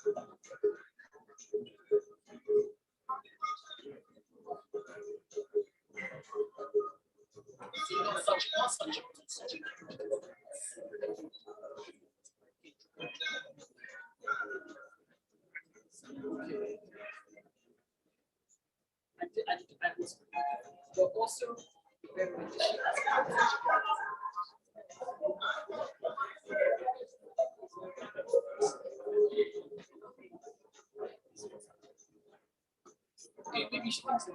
But also maybe she thinks that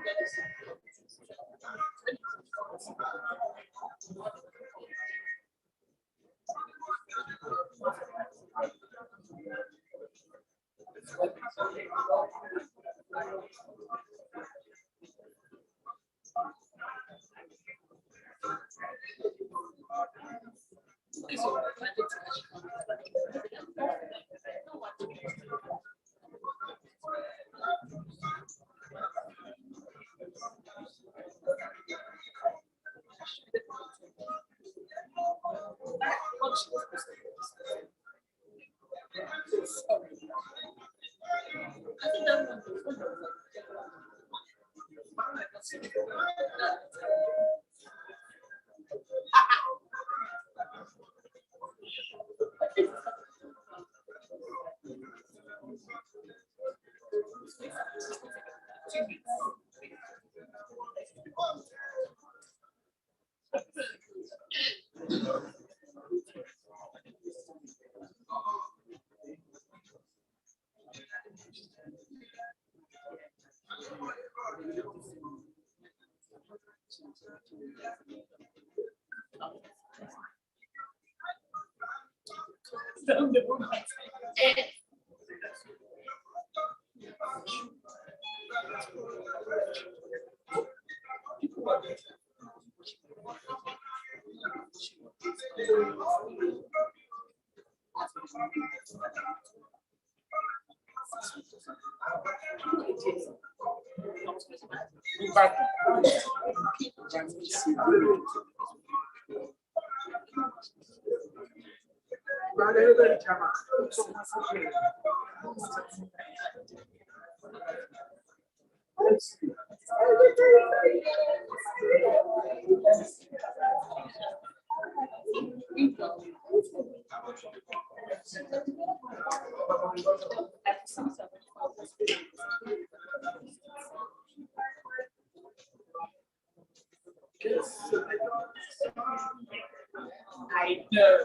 I know.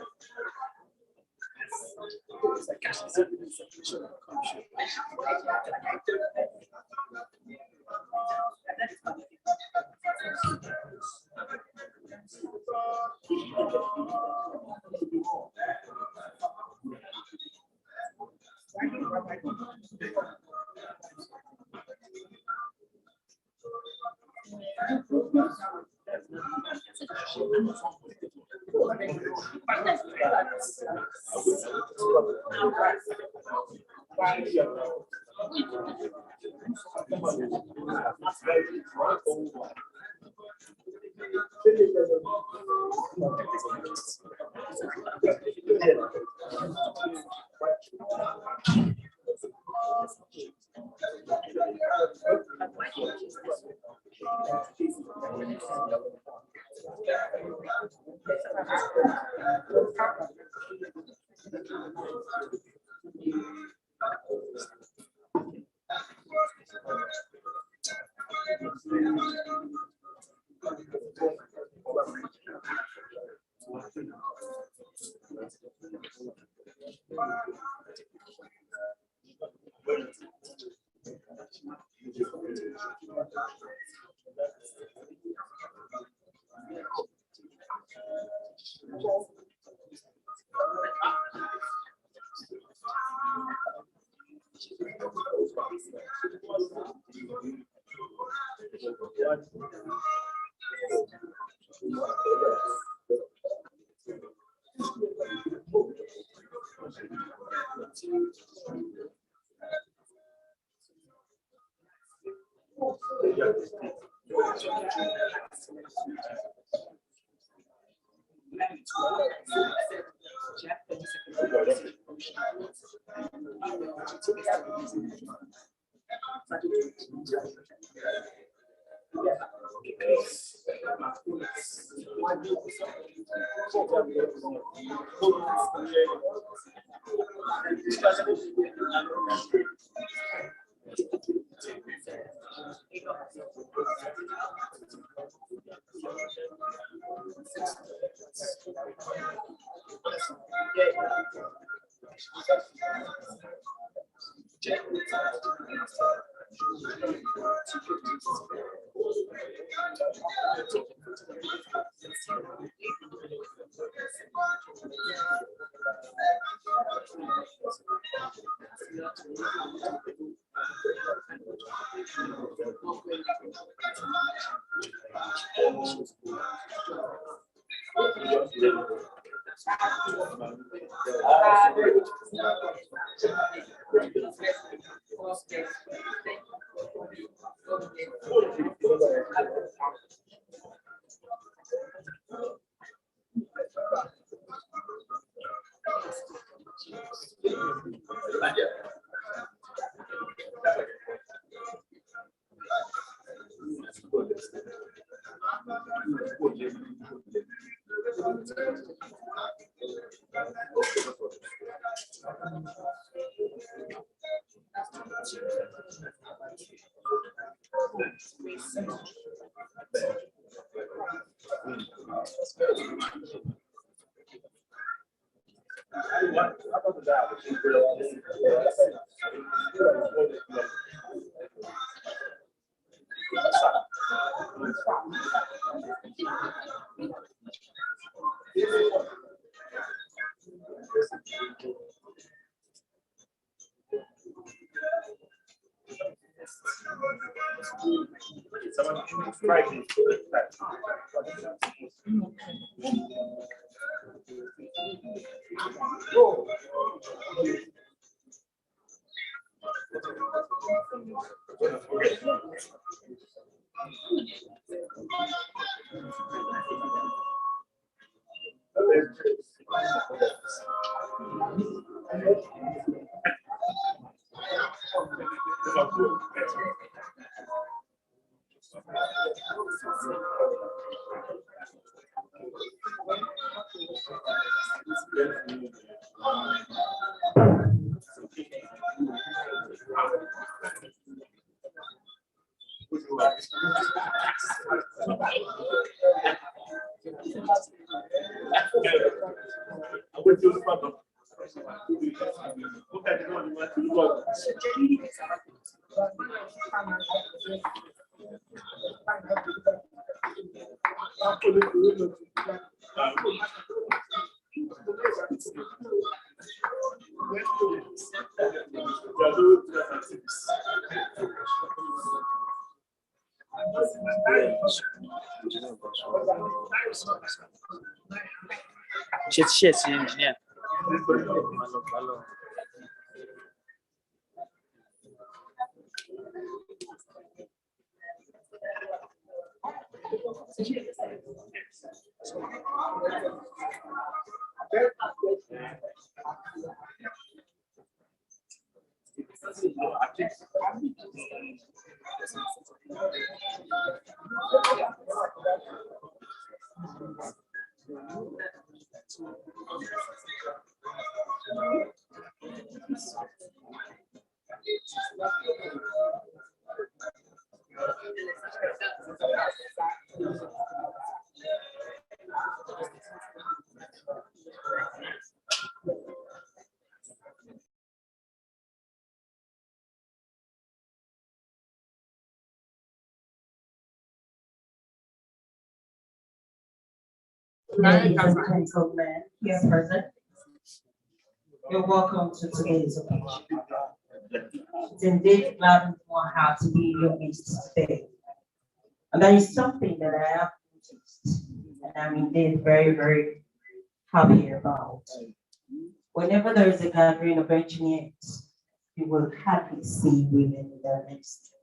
Shit, engineer. Ladies and gentlemen, here present, you're welcome to today's occasion. It's indeed glad and one heart to be in your midst today. And there is something that I have noticed, and I'm indeed very, very happy about. Whenever there is a gathering of engineers, you will hardly see women in their midst.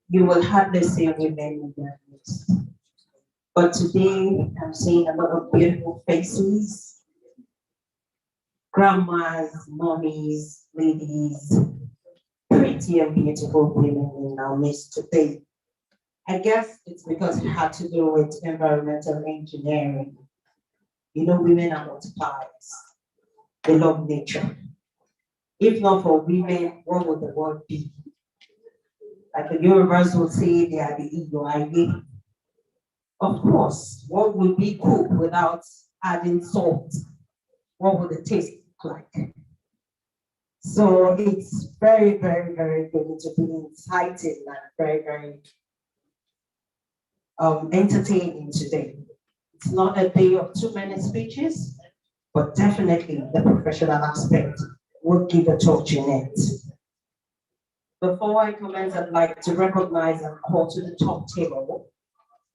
you will hardly see women in their midst. But today, I'm seeing a lot of beautiful faces, grandmas, mommies, ladies, pretty and beautiful women in our midst today. I guess it's because it had to do with environmental engineering. You know, women are multipliers. They love nature. If not for women, what would the world be? Like the universe would say they are the EUIA. Of course, what would be cooked without adding salt? What would it taste like? So it's very, very, very going to be exciting and very, very entertaining today. It's not a day of too many speeches, but definitely the professional aspect will give a touch in it. Before I commence, I'd like to recognize and call to the top table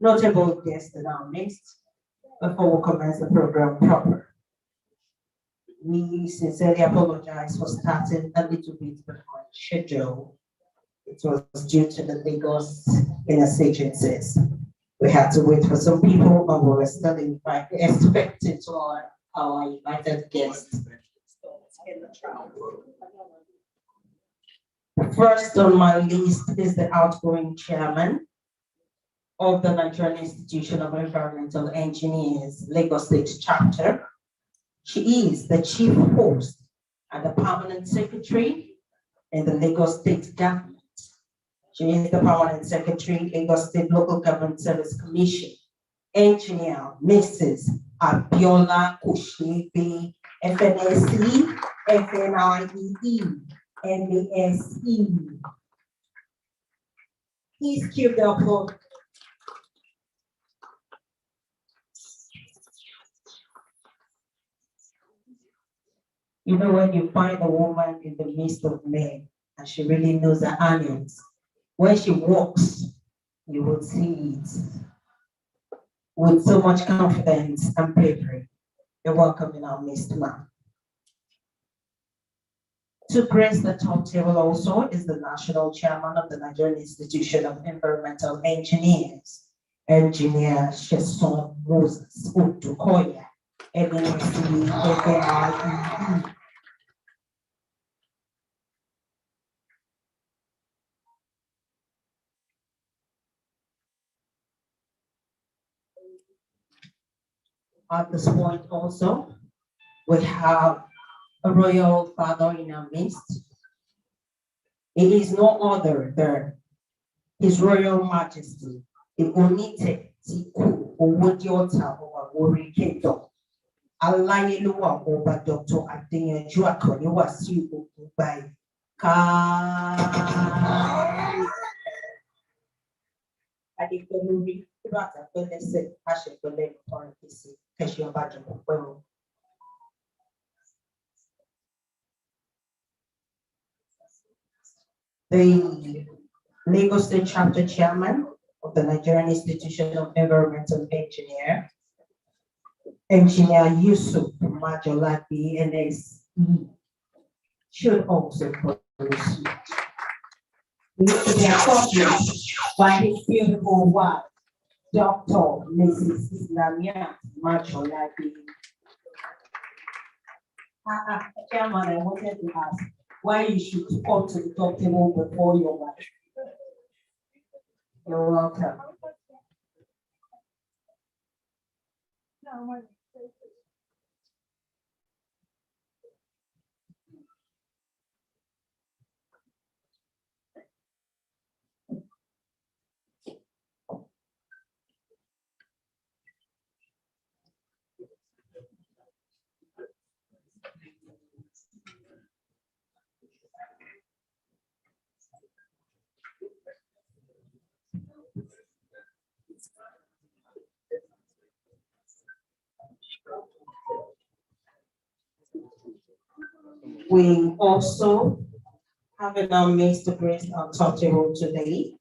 notable guests in our midst before we commence the program proper. We sincerely apologize for starting a little bit behind schedule. It was due to the Lagos insurgencies. We had to wait for some people, and we were still expecting to our invited guests. First on my list is the outgoing chairman of the Nigerian Institution of Environmental Engineers, Lagos State Chapter. She is the chief host and the permanent secretary in the Lagos State Government. She is the permanent secretary, Lagos State Local Government Service Commission. Engineer Mrs. Abiola Koshebe, FNSE, FNIEE, MASE. Please cue the applause. You know, when you find a woman in the midst of men and she really knows her onions, when she walks, you will see it with so much confidence and bravery. You're welcome in our midst, ma'am. To grace the top table also is the national chairman of the Nigerian Institution of Environmental Engineers, Engineer Sheson Moses Odukoya, NIEE, FNIEE. At this point also, we have a royal father in our midst. It is no other than His Royal Majesty, the Onite Tiku Owodiota Owawori Kingdom. Alayeluwa Oba Dr. Adeyanju Akoni Wasiu Ogunbayi. Adepelori, Rata Pelese, Ashepele, or PC, Keshion Bajo. The Lagos State Chapter Chairman of the Nigerian Institution of Environmental Engineer, Engineer YUSUF MAJOLAGBE, NSE, should also proceed. He needs to be accompanied by his beautiful wife, Dr. Mrs. Lamia MAJOLAGBE. Chairman, I wanted to ask why you should come to the top table before your wife. You're welcome. We also have in our midst to grace our top table today,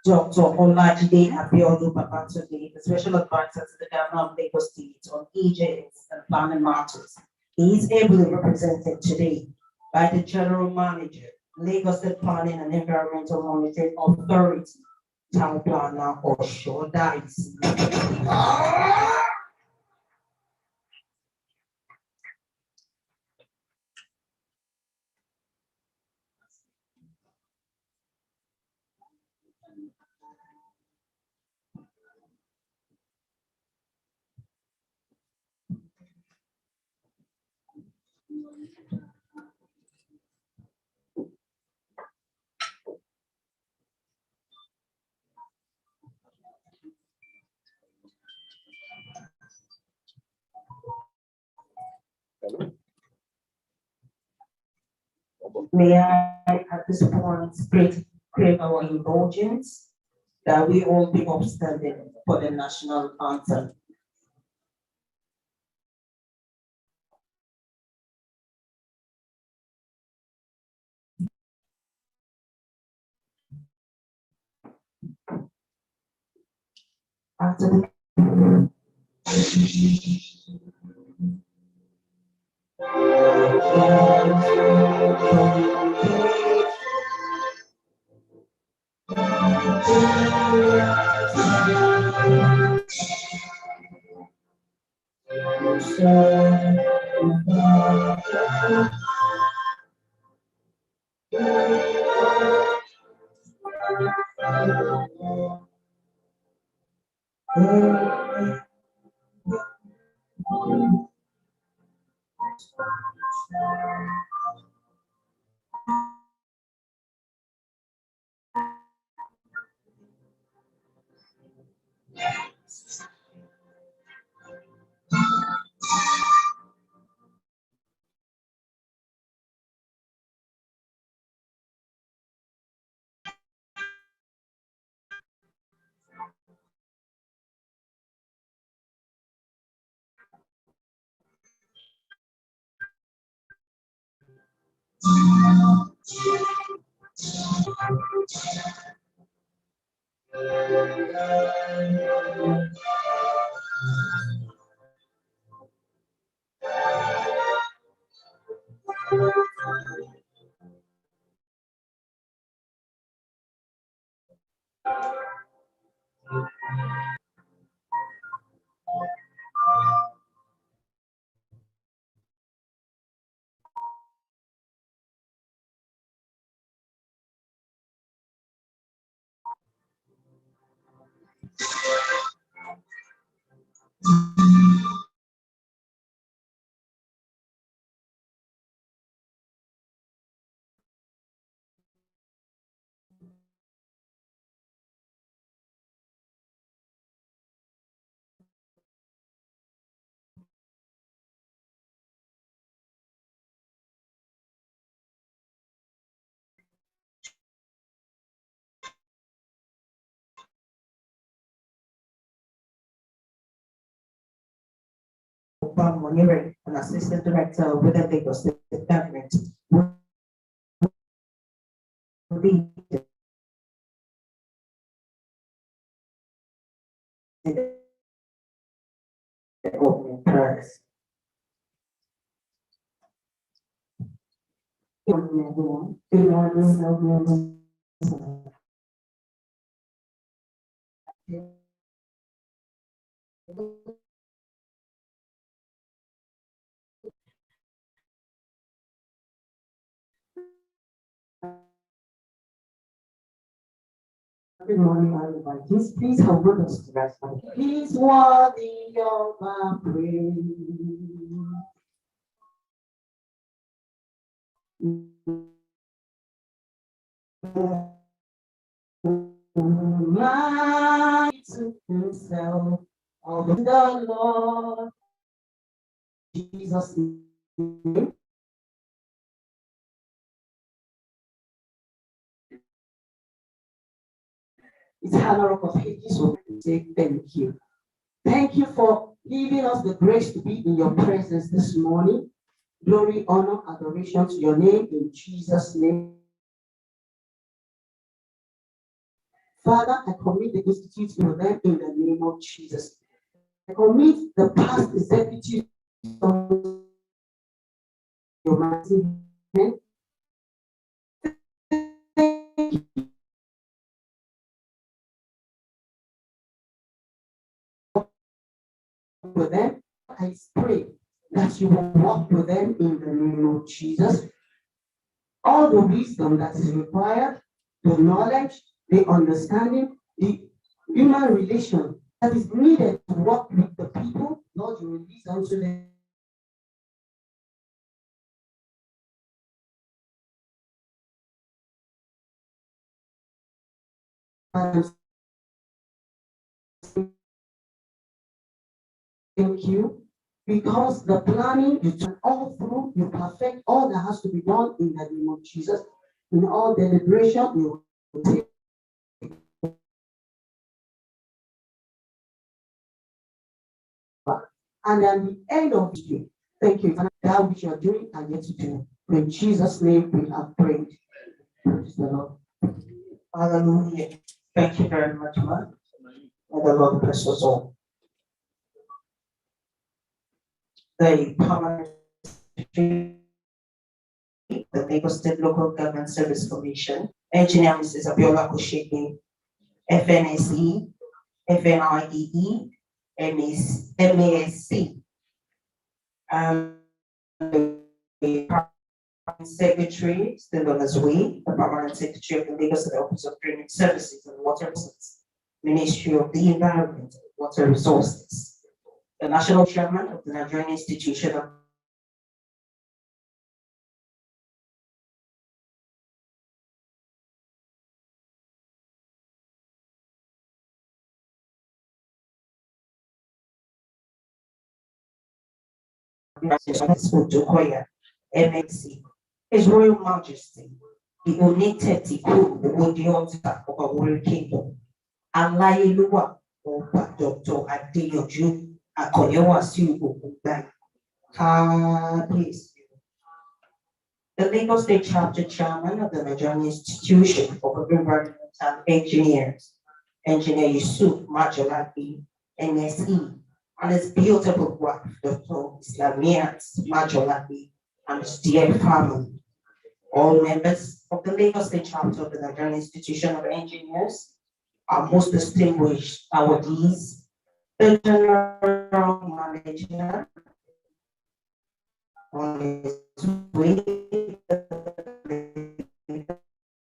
Dr. Olajide Abiodun Babatunde, the Special Advisor to the Governor of Lagos State on agents and planning matters. He is ably represented today by the General Manager, Lagos State Planning and Environmental Monitoring Authority, Town Planner or Shodice. May I, at this point, create our indulgence that we all be upstanding for the national anthem. After the Monire, an assistant director with the Lagos State Government, will be the opening prayers. Good morning, everyone. Good morning, everyone. Good morning, everybody. Please help with us to rest. He's worthy of our praise. My to himself, all the Lord Jesus' name. It's Hannah Rock of Ages. So say thank you. Thank you for giving us the grace to be in your presence this morning. Glory, honor, adoration to your name in Jesus' name. Father, I commit the institute to them in the name of Jesus. I commit the past executives of your mighty hand. I pray that you will walk with them in the name of Jesus. All the wisdom that is required, the knowledge, the understanding, the human relation that is needed to work with the people, Lord, you release unto them. Thank you. Because the planning, you turn all through, you perfect all that has to be done in the name of Jesus. In all deliberation, you will take. And at the end of the day, thank you for that which you are doing and yet to do. In Jesus' name we have prayed. Praise the Lord. Hallelujah. Thank you very much, man. May the Lord bless us all. The permanent secretary, the Lagos State Local Government Service Commission, Engineer Mrs. Abiola Kosheke, FNSE, FNIEE, MASC, the permanent secretary, still on his way, the permanent secretary of the Lagos State Office of Drainage Services and Water Resources, Ministry of the Environment and Water Resources, the national chairman of the Nigerian Institution of MXC, His Royal Majesty, the Oniteti Ku, the Wodiota of our Warrior Kingdom, Alayeluwa, Oba Dr. Adeyoju, Akoyewa Siugo, please. The Lagos State Chapter Chairman of the Nigerian Institution for Environmental Engineers, Engineer YUSUF MAJOLAGBE, NSE, and his beautiful wife, Dr. Islamiyat MAJOLAGBE, and his dear family. All members of the Lagos State Chapter of the Nigerian Institution of Engineers, our most distinguished awardees, the General Manager on his way,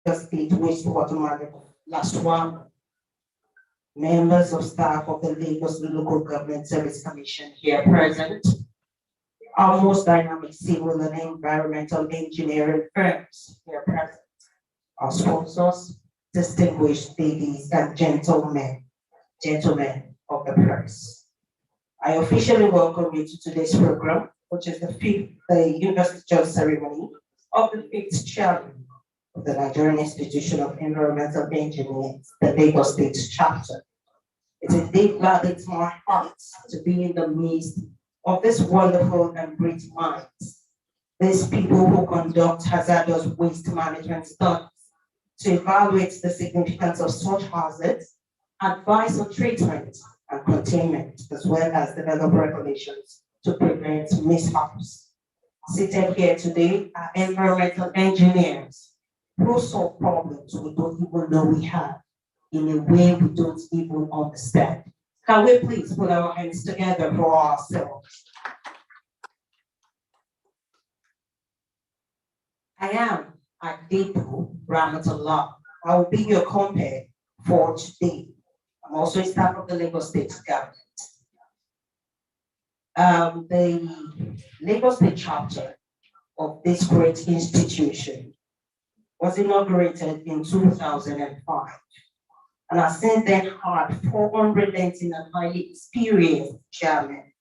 the State Wastewater Management last one, members of staff of the Lagos Local Government Service Commission here present, our most dynamic civil and environmental engineering firms here present, our sponsors, distinguished ladies and gentlemen of the press. I officially welcome you to today's program, which is the investiture ceremony of the 5th chairman of the Nigerian Institution of Environmental Engineers, the Lagos State Chapter. It indeed gladdens my heart to be in the midst of this wonderful and great minds, these people who conduct hazardous waste management studies to evaluate the significance of such hazards, advise on treatment and containment, as well as develop regulations to prevent mishaps. Seated here today are environmental engineers who solve problems we don't even know we have in a way we don't even understand. Can we please put our hands together for ourselves? I am Adepo Ramatullah. I will be your compere for today. I'm also a staff of the Lagos State government. The Lagos State chapter of this great institution was inaugurated in 2005. And I since then had 419 and highly experienced chairmen,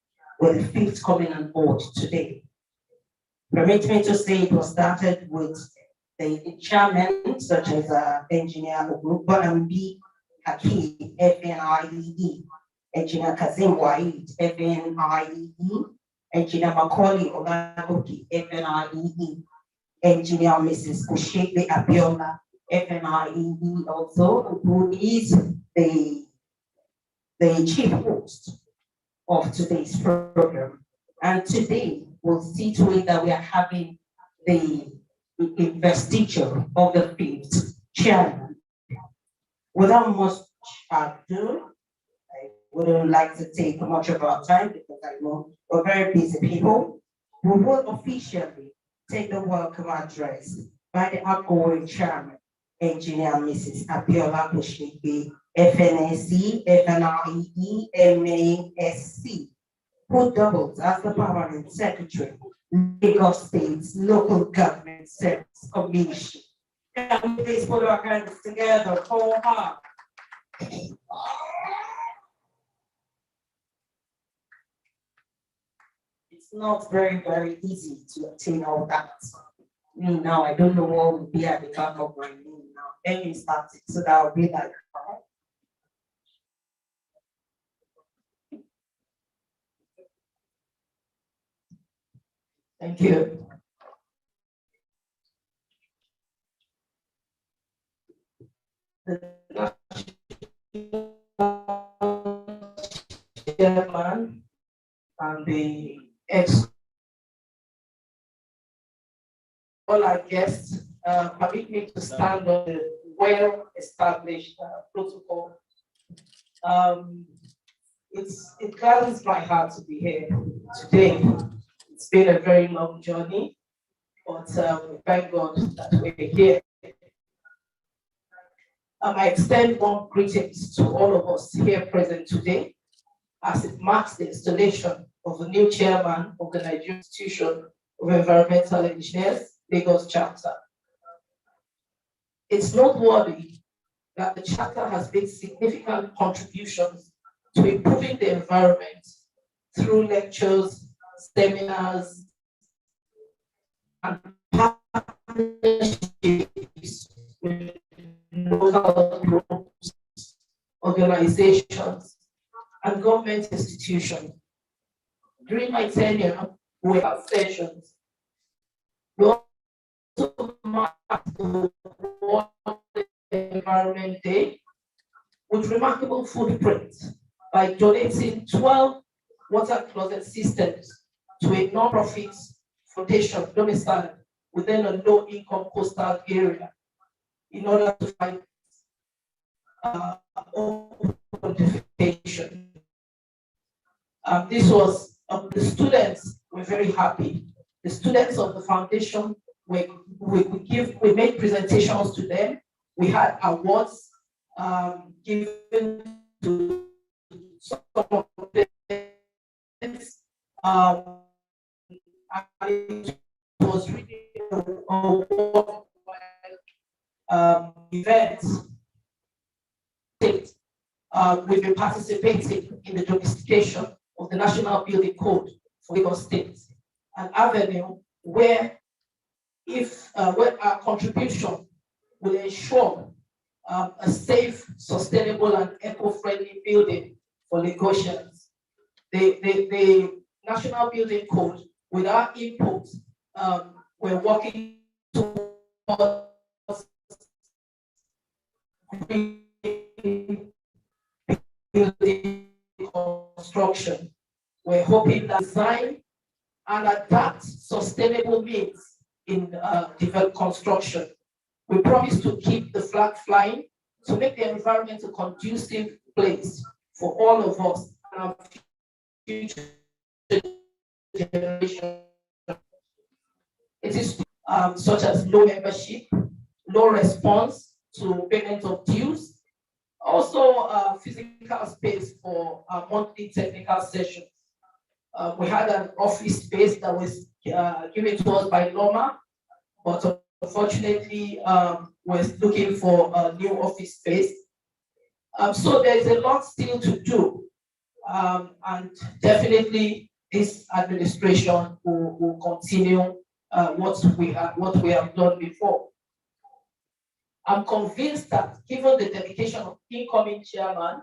with the 5th coming on board today. Permit me to say it was started with the chairmen such as Engineer Oglupa Mb Hakim, FNIEE, Engineer Kazim Waid, FNIEE, Engineer Macaulay Olagoki, FNIEE, Engineer Mrs. Kosheke Abiola, FNIEE also, who is the chief host of today's program. And today we'll see to it that we are having the investiture of the 5th chairman. Without much ado, I wouldn't like to take much of our time because I know We're very busy people. We will officially take the welcome address by the outgoing chairman, Engineer Mrs. Abiola Kushigbe, FNSC, FNIEE, MASC, who doubles as the permanent secretary, Lagos State's Local Government Service Commission. Can we please put our hands together for her? It's not very easy to obtain all that. Me now, I don't know what will be at the back of my name now. Then you start it, so that will be like, thank you. The chairman and the all our guests, permit me to stand on the well-established protocol. It gladdens my heart to be here today. It's been a very long journey, but thank God that we're here. I extend warm greetings to all of us here present today as it marks the installation of the new chairman of the Nigerian Institution of Environmental Engineers, Lagos Chapter. It's noteworthy that the chapter has made significant contributions to improving the environment through lectures, seminars, and partnerships with local groups, organizations, and government institutions. During my tenure, we had sessions. We also marked the World Environment Day with remarkable footprints by donating 12 water closet systems to a non-profit foundation domiciled within a low-income coastal area in order to fight open defecation. This was, the students were very happy. The students of the foundation, we made presentations to them. We had awards given to some of them. And it was really a event. We've been participating in the domestication of the National Building Code for Lagos State, an avenue where where our contribution will ensure a safe, sustainable, and eco-friendly building for Lagosians. The National Building Code, with our input, we're working towards building construction. We're hoping that design and adapt sustainable means in develop construction. We promise to keep the flag flying to make the environment a conducive place for all of us and our future generation. It is such as low membership, low response to payment of dues, also physical space for monthly technical sessions. We had an office space that was given to us by Loma, but unfortunately, we're looking for a new office space. So there's a lot still to do, and definitely this administration will continue what we have done before. I'm convinced that given the dedication of incoming chairman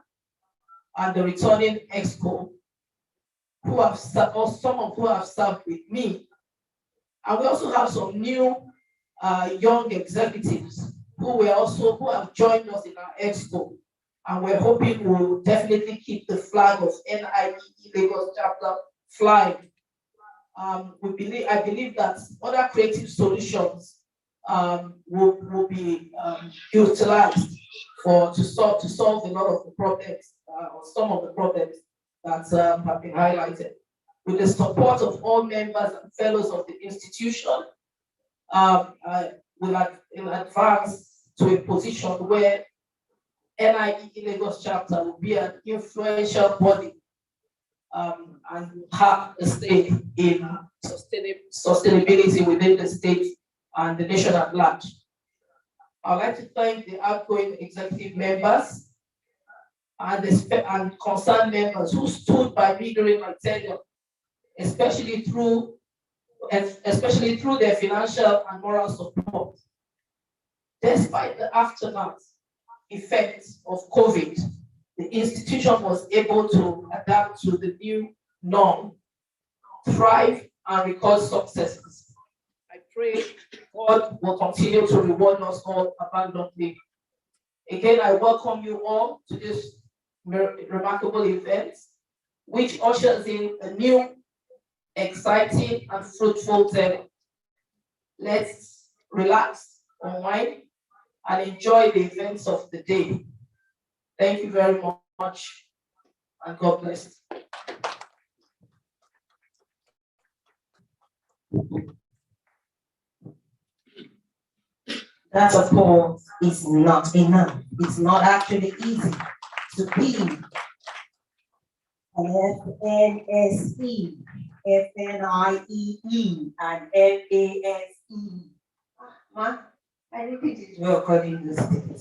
and the returning exco, who have some of who have served with me, and we also have some new young executives who have joined us in our expo, and we're hoping we'll definitely keep the flag of NIEE Lagos chapter flying. I believe that other creative solutions will be utilized to solve a lot of the problems, or some of the problems that have been highlighted. with the support of all members and fellows of the institution, I will advance to a position where NIEE Lagos chapter will be an influential body and have a stake in sustainability within the state and the nation at large. I'd like to thank the outgoing executive members and concerned members who stood by me during my tenure, especially through their financial and moral support. Despite the aftermath effects of COVID, the institution was able to adapt to the new norm, thrive, and record successes. I pray God will continue to reward us all abundantly. Again, I welcome you all to this remarkable event, which ushers in a new, exciting, and fruitful term. Let's relax, unwind, and enjoy the events of the day. Thank you very much, and God bless. That applause is not enough. It's not actually easy to be an FNSE, FNIEE, and FASE. Huh? I repeat it well according to the state.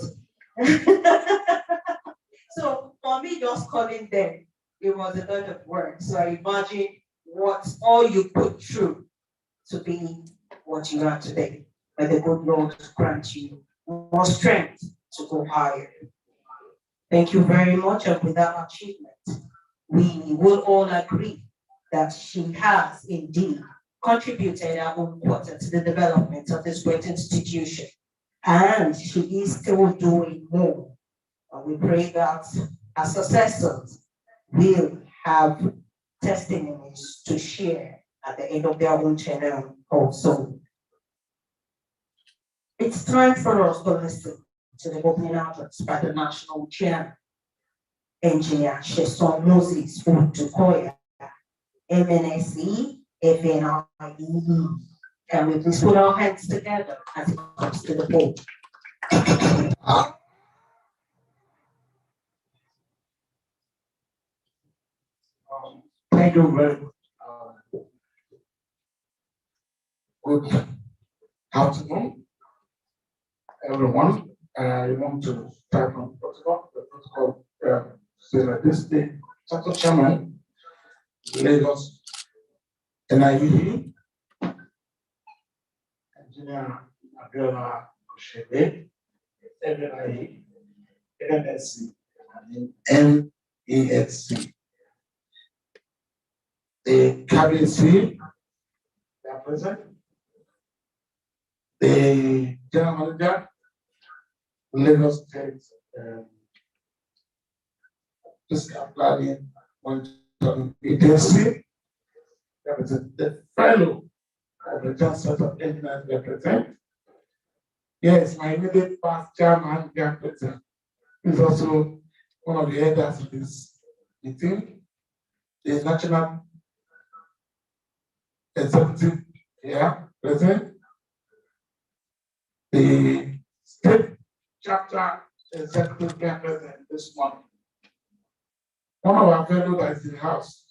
So for me, just calling them, it was a lot of work. So I imagine what all you put through to be what you are today. May the good Lord grant you more strength to go higher. Thank you very much. And with that achievement, we will all agree that she has indeed contributed her own quarter to the development of this great institution. And she is still doing more. And we pray that our successors will have testimonies to share at the end of their own tenure also. It's time for us to listen to the opening address by the National Chair, Engineer Sheson Moses Utukoya, MNSE, FNIEE. Can we please put our hands together as it comes to the board? Thank you very much. Good afternoon, everyone. I want to start from protocol. The protocol says that this day, Chapter Chairman, Lagos NIEE, Engineer Abiola Oshede, FNIE, NSC, and NESC. The cabinet C, they are present. The general manager, Lagos State Fiscal Planning Monitoring Agency, represent the fellow of the Joint Set of Engineers represent. Yes, my immediate past chairman, represent, is also one of the elders of this meeting. The National Executive here present. The state chapter executive here present this morning. One of our fellows that is in the house,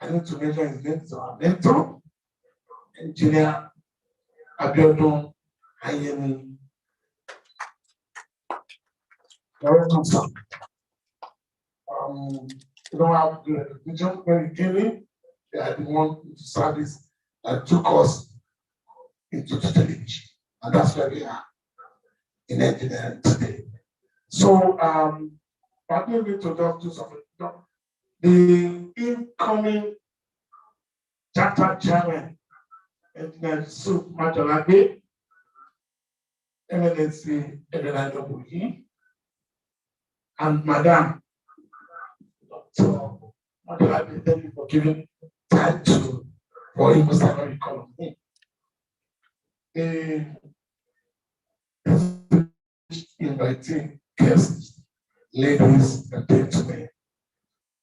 I need to mention his name, so our mentor, Engineer Abiodun Ayemi. Welcome, sir. You don't have the recognition when we came in. They are the one into service that took us into the television. And that's where we are in engineering today. So, partly to talk to something. The incoming chapter chairman, Engineer YUSUF MAJOLAGBE, MNSC, NIEE, and Madam Dr. MAJOLAGBE, thank you for giving time to for him to start economy. Inviting guests, ladies and gentlemen,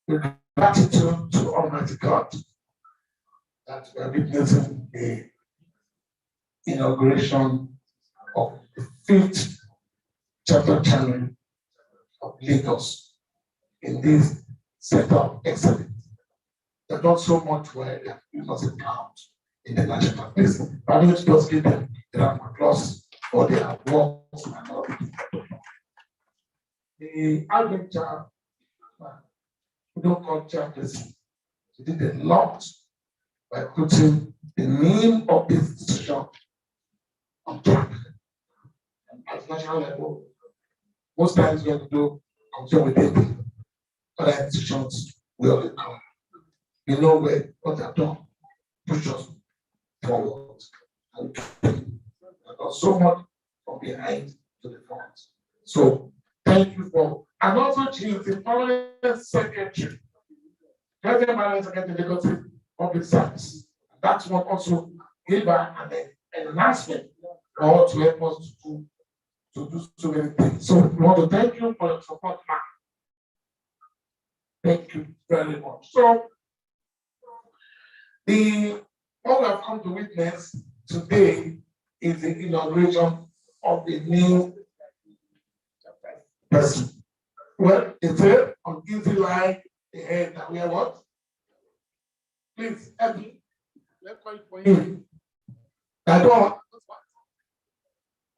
we gratitude to Almighty God that we are witnessing the inauguration of the 5th chapter channel of Lagos in this center of excellence. They've done so much where we must count in the national place. But I need to just give them a round of applause for their works and all the adventure, we don't call chairperson. He did a lot by putting the name of this institution on track. And at national level, most times when we do compare with them, other institutions will only come. We know what they've done, push us forward. And got so much from behind to the front. So thank you for, and also she is the permanent secretary, president permanent secretary Lagos State Public Service. That's what also gave her an announcement or to help us to do so many things. So we want to thank you for your support, ma'am. Thank you very much. So what we have come to witness today is the inauguration of the new person. Well, it's here on easy line, the head that we are what? Please, Eddie, let's call it for you. I don't.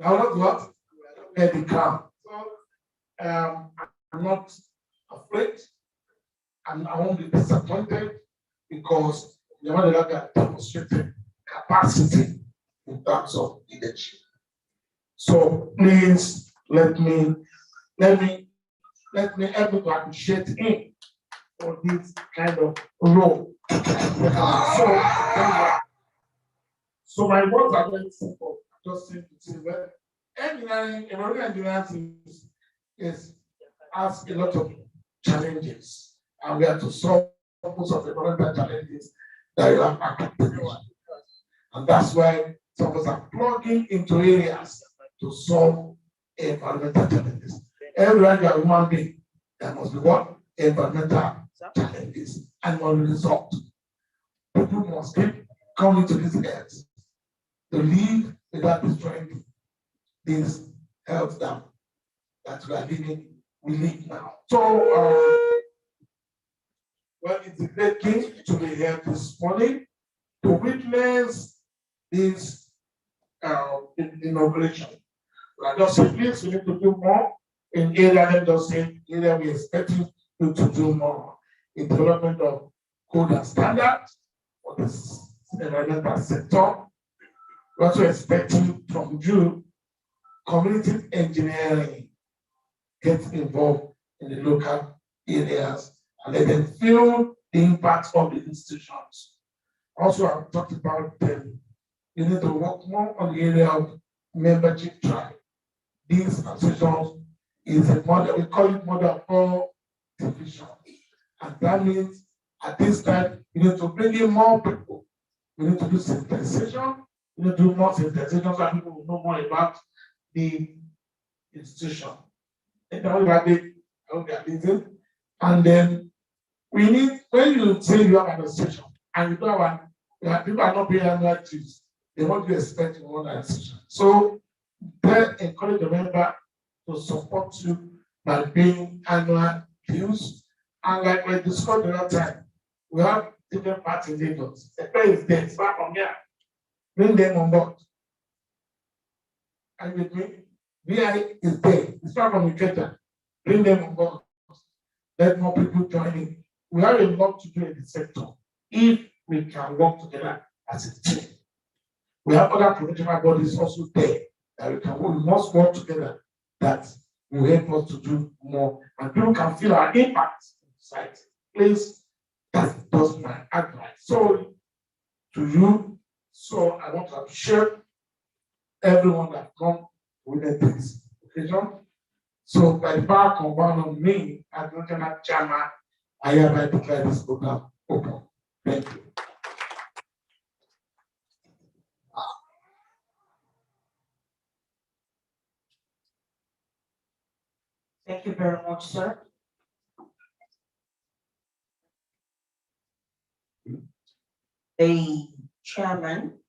Now what? Eddie Crown. So I'm not afraid, and I won't be disappointed because the one that got demonstrated capacity in terms of leadership. So please let me to appreciate him for this kind of role. So my words are very simple. Just to say, well, engineering is has a lot of challenges, and we have to solve most of the environmental challenges that you have accomplished. And that's why some of us are plugging into areas to solve environmental challenges. Everywhere you are human being, there must be what? Environmental challenges and one result. People must keep coming to these earth to live without destroying this health that we are living, we live now. So, well, it's a great thing to be here this morning to witness this inauguration. I just say, please, we need to do more in area. Let just say, area we expect you to do more in development of code and standards for this environmental sector. We also expecting from you community engineering get involved in the local areas and let them feel the impact of the institutions. Also, I've talked about them. You need to work more on the area of membership drive. These associations is a model, we call it model for division. And that means at this time, you need to bring in more people. We need to do sensitization. We need to do more sensitization so that people will know more about the institution. And then we need, when you say you have an association and you don't have people are not paying annual dues, then what do you expect in one association? So then encourage the member to support you by paying annual dues. And like we discussed the other time, we have different parts in Lagos. The pay is there, it's back from here. Bring them on board. And with me, VI is there, it's back from the treasure. Bring them on board. Let more people join in. We have a lot to do in the sector if we can work together as a team. We have other professional bodies also there that we must work together that will help us to do more and people can feel our impact in society. Please, that was my advice. So to you, so I want to appreciate everyone that come with this occasion. So by the power conferred on me as national chairman, I hereby declare this program open. Thank you. Thank you very much, sir. The chairman,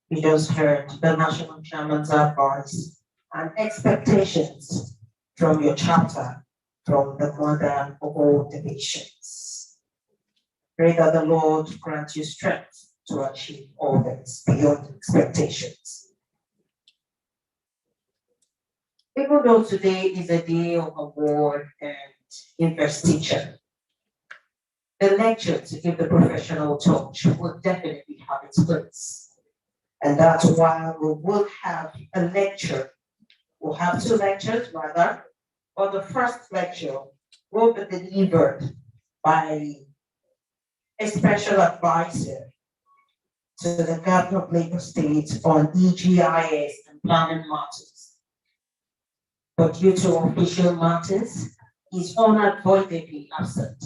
we just heard the national chairman's advice and expectations from your chapter, from the mother of all the nations. Pray that the Lord grant you strength to achieve all this beyond expectations. Even though today is a day of award and investiture, the lecture to give the professional touch will definitely have its place. And that's why we will have a lecture. We'll have two lectures rather, but the first lecture will be delivered by a special advisor to the Governor of Lagos State on EGIS and planning matters. But due to official matters, he's unavoidably absent,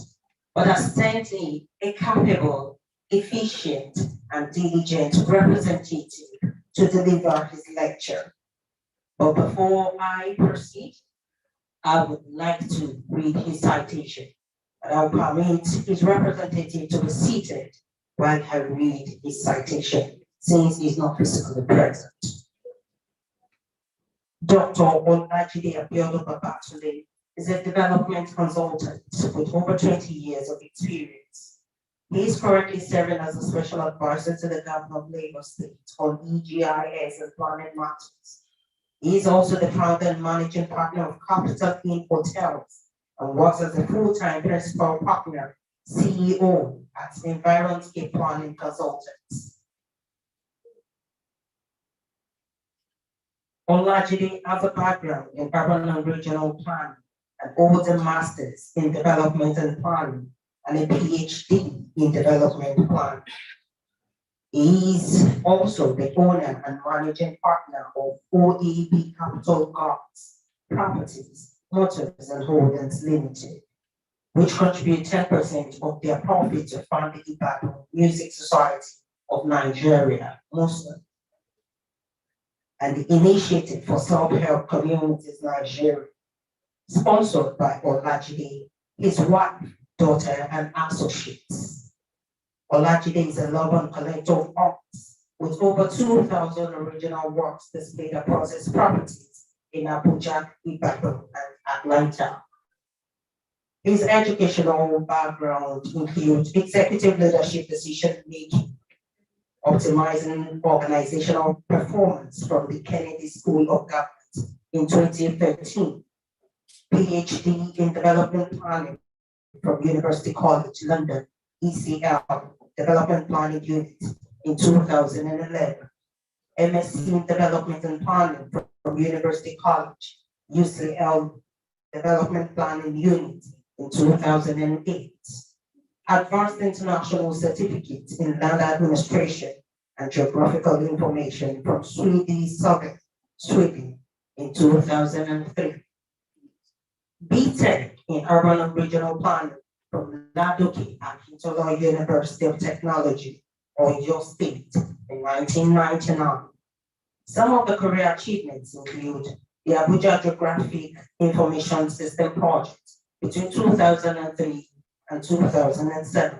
but has sent in a capable, efficient, and diligent representative to deliver his lecture. But before I proceed, I would like to read his citation. And I'll permit his representative to be seated while I read his citation, since he's not physically present. Dr. Olajide Abiodun Babatunde is a development consultant with over 20 years of experience. He is currently serving as a special advisor to the Governor of Lagos State on EGIS and planning matters. He is also the founder and managing partner of Capital Inn Hotels and works as a full-time principal partner, CEO at Environscape Planning Consultants. Olajide has a background in urban and regional planning and holds a master's in development and planning and a PhD in development planning. He is also the owner and managing partner of OAB Capital Cars, Properties, Motors and Holdings Limited, which contribute 10% of their profit to fund the Ibadan Music Society of Nigeria, Muslim, and the Initiative for Self-Help Communities Nigeria, sponsored by Olajide, his wife, daughter, and associates. Olajide is a lover and collector of arts, with over 2,000 original works displayed across his properties in Abuja, Ibadan, and Atlanta. His educational background includes executive leadership decision-making, optimizing organizational performance from the Kennedy School of Government in 2013, PhD in development planning from University College London, ECL, Development Planning Unit in 2011, MSc in Development and Planning from University College, UCL, Development Planning Unit in 2008, Advanced International Certificate in Land Administration and Geographical Information from Sweden, Sweden in 2003, BTech in Urban and Regional Planning from Ladoke at Hintola University of Technology, Oyo State in 1999. Some of the career achievements include the Abuja Geographic Information System Project between 2003 and 2007,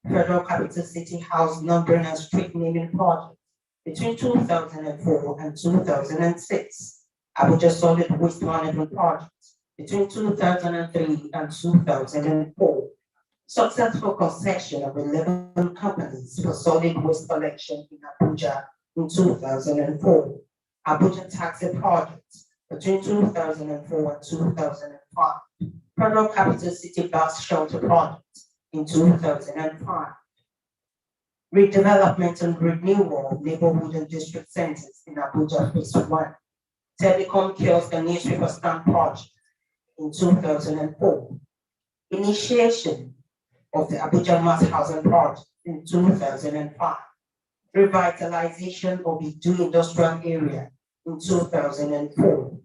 Federal Capital City House Numbering and Street Naming Project between 2004 and 2006, Abuja Solid Waste Management Project between 2003 and 2004, successful concession of 11 companies for solid waste collection in Abuja in 2004, Abuja Taxi Project between 2004 and 2005, Federal Capital City Bus Shelter Project in 2005, redevelopment and renewal of neighborhood and district centers in Abuja Phase 1, Telecom Kiosk and Newspaper Stamp Project in 2004, initiation of the Abuja Mass Housing Project in 2005, revitalization of the Idu Industrial Area in 2004,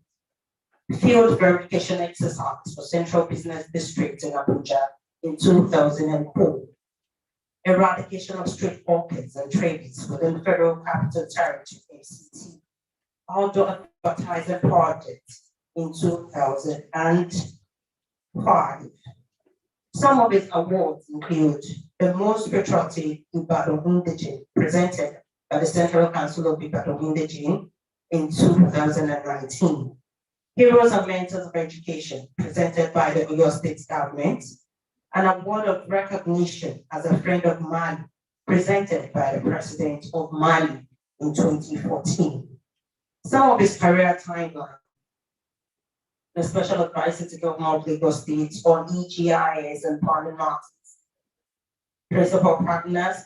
field verification exercise for Central Business District in Abuja in 2004, eradication of street hawkers and traders within Federal Capital Territory, FCT, outdoor advertising project in 2005. Some of its awards include the most patriotic Ibadan Indigene, presented by the Central Council of Ibadan Indigene in 2019. Heroes and Mentors of Education, presented by the Oyo State government. An award of recognition as a friend of Mali, presented by the President of Mali in 2014. Some of his career timeline: the Special Advisor to the Governor of Lagos State on EGIS and planning matters, Principal Partners,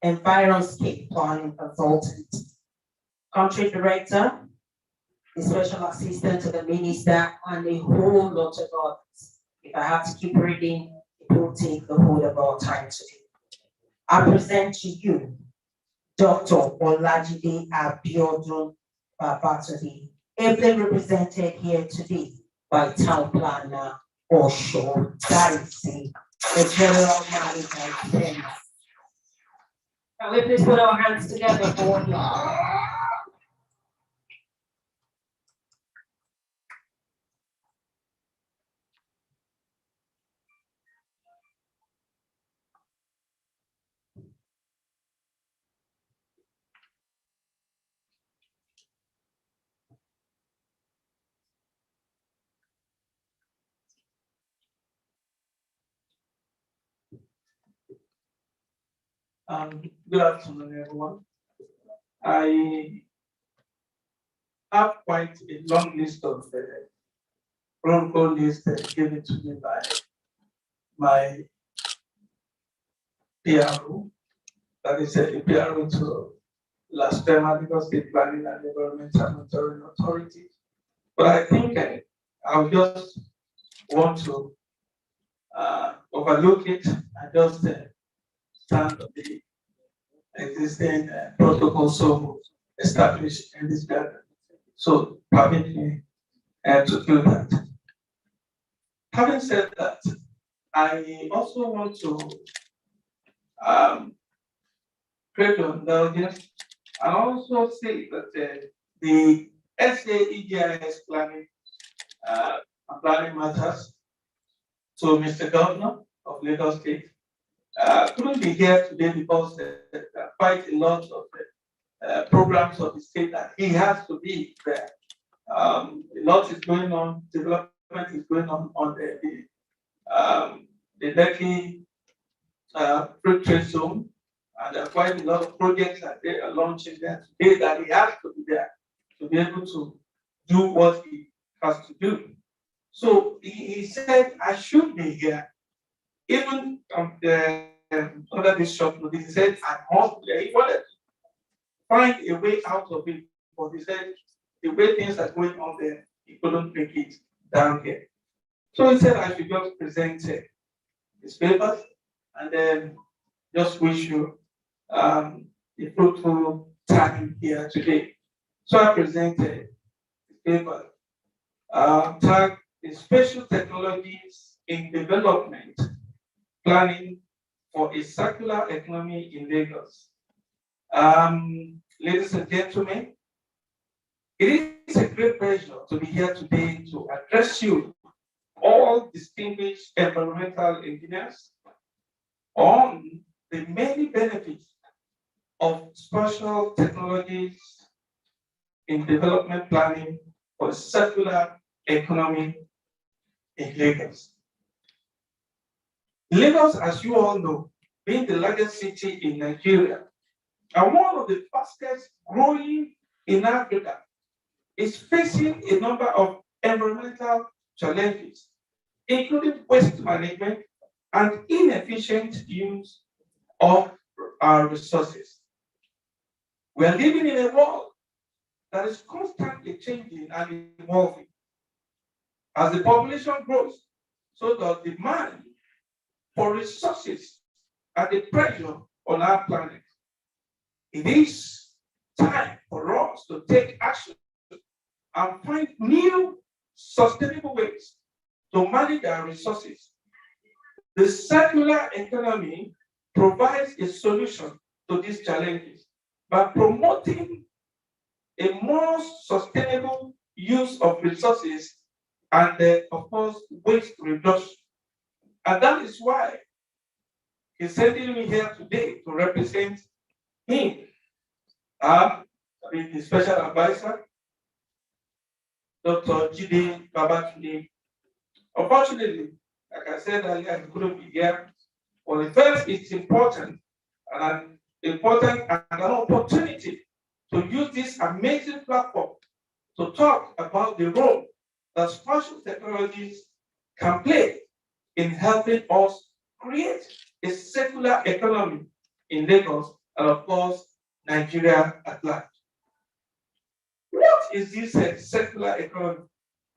Environscape Planning Consultant, Country Director, the Special Assistant to the Minister, and a whole lot of others. If I have to keep reading, it will take the whole of our time today. I present to you Dr. Olajide Abiodun Babatode, ably represented here today by Town Planner Osho Darisi, the General Manager. Can we please put our hands together for him? Good afternoon, everyone. I have quite a long list of protocol list given to me by my PRO, that is a PRO to last term Lagos State Planning and Environmental Monitoring Authority. But I think I'll just want to overlook it and just stand on the existing protocol so established in this gathering. So permit me to do that. Having said that, I also want to create an indulgence and also say that the SAEGIS planning and planning matters to Mr. Governor of Lagos State couldn't be here today because there are quite a lot of programs of the state that he has to be there. A lot is going on, development is going on the Lekki free trade zone, and there are quite a lot of projects that they are launching there today that he has to be there to be able to do what he has to do. So he said, I should be here, even under this short notice. He said, I must be here. He wanted to find a way out of it, but he said, the way things are going on there, he couldn't make it down here. So he said, I should just present his papers and then just wish you a fruitful time here today. So I presented his paper, tagged the Special Technologies in Development Planning for a Circular Economy in Lagos. Ladies and gentlemen, it is a great pleasure to be here today to address you, all distinguished environmental engineers, on the many benefits of special technologies in development planning for a circular economy in Lagos. Lagos, as you all know, being the largest city in Nigeria and one of the fastest growing in Africa, is facing a number of environmental challenges, including waste management and inefficient use of our resources. We are living in a world that is constantly changing and evolving. As the population grows, so the demand for resources and the pressure on our planet. It is time for us to take action and find new sustainable ways to manage our resources. The circular economy provides a solution to these challenges by promoting a more sustainable use of resources and, of course, waste reduction. And that is why he's sending me here today to represent him, the special advisor, Dr. Jide Babatunde. Unfortunately, like I said earlier, he couldn't be here. Well, the first, it's important and an opportunity to use this amazing platform to talk about the role that spatial technologies can play in helping us create a circular economy in Lagos and, of course, Nigeria at large. What is this circular economy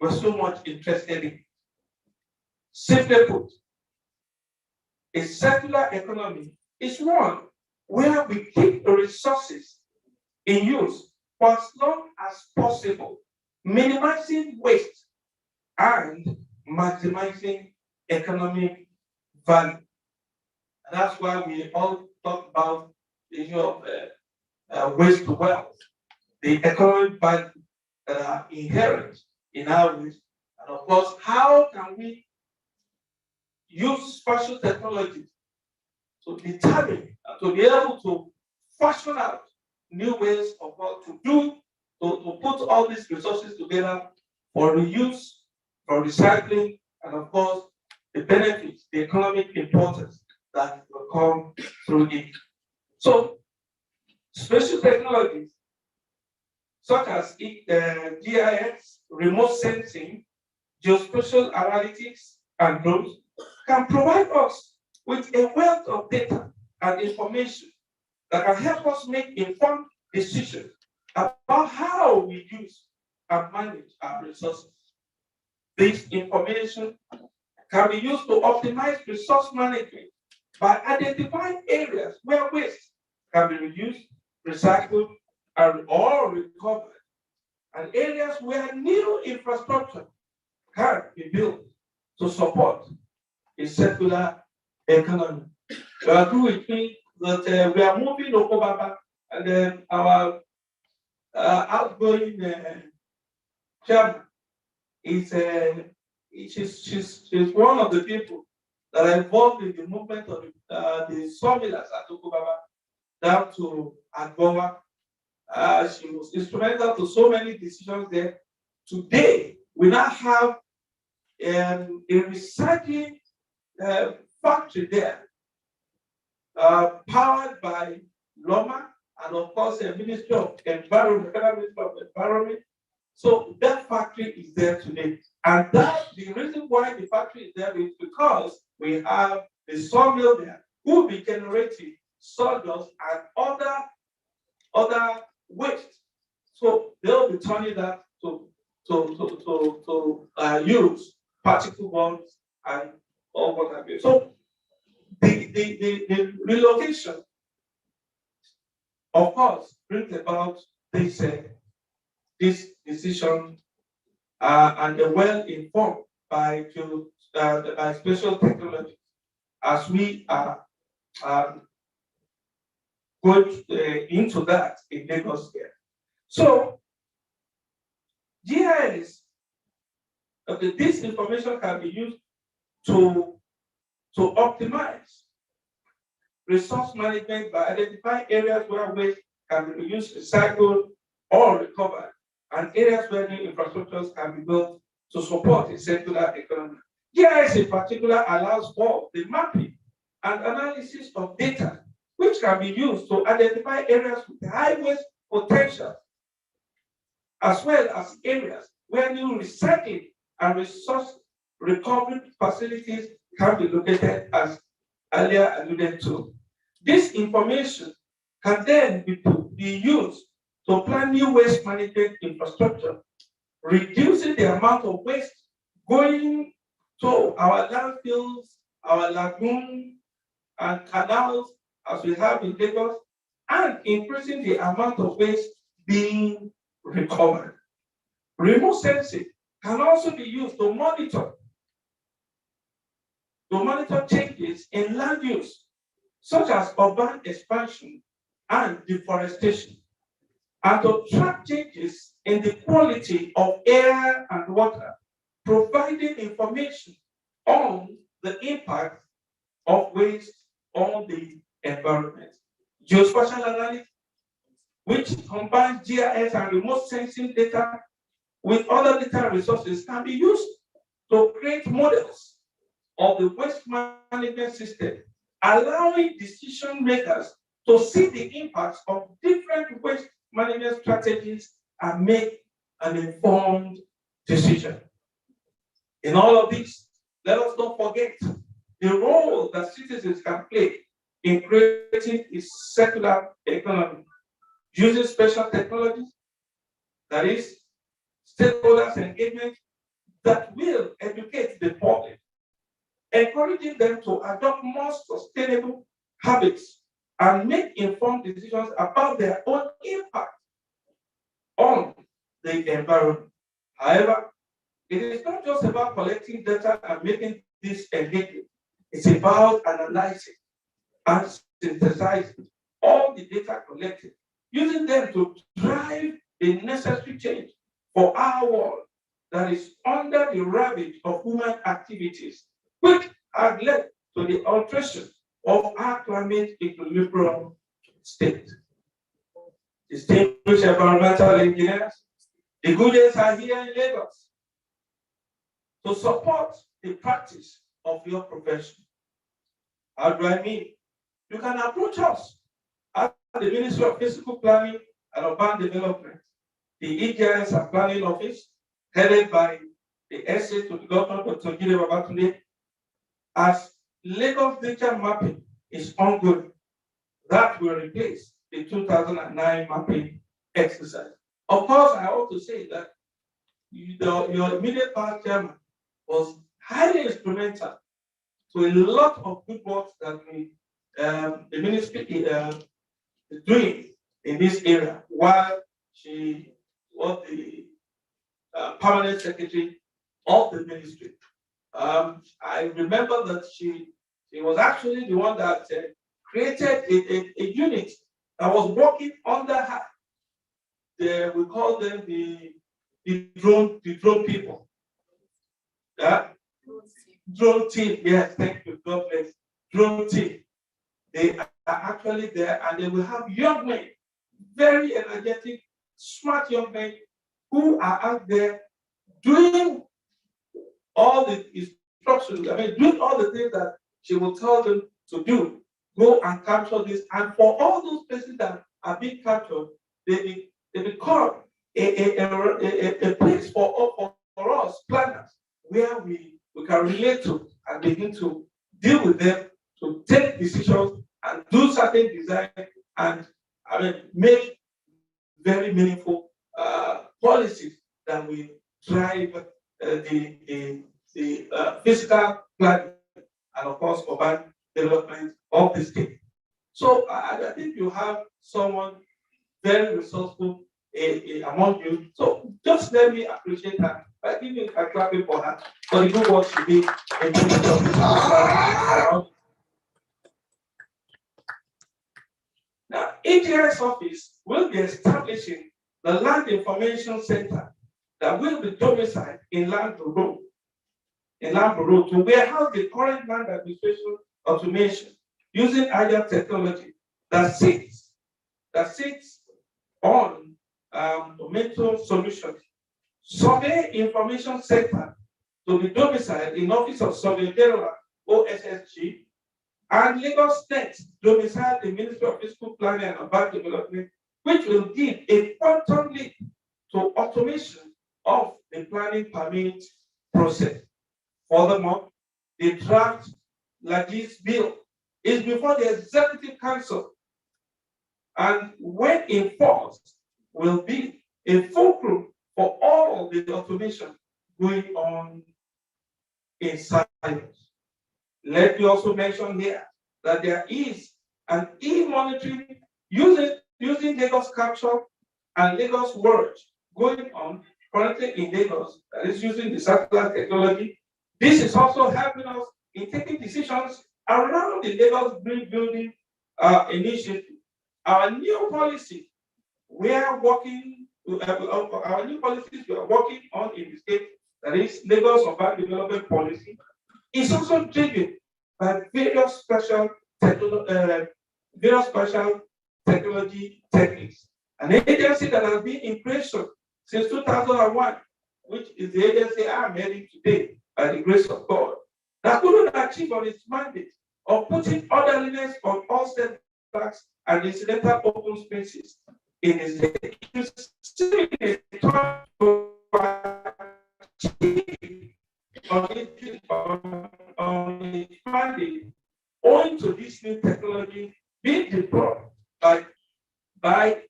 we're so much interested in? Simply put, a circular economy is one where we keep the resources in use for as long as possible, minimizing waste and maximizing economic value. And that's why we all talk about the issue of waste to wealth, the economic value that are inherent in our waste, and of course, how can we use spatial technology to determine and to be able to fashion out new ways of what to do, to put all these resources together for reuse, for recycling, and of course, the benefits, the economic importance that will come through it. So, spatial technologies such as GIS, remote sensing, geospatial analytics, and drones can provide us with a wealth of data and information that can help us make informed decisions about how we use and manage our resources. This information can be used to optimize resource management by identifying areas where waste can be reduced, recycled, or recovered, and areas where new infrastructure can be built to support a circular economy. You agree with me that we are moving Okobaba, and then our outgoing chairman is she's one of the people that are involved in the movement of the sawmillers at Okobaba down to Agbowa. She was instrumental to so many decisions there. Today, we now have a recycling factory there, powered by Loma and of course the Ministry of Environment, Environment. So that factory is there today. And that's the reason why the factory is there is because we have the sawmill there who will be generating sawdust and other waste. So they'll be turning that to use particle bombs and all what have you. So the relocation, of course, brings about this decision and the well-informed by special technology as we are going into that in Lagos here. So GIS, this information can be used to optimize resource management by identifying areas where waste can be reused, recycled, or recovered, and areas where new infrastructures can be built to support a circular economy. GIS in particular allows for the mapping and analysis of data, which can be used to identify areas with high waste potential, as well as areas where new recycling and resource recovery facilities can be located, as earlier alluded to. This information can then be used to plan new waste management infrastructure, reducing the amount of waste going to our landfills, our lagoons, and canals, as we have in Lagos, and increasing the amount of waste being recovered. Remote sensing can also be used to monitor changes in land use, such as urban expansion and deforestation, and to track changes in the quality of air and water, providing information on the impact of waste on the environment. Geospatial analysis, which combines GIS and remote sensing data with other data resources, can be used to create models of the waste management system, allowing decision makers to see the impacts of different waste management strategies and make an informed decision. In all of this, let us not forget the role that citizens can play in creating a circular economy using special technologies, that is, stakeholders engagement, that will educate the public, encouraging them to adopt more sustainable habits and make informed decisions about their own impact on the environment. However, it is not just about collecting data and making this engaging. It's about analyzing and synthesizing all the data collected, using them to drive the necessary change for our world that is under the ravage of human activities, which have led to the alteration of our climate equilibrium state. Distinguished environmental engineers, the Gujas are here in Lagos to support the practice of your profession. How do I mean? You can approach us at the Ministry of Physical Planning and Urban Development, the EGS and Planning Office, headed by the SA to the Governor Dr. Jide Babatunde, as Lagos data mapping is ongoing. That will replace the 2009 mapping exercise. Of course, I ought to say that your immediate past chairman was highly instrumental to a lot of good work that the ministry is doing in this area while she was the permanent secretary of the ministry. I remember that she was actually the one that created a unit that was working under her. We call them the drone people. Drone team, yes, thank you, God bless. Drone team. They are actually there, and they will have young men, very energetic, smart young men who are out there doing all the instructions, doing all the things that she will tell them to do. Go and capture this. And for all those places that are being captured, they become a place for us planners where we can relate to and begin to deal with them, to take decisions and do certain design and make very meaningful policies that will drive the physical planning and of course urban development of the state. So I think you have someone very resourceful among you. So just let me appreciate her by giving a clapping for her for the good work she did in the Ministry of Physical Planning. Now, EGS office will be establishing the Land Information Center that will be domiciled in Land Bureau to warehouse the current land administration automation using agile technology that sits on Tomato Solutions. Survey Information Center to be domiciled in Office of Survey General, OSSG, and Lagos Next domiciled the Ministry of Physical Planning and Urban Development, which will give a quantum leap to automation of the planning permit process. Furthermore, the draft Lagis bill is before the Executive Council, and when enforced, will be a fulcrum for all the automation going on in silence. Let me also mention here that there is an e-monitoring using Lagos Capture and Lagos Watch going on currently in Lagos that is using the satellite technology. This is also helping us in taking decisions around the Lagos Green Building initiative. Our new policy we are working. Our new policies we are working on in the state, that is Lagos Urban Development Policy, is also driven by various special various spatial technology techniques. An agency that has been in creation since 2001, which is the agency I'm heading today by the grace of God, that couldn't achieve on its mandate of putting orderliness on all setbacks and incidental open spaces in its on its mandate, owing to this new technology being deployed by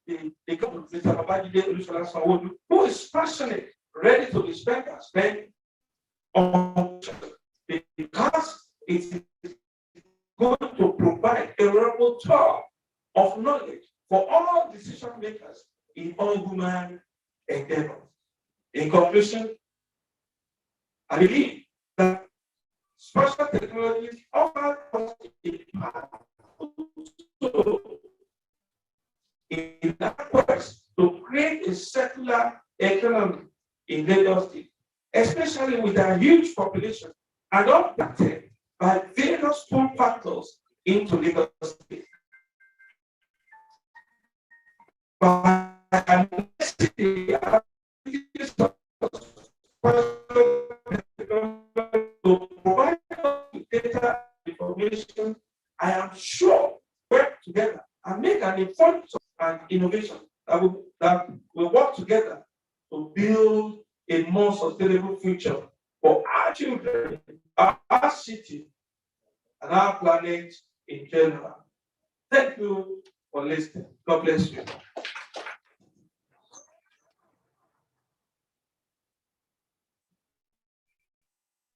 the government, Mr. Babajide Olusola Sanwo-Olu, who is passionate, ready to be spent and spent on because it is going to provide a repertoire of knowledge for all decision makers in all human endeavors. In conclusion, I believe that special technologies offer us a powerful tool in that quest to create a secular economy in Lagos State, especially with our huge population and impacted by various pull factors into Lagos State. By necessity, to provide data information, I am sure work together and make an informed and innovation that will work together to build a more sustainable future for our children, our city, and our planet in general. Thank you for listening. God bless you.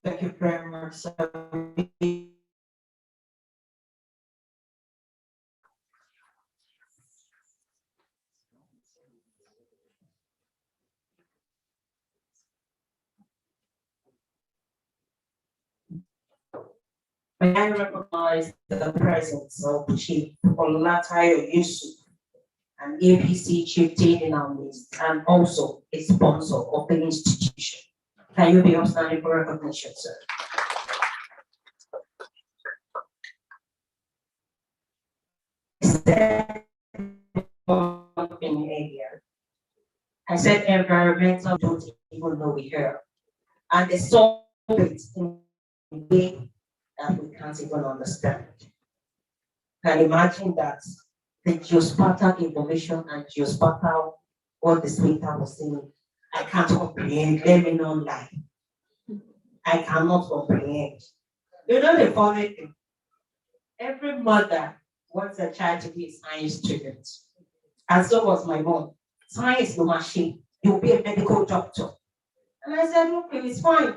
Thank you very much, sir. May I recognize the presence of Chief Olatayo YUSUF, an APC chieftain in our midst, and also a sponsor of the institution. Can you be upstanding for recognition, sir? In area. I said environmental, don't even know we hear. And they solve it in a way that we can't even understand. Can imagine that the geospatial information and geospatial, what the speaker was saying, I can't comprehend, let me not lie. I cannot comprehend. You know the funny thing? Every mother wants a child to be a science student. And so was my mom. Science no machine, you'll be a medical doctor. And I said, okay, it's fine.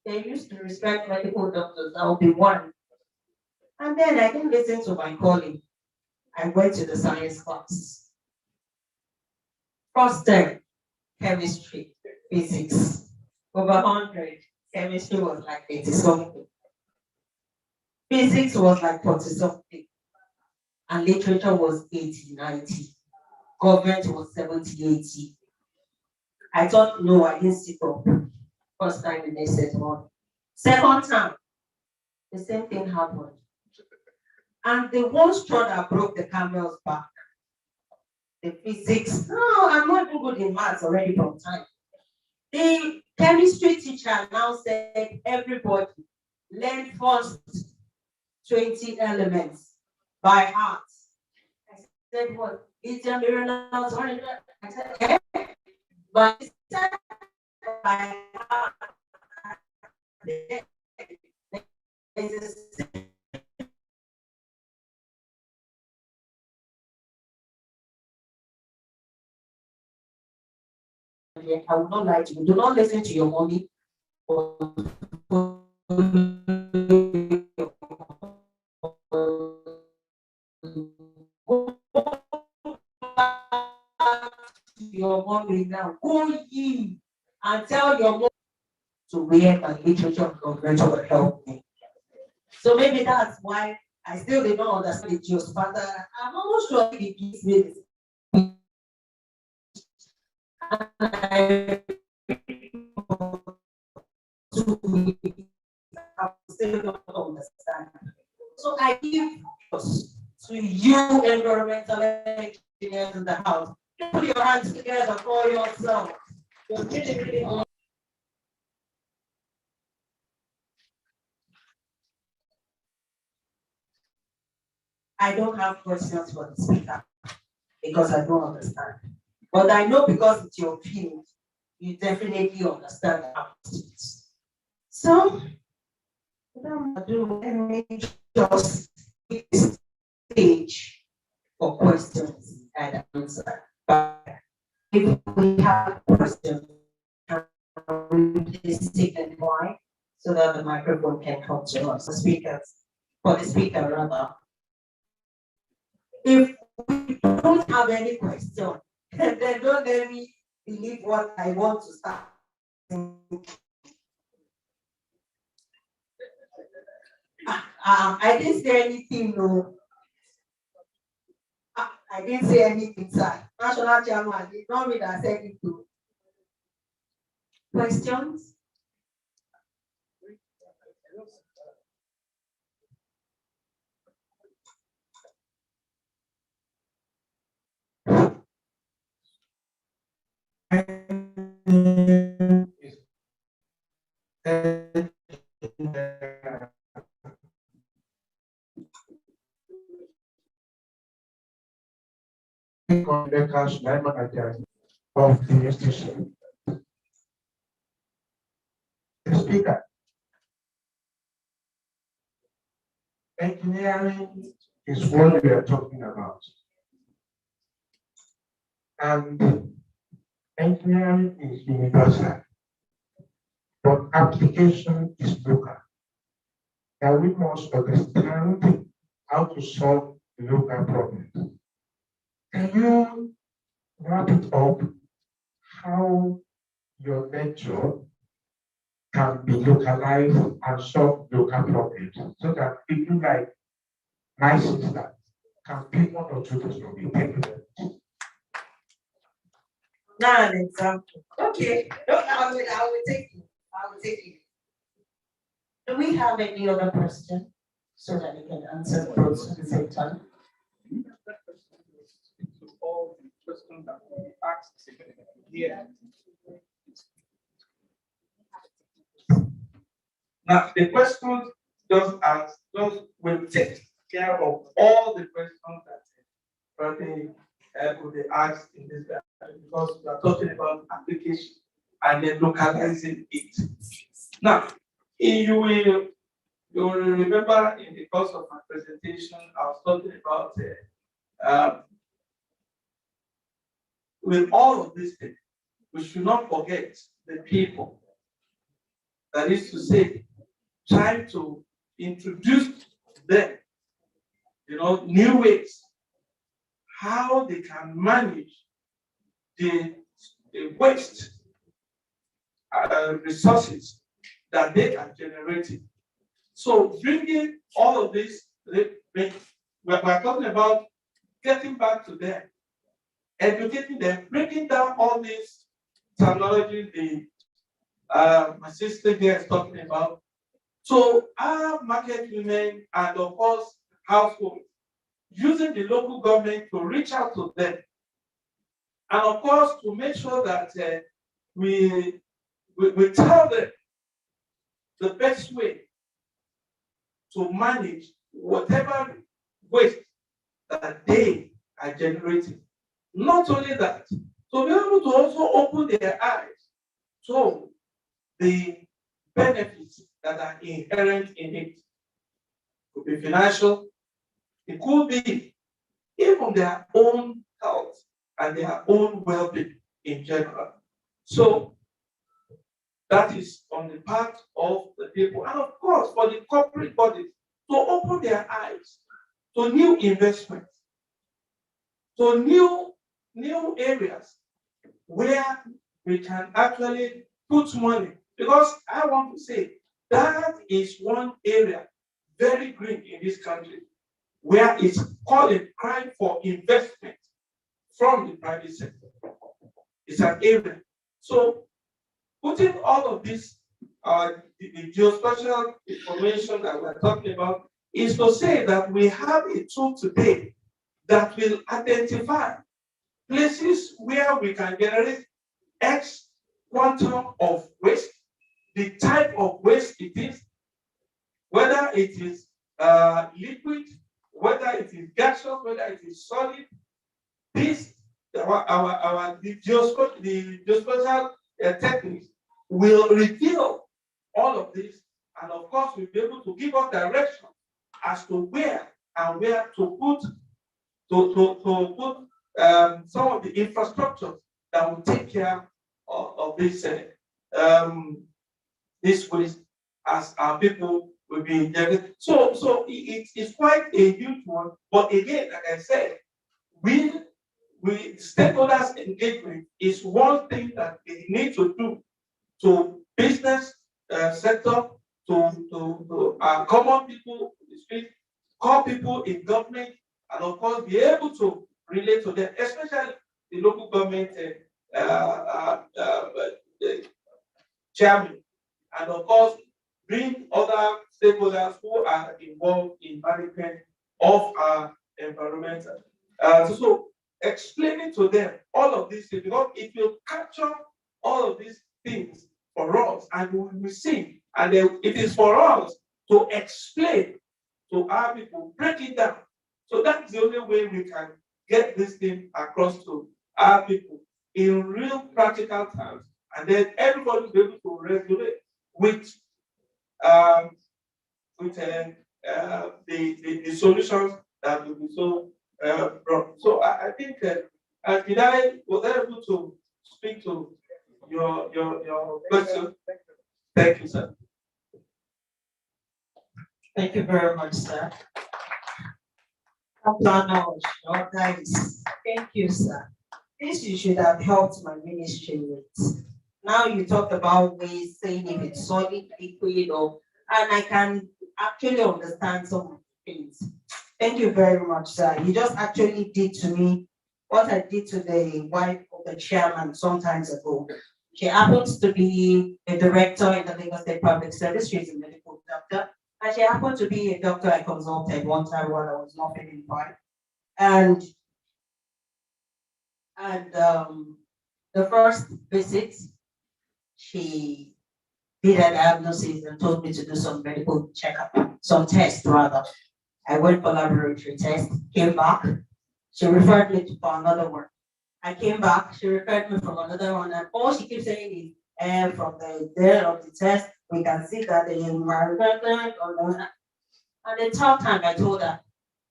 They used to respect medical doctors, I'll be one. And then I didn't listen to my calling. I went to the science class. First term, chemistry, physics, over 100. Chemistry was like 80 something. Physics was like 40 something. And literature was 80, 90. Government was 70, 80. I thought, no, I didn't sit up. First time in SS1. Second time, the same thing happened. And the one straw that broke the camel's back, the physics, no, I'm not even good in maths already from time. The chemistry teacher now said, everybody, learn first 20 elements by heart. I said, what? It's a miracle. I said, okay. But he said, by heart. I will not lie to you. Do not listen to your mommy. Your mommy now. Go ye and tell your mom to read my literature and government will help me. So maybe that's why I still did not understand the geospatial. I'm almost sure it gives me this. I still don't understand. So I give to you environmental engineers in the house. Put your hands together for yourself. You're really, really awesome. I don't have questions for the speaker because I don't understand. But I know because it's your field, you definitely understand how it is. So, let me just take the stage for questions and answer. But if we have questions, can we please signify so that the microphone can come to us, for the speaker rather. If we don't have any question, then don't let me believe what I want to start. I didn't say anything, no. I didn't say anything, sir. National chairman, it's not me that said it too. Questions? Of the institution. The speaker. Engineering is what we are talking about. And engineering is universal, but application is local. And we must understand how to solve the local problem. Can you wrap it up how your lecture can be localized and solve local problems so that people like my sister can pick one or two things from it? Now an example. Okay, I will take it. I will take it. Do we have any other question so that we can answer those at the same time? To all the questions that we asked here. Now, the questions just asked, will take care of all the questions that probably will be asked in this dialogue, because we are talking about application and then localizing it. Now, you will remember in the course of my presentation, I was talking about with all of these things, we should not forget the people. That is to say, try to introduce them, new ways, how they can manage the waste resources that they are generating. So bringing all of this, we're talking about getting back to them, educating them, breaking down all these technology my sister here is talking about. So our market women and of course households using the local government to reach out to them, and of course to make sure that we tell them the best way to manage whatever waste that they are generating. Not only that, to be able to also open their eyes to the benefits that are inherent in it. It could be financial, it could be even their own health and their own well-being in general. So that is on the part of the people, and of course for the corporate bodies to open their eyes to new investments, to new areas where we can actually put money. Because I want to say that is one area very green in this country, where it's calling, crying for investment from the private sector. It's an area. So putting all of this, the geospatial information that we're talking about is to say that we have a tool today that will identify places where we can generate X quantum of waste, the type of waste it is, whether it is liquid, whether it is gaseous, whether it is solid. This, the geospatial techniques will reveal all of this, and of course, we'll be able to give us direction as to where and where to put some of the infrastructure that will take care of this waste as our people will be injected. So it's quite a huge one. But again, like I said, we stakeholders engagement is one thing that they need to do to business sector, to our common people in the street, call people in government, and of course be able to relate to them, especially the local government chairman, and of course bring other stakeholders who are involved in management of our environment. So explaining to them all of these things, because it will capture all of these things for us, and we will see, and then it is for us to explain to our people, break it down. So that's the only way we can get this thing across to our people in real practical terms, and then everybody will be able to resonate with the solutions that will be so brought. So I think was I able to speak to your question? Thank you, sir. Thank you very much, sir. Nice. Thank you, sir. This you should have helped my ministry with. Now you talked about ways, saying if it's solid, liquid, or, and I can actually understand some things. Thank you very much, sir. You just actually did to me what I did to the wife of the chairman some times ago. She happens to be a director in the Lagos State Public Service. She's a medical doctor. And she happened to be a doctor I consulted one time while I was not feeling fine. And the first visit, she did a diagnosis and told me to do some medical checkup, some tests rather. I went for laboratory test, came back. She referred me for another one. I came back, she referred me from another one, and all she keeps saying is, and from the day of the test, we can see that the environment, and the third time I told her,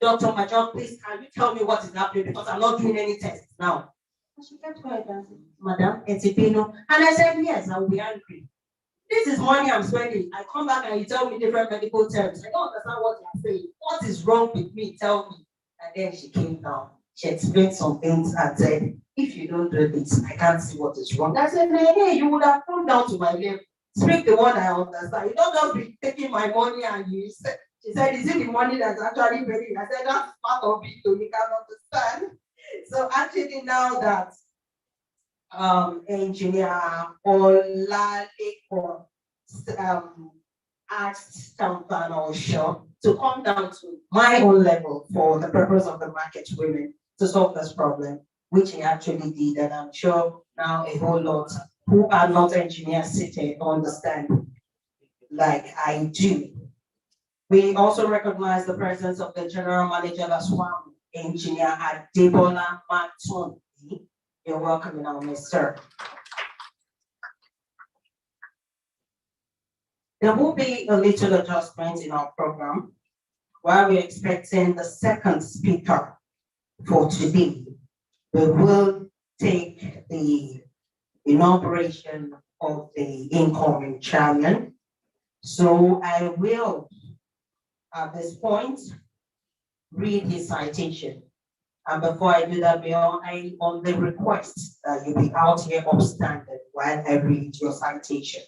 Dr. Major, please, can you tell me what is happening, because I'm not doing any tests now. And she kept quiet and said, Madam, Etipino. And I said, yes, I will be angry. This is money I'm spending. I come back and you tell me different medical terms. I don't understand what you're saying. What is wrong with me? Tell me. And then she came down. She explained some things and said, if you don't do this, I can't see what is wrong. I said, hey, you would have come down to my level. Speak the one I understand. You don't just be taking my money and you said, she said, is it the money that's actually paying? I said, that's part of it, so you can understand. So actually now that engineer Olaleko asked Tampan Osho to come down to my own level for the purpose of the market women to solve this problem, which he actually did, and I'm sure now a whole lot who are not engineers sitting understand like I do. We also recognize the presence of the General Manager as well, Engineer Adebola Matun. You're welcome in our midst, sir. There will be a little adjustment in our program while we're expecting the second speaker for today. We will take the inauguration of the incoming chairman. So I will, at this point, read his citation. And before I do that, I only request that you be out here upstanding while I read your citation.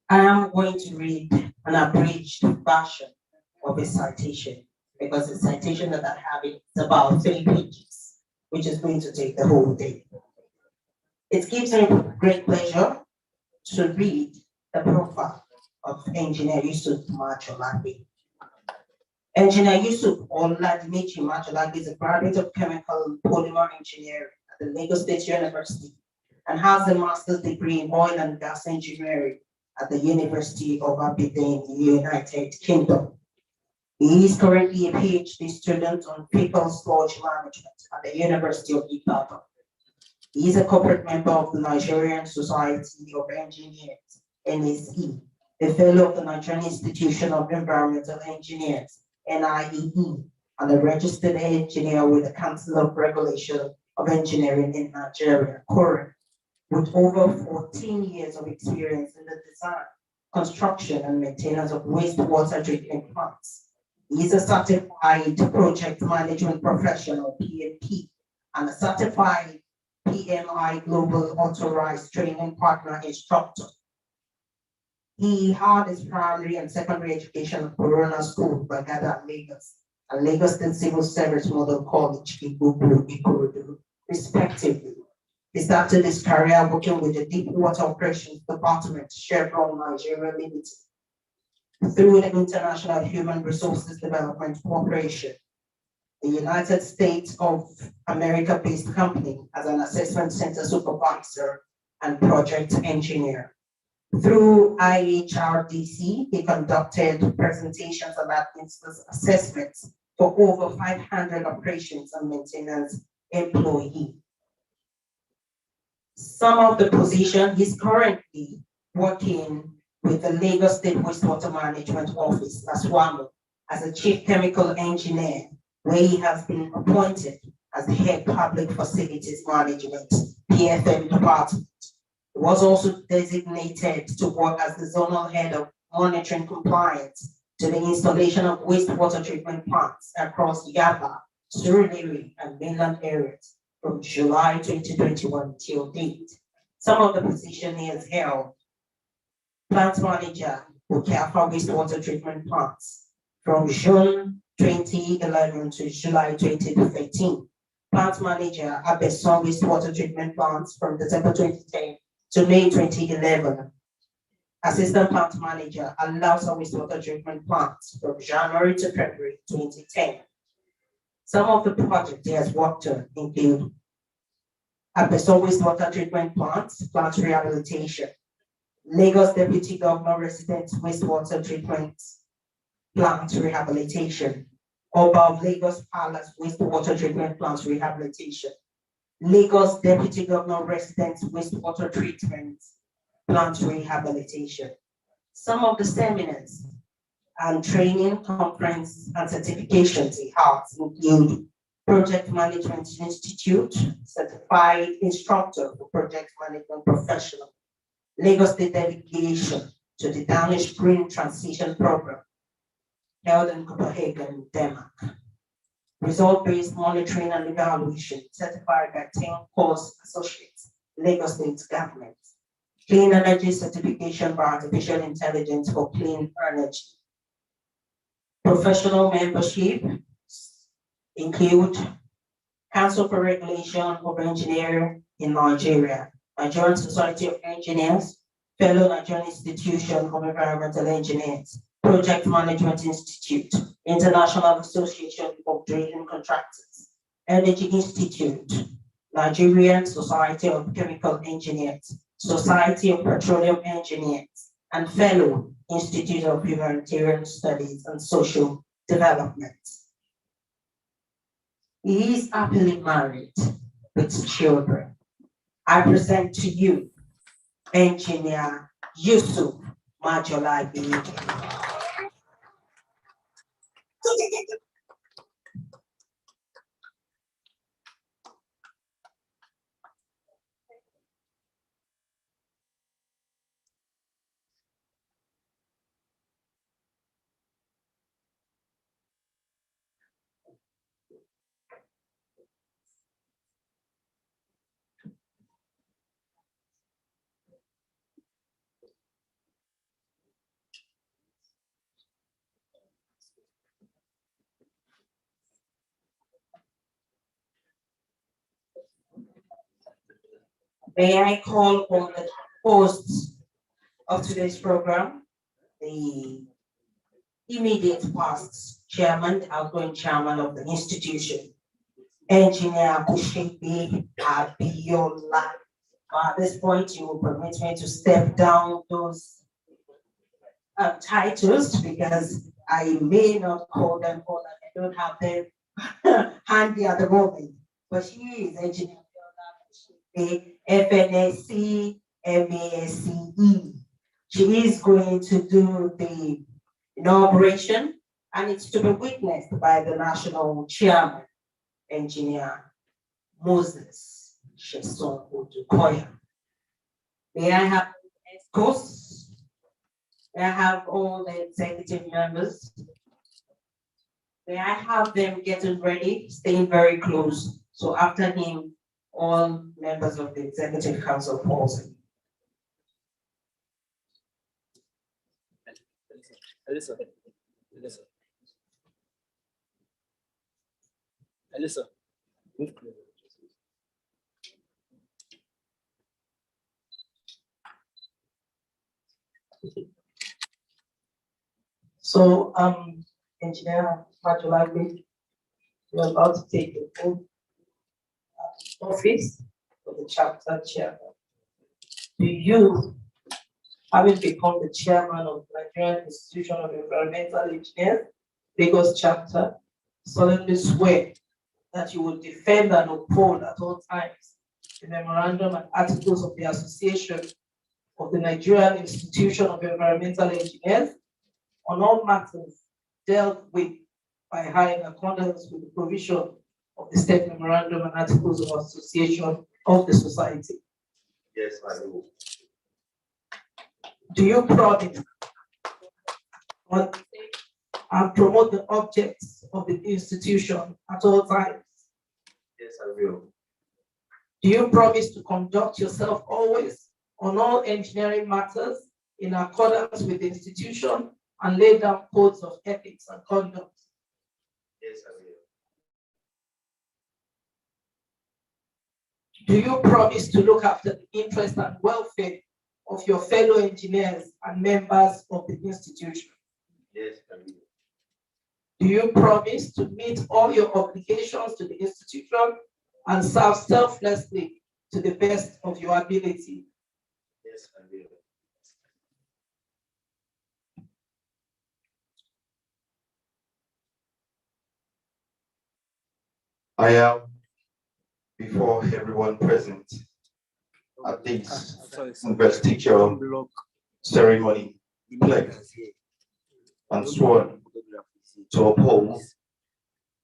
I am going to read an abridged version of a citation because the citation that I have is about 3 pages, which is going to take the whole day. It gives me great pleasure to read the profile of Engineer YUSUF MAJOLAGBE. Engineer YUSUF MAJOLAGBE is a graduate of chemical and polymer engineering at the Lagos State University and has a master's degree in oil and gas engineering at the University of Aberdeen, United Kingdom. He is currently a PhD student on fecal sludge management at the University of Ibadan. He is a corporate member of the Nigerian Society of Engineers, NIEE, a fellow of the Nigerian Institution of Environmental Engineers, NIEE, and a registered engineer with the Council of Regulation of Engineering in Nigeria, CORE, with over 14 years of experience in the design, construction, and maintenance of wastewater treatment plants. He is a certified project management professional, PMP, and a certified PMI Global Authorized Training Partner Instructor. He had his primary and secondary education at Corona School, Bagada, Lagos, and Lagos State Civil Service Model College, Igbogblo, Ikorodu, respectively. He started his career working with the Deep Water Operations Department, Chevron Nigeria Limited, through the International Human Resources Development Corporation, the United States of America-based company, as an assessment center supervisor and project engineer. Through IHRDC, he conducted presentations and assessments for over 500 operations and maintenance employees. Some of the position, he's currently working with the Lagos State Wastewater Management Office, LASWAMO, as a chief chemical engineer, where he has been appointed as the head public facilities management, PFM department. He was also designated to work as the zonal head of monitoring compliance to the installation of wastewater treatment plants across Yaba, Surulere, and mainland areas from July 2021 till date. Some of the positions he has held: plant manager, Okafa wastewater treatment plants from June 2011 to July 2013. Plant manager, Abeson wastewater treatment plants from December 2010 to May 2011. Assistant plant manager, Alausa wastewater treatment plants from January to February 2010. Some of the projects he has worked on include Abeson wastewater treatment plants, plant rehabilitation, Lagos Deputy Governor Residence Wastewater Treatment Plant Rehabilitation, Oba of Lagos Palace Wastewater Treatment Plant Rehabilitation, Lagos Deputy Governor Residence Wastewater Treatment Plant Rehabilitation. Some of the seminars and training, conference, and certifications he has include Project Management Institute, Certified Instructor for Project Management Professional, Lagos State Delegation to the Danish Green Transition Program, held in Copenhagen, Denmark. Result-based monitoring and evaluation, certified by 10 course associates, Lagos State Government. Clean energy certification by artificial intelligence for clean energy. Professional membership include Council for Regulation of Engineering in Nigeria, Nigerian Society of Engineers, Fellow Nigerian Institution of Environmental Engineers, Project Management Institute, International Association of Drilling Contractors, Energy Institute, Nigerian Society of Chemical Engineers, Society of Petroleum Engineers, and Fellow Institute of Humanitarian Studies and Social Development. He is happily married with children. I present to you Engineer YUSUF MAJOLAGBE. May I call on the hosts of today's program, the immediate past chairman, outgoing chairman of the institution, Engineer Kushibi Abiola. At this point, you will permit me to step down those titles because I may not call them all, I don't have them handy at the moment. But she is Engineer Abiola FNSC MASCE. She is going to do the inauguration, and it's to be witnessed by the national chairman, Engineer Moses Sheson Odukoya. May I have escorts? May I have all the executive members? May I have them getting ready, staying very close. So after him, all members of the executive council pause. Alyssa. So, Engineer MAJOLAGBE, you're about to take the oath office of the chapter chairman. Do you, having become the chairman of the Nigerian Institution of Environmental Engineers, Lagos chapter, solemnly swear that you will defend and uphold at all times the memorandum and articles of the Association of the Nigerian Institution of Environmental Engineers on all matters dealt with by her in accordance with the provision of the state memorandum and articles of association of the society? Yes, I do. Do you promise and promote the objects of the institution at all times? Yes, I will. Do you promise to conduct yourself always on all engineering matters in accordance with the institution and lay down codes of ethics and conduct? Yes, I will. Do you promise to look after the interest and welfare of your fellow engineers and members of the institution? Yes, I will. Do you promise to meet all your obligations to the institution and serve selflessly to the best of your ability? Yes, I will. I am, before everyone present at this investiture ceremony, pledged and sworn to uphold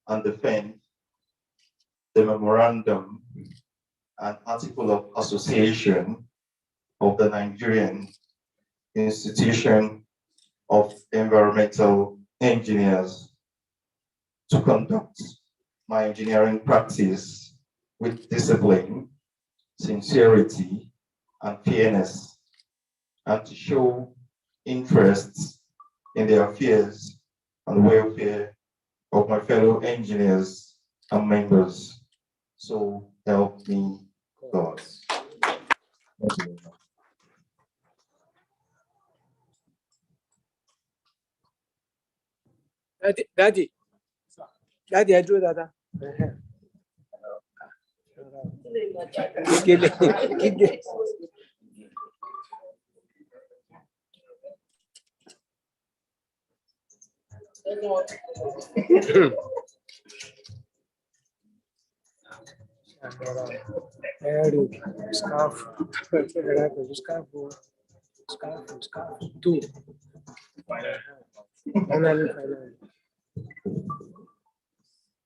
and defend the memorandum and article of association of the Nigerian Institution of Environmental Engineers, to conduct my engineering practice with discipline, sincerity, and fairness, and to show interest in the affairs and welfare of my fellow engineers and members. So help me God. Thank you very much. Daddy, I do that. Scarf, two.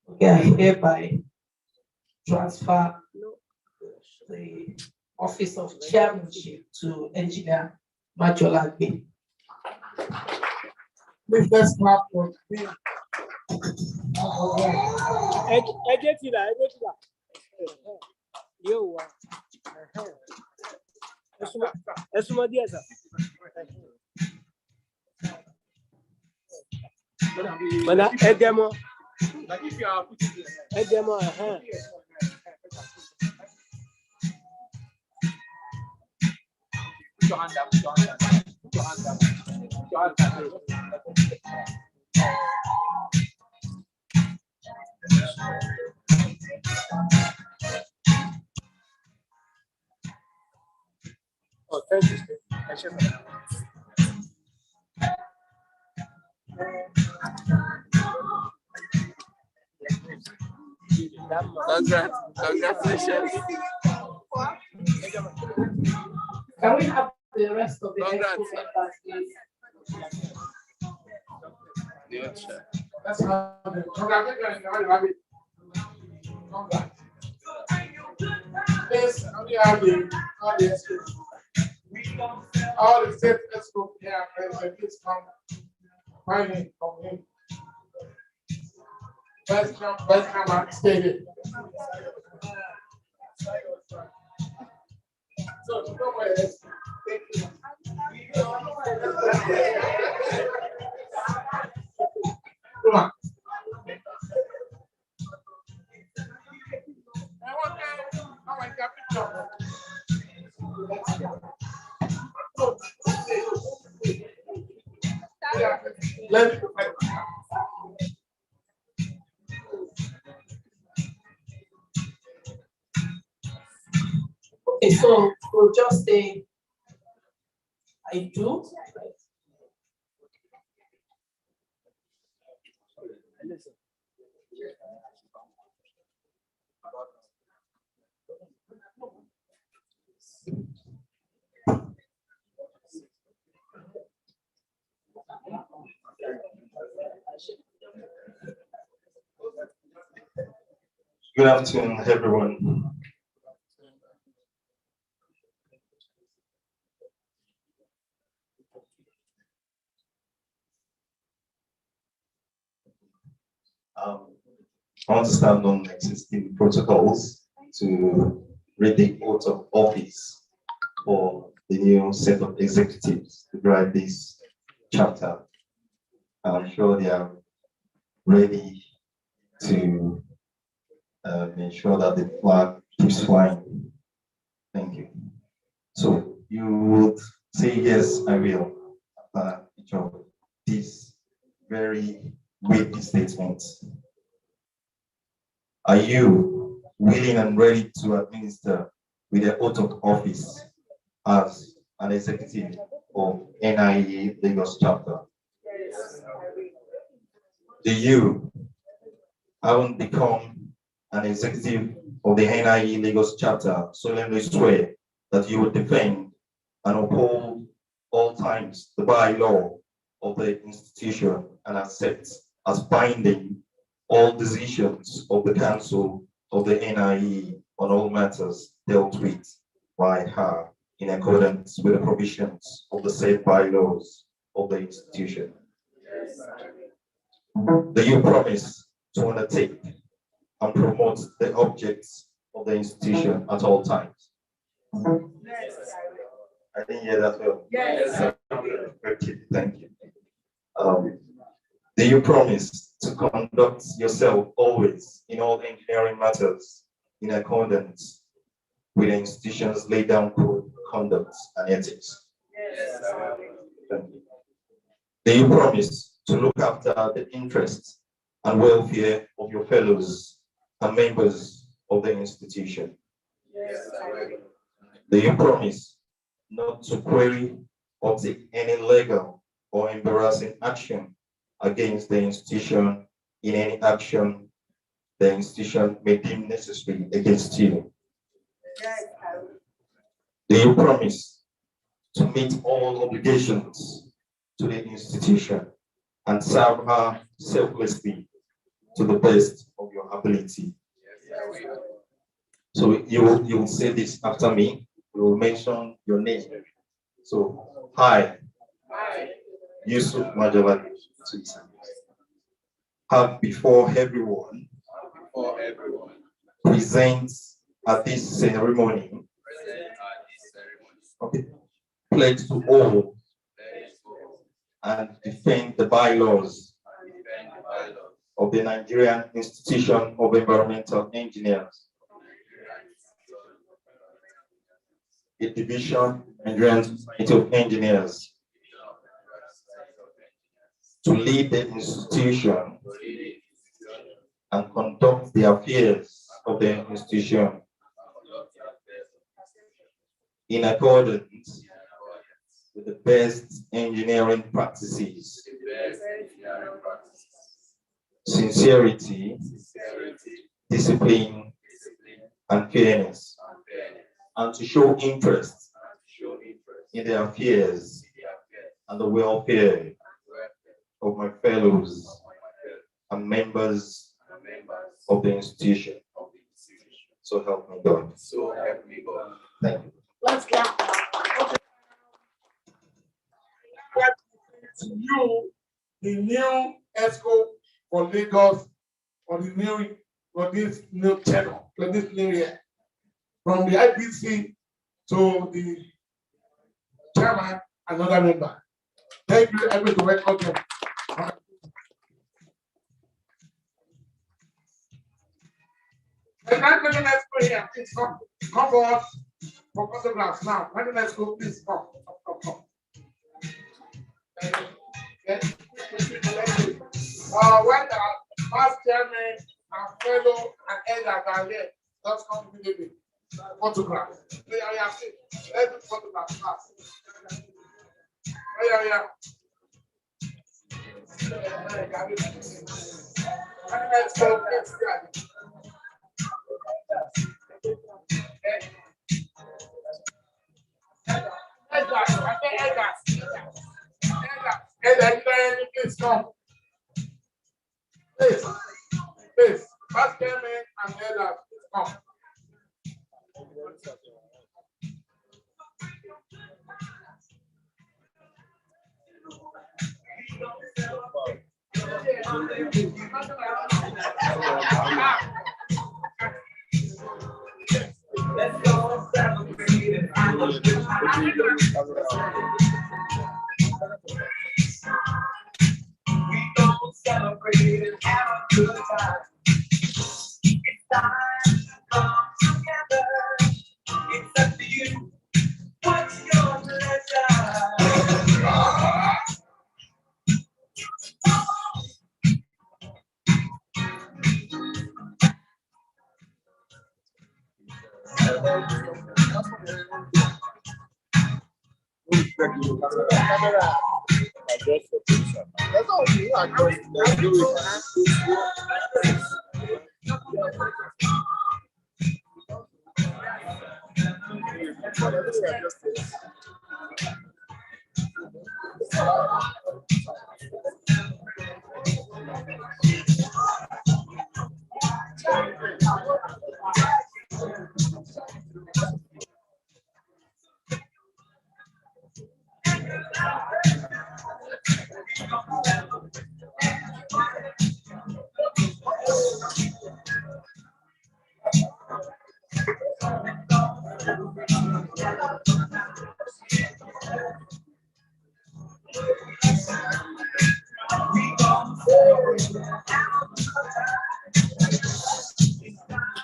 Okay, I hereby transfer the office of chairmanship to Engineer MAJOLAGBE. Please let's clap for me. I get it. You es uma dieta. Mana é demo. É demo, your hand up. Put your hand up. Put your hand up. Put your hand up. Oh, thank you, Steve. Congratulations. Can we have the rest of the Congrats. expo members, please? Let's have the congratulations. Yes, we have all the state expo here, please come. Find him, come in. Let's come and stay here. So, don't worry. Thank you. Come on. I want that picture. Yeah, let me go back. Okay, so we'll just say, I do. Good afternoon, everyone. I want to stand on existing protocols to read the oath of office for the new set of executives to drive this chapter. I'm sure they are ready to ensure that the flag keeps flying. Thank you. So you would say, yes, I will, after each of these very weighty statements. Are you willing and ready to administer with the oath of office as an executive of NIEE Lagos chapter? Yes. Do you, having become an executive of the NIEE Lagos chapter, solemnly swear that you will defend and uphold all times the bylaw of the institution and accept as binding all decisions of the Council of the NIE on all matters dealt with by her in accordance with the provisions of the said bylaws of the institution? Yes. Do you promise to undertake and promote the objects of the institution at all times? Yes. I didn't hear that well. Yes. Okay, thank you. Do you promise to conduct yourself always in all engineering matters in accordance with the institution's laid down code of conduct and ethics? Yes. Thank you. Do you promise to look after the interests and welfare of your fellows and members of the institution? Yes. Do you promise not to query or take any legal or embarrassing action against the institution in any action the institution may deem necessary against you? Yes. Do you promise to meet all obligations to the institution and serve her selflessly to the best of your ability? So you will say this after me. You will mention your name. So, hi, YUSUF MAJOLAGBE, have before everyone present at this ceremony, okay, pledge to all and defend the bylaws of the Nigerian Institution of Environmental Engineers, a division Nigerian Society of Engineers, to lead the institution and conduct the affairs of the institution in accordance with the best engineering practices, sincerity, discipline, and fairness, and to show interest in the affairs and the welfare of my fellows and members of the institution. So help me God. Thank you. Let's clap. To you, the new ESCO for Lagos, for the new, for this new tenor, for this new year. From the IPC to the chairman and other member. Thank you, everybody, to welcome them. The Nigerian ESCO here, please come forward for photographs now. Nigerian ESCO, please come. Thank you. Yes. When the past chairman and fellow and elders are here, let's come immediately. Photograph. Yeah. Let's do photograph fast. Yeah. Let's go. Please come. Please. Past chairman and elders, please come. Let's go celebrate. We gon' celebrate and have a good time. It's time to come together. It's up to you. What's your pleasure?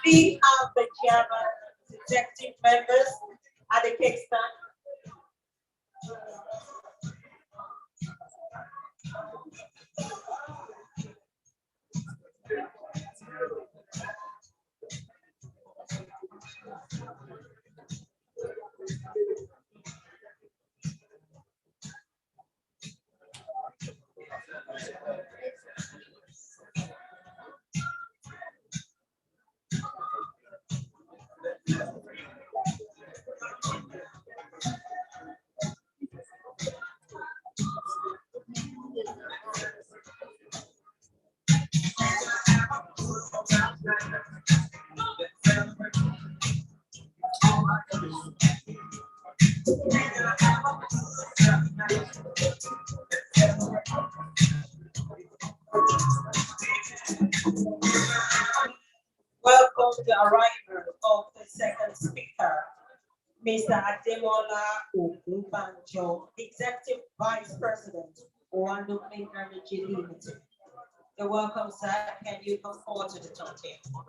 We have the chairman, executive members at the cake stand. Welcome the arrival of the second speaker, Mr. Ademola Ogunbanjo, Executive Vice President, Owando Clean Energy Limited. You're welcome, sir. Can you come forward to the top table?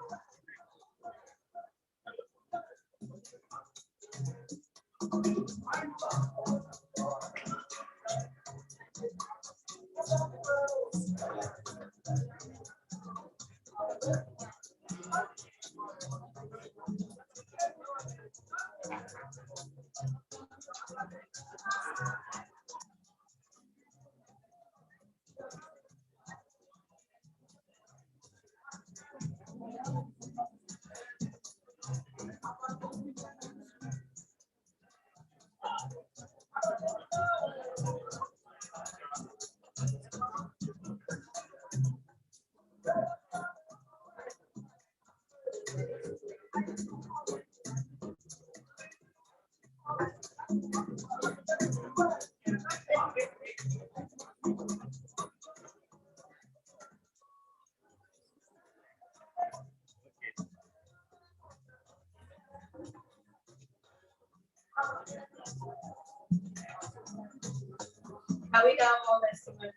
Have we got all this members?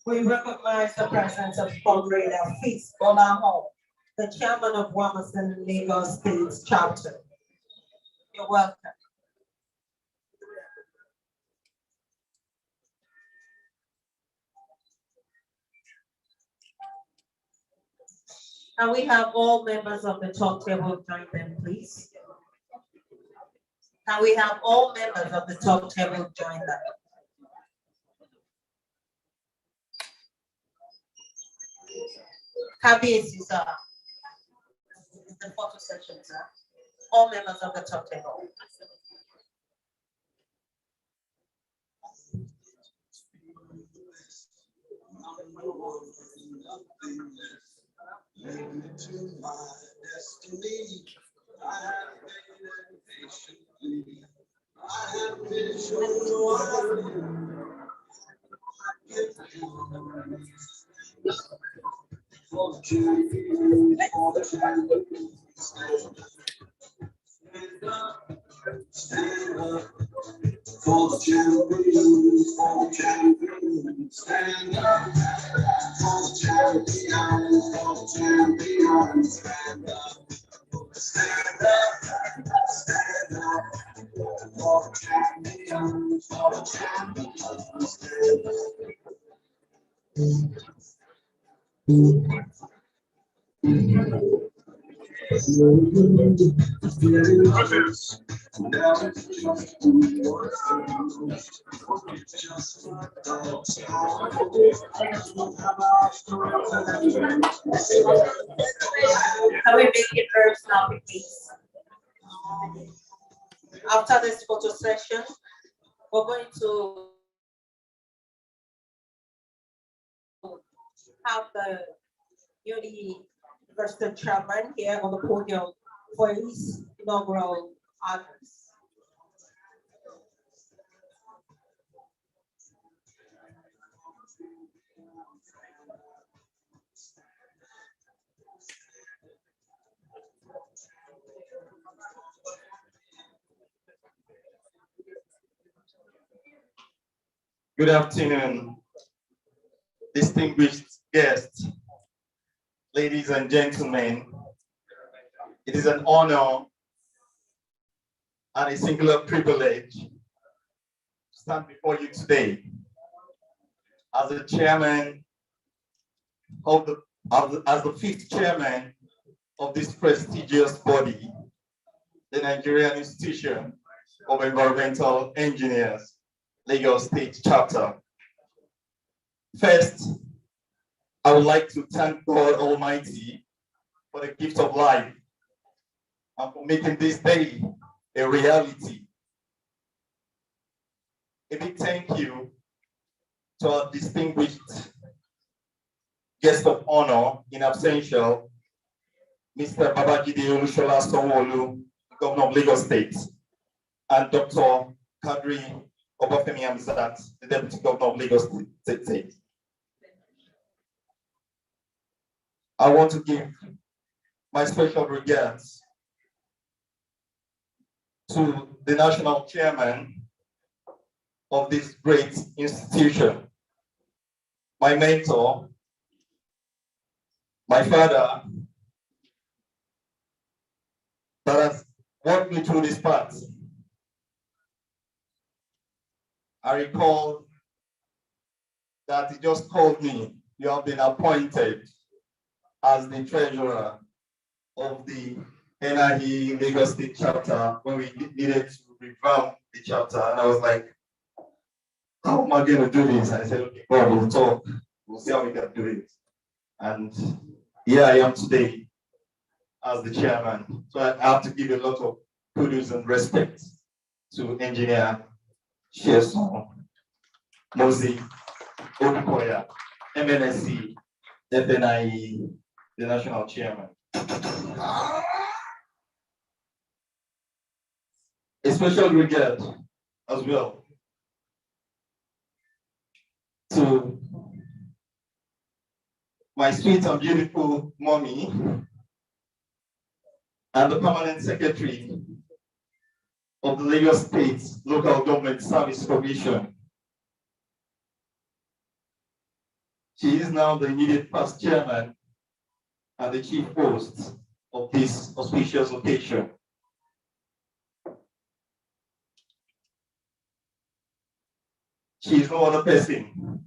We recognize the presence of Comrade Afis Bolaho, the chairman of Wamaston Lagos State Chapter. You're welcome. And we have all members of the talk table join them, please. Can we have all members of the talk table join them? Kabiyesi, sir. The photo section, sir. All members of the talk table. To my destiny, I have waited patiently. I have been shown for the champions, for the champions. Stand up, stand up. For the champions, for the champions. Stand up. For the champions, for the champions. Stand up. Stand up. Stand up. For the champions, for the champions. Stand up. Can we make it very snappy, please? After this photo session, we're going to have the University chairman here on the podium for his inaugural address. Good afternoon, distinguished guests, ladies and gentlemen. It is an honor and a singular privilege to stand before you today as the chairman of the fifth chairman of this prestigious body, the Nigerian Institution of Environmental Engineers, Lagos State Chapter. First, I would like to thank God Almighty for the gift of life and for making this day a reality. A big thank you to our distinguished guest of honor in absentia, Mr. Babajide Olusola Sanwo-Olu, Governor of Lagos State, and Dr. Kadri Obafemi Hamzat, the Deputy Governor of Lagos State. I want to give my special regards to the national chairman of this great institution, my mentor, my father, that has walked me through this path. I recall that he just called me, "You have been appointed as the treasurer of the NIEE Lagos State chapter," when we needed to revamp the chapter. And I was like, how am I going to do this? I said, okay, God, we'll talk. We'll see how we can do it. And here I am today as the chairman. So I have to give a lot of kudos and respect to Engineer Sheson, Mozi, Odukoya, MNSC, FNIE, the national chairman. A special regard as well to my sweet and beautiful mommy and the permanent secretary of the Lagos State Local Government Service Commission. She is now the immediate past chairman and the chief host of this auspicious occasion. She is no other person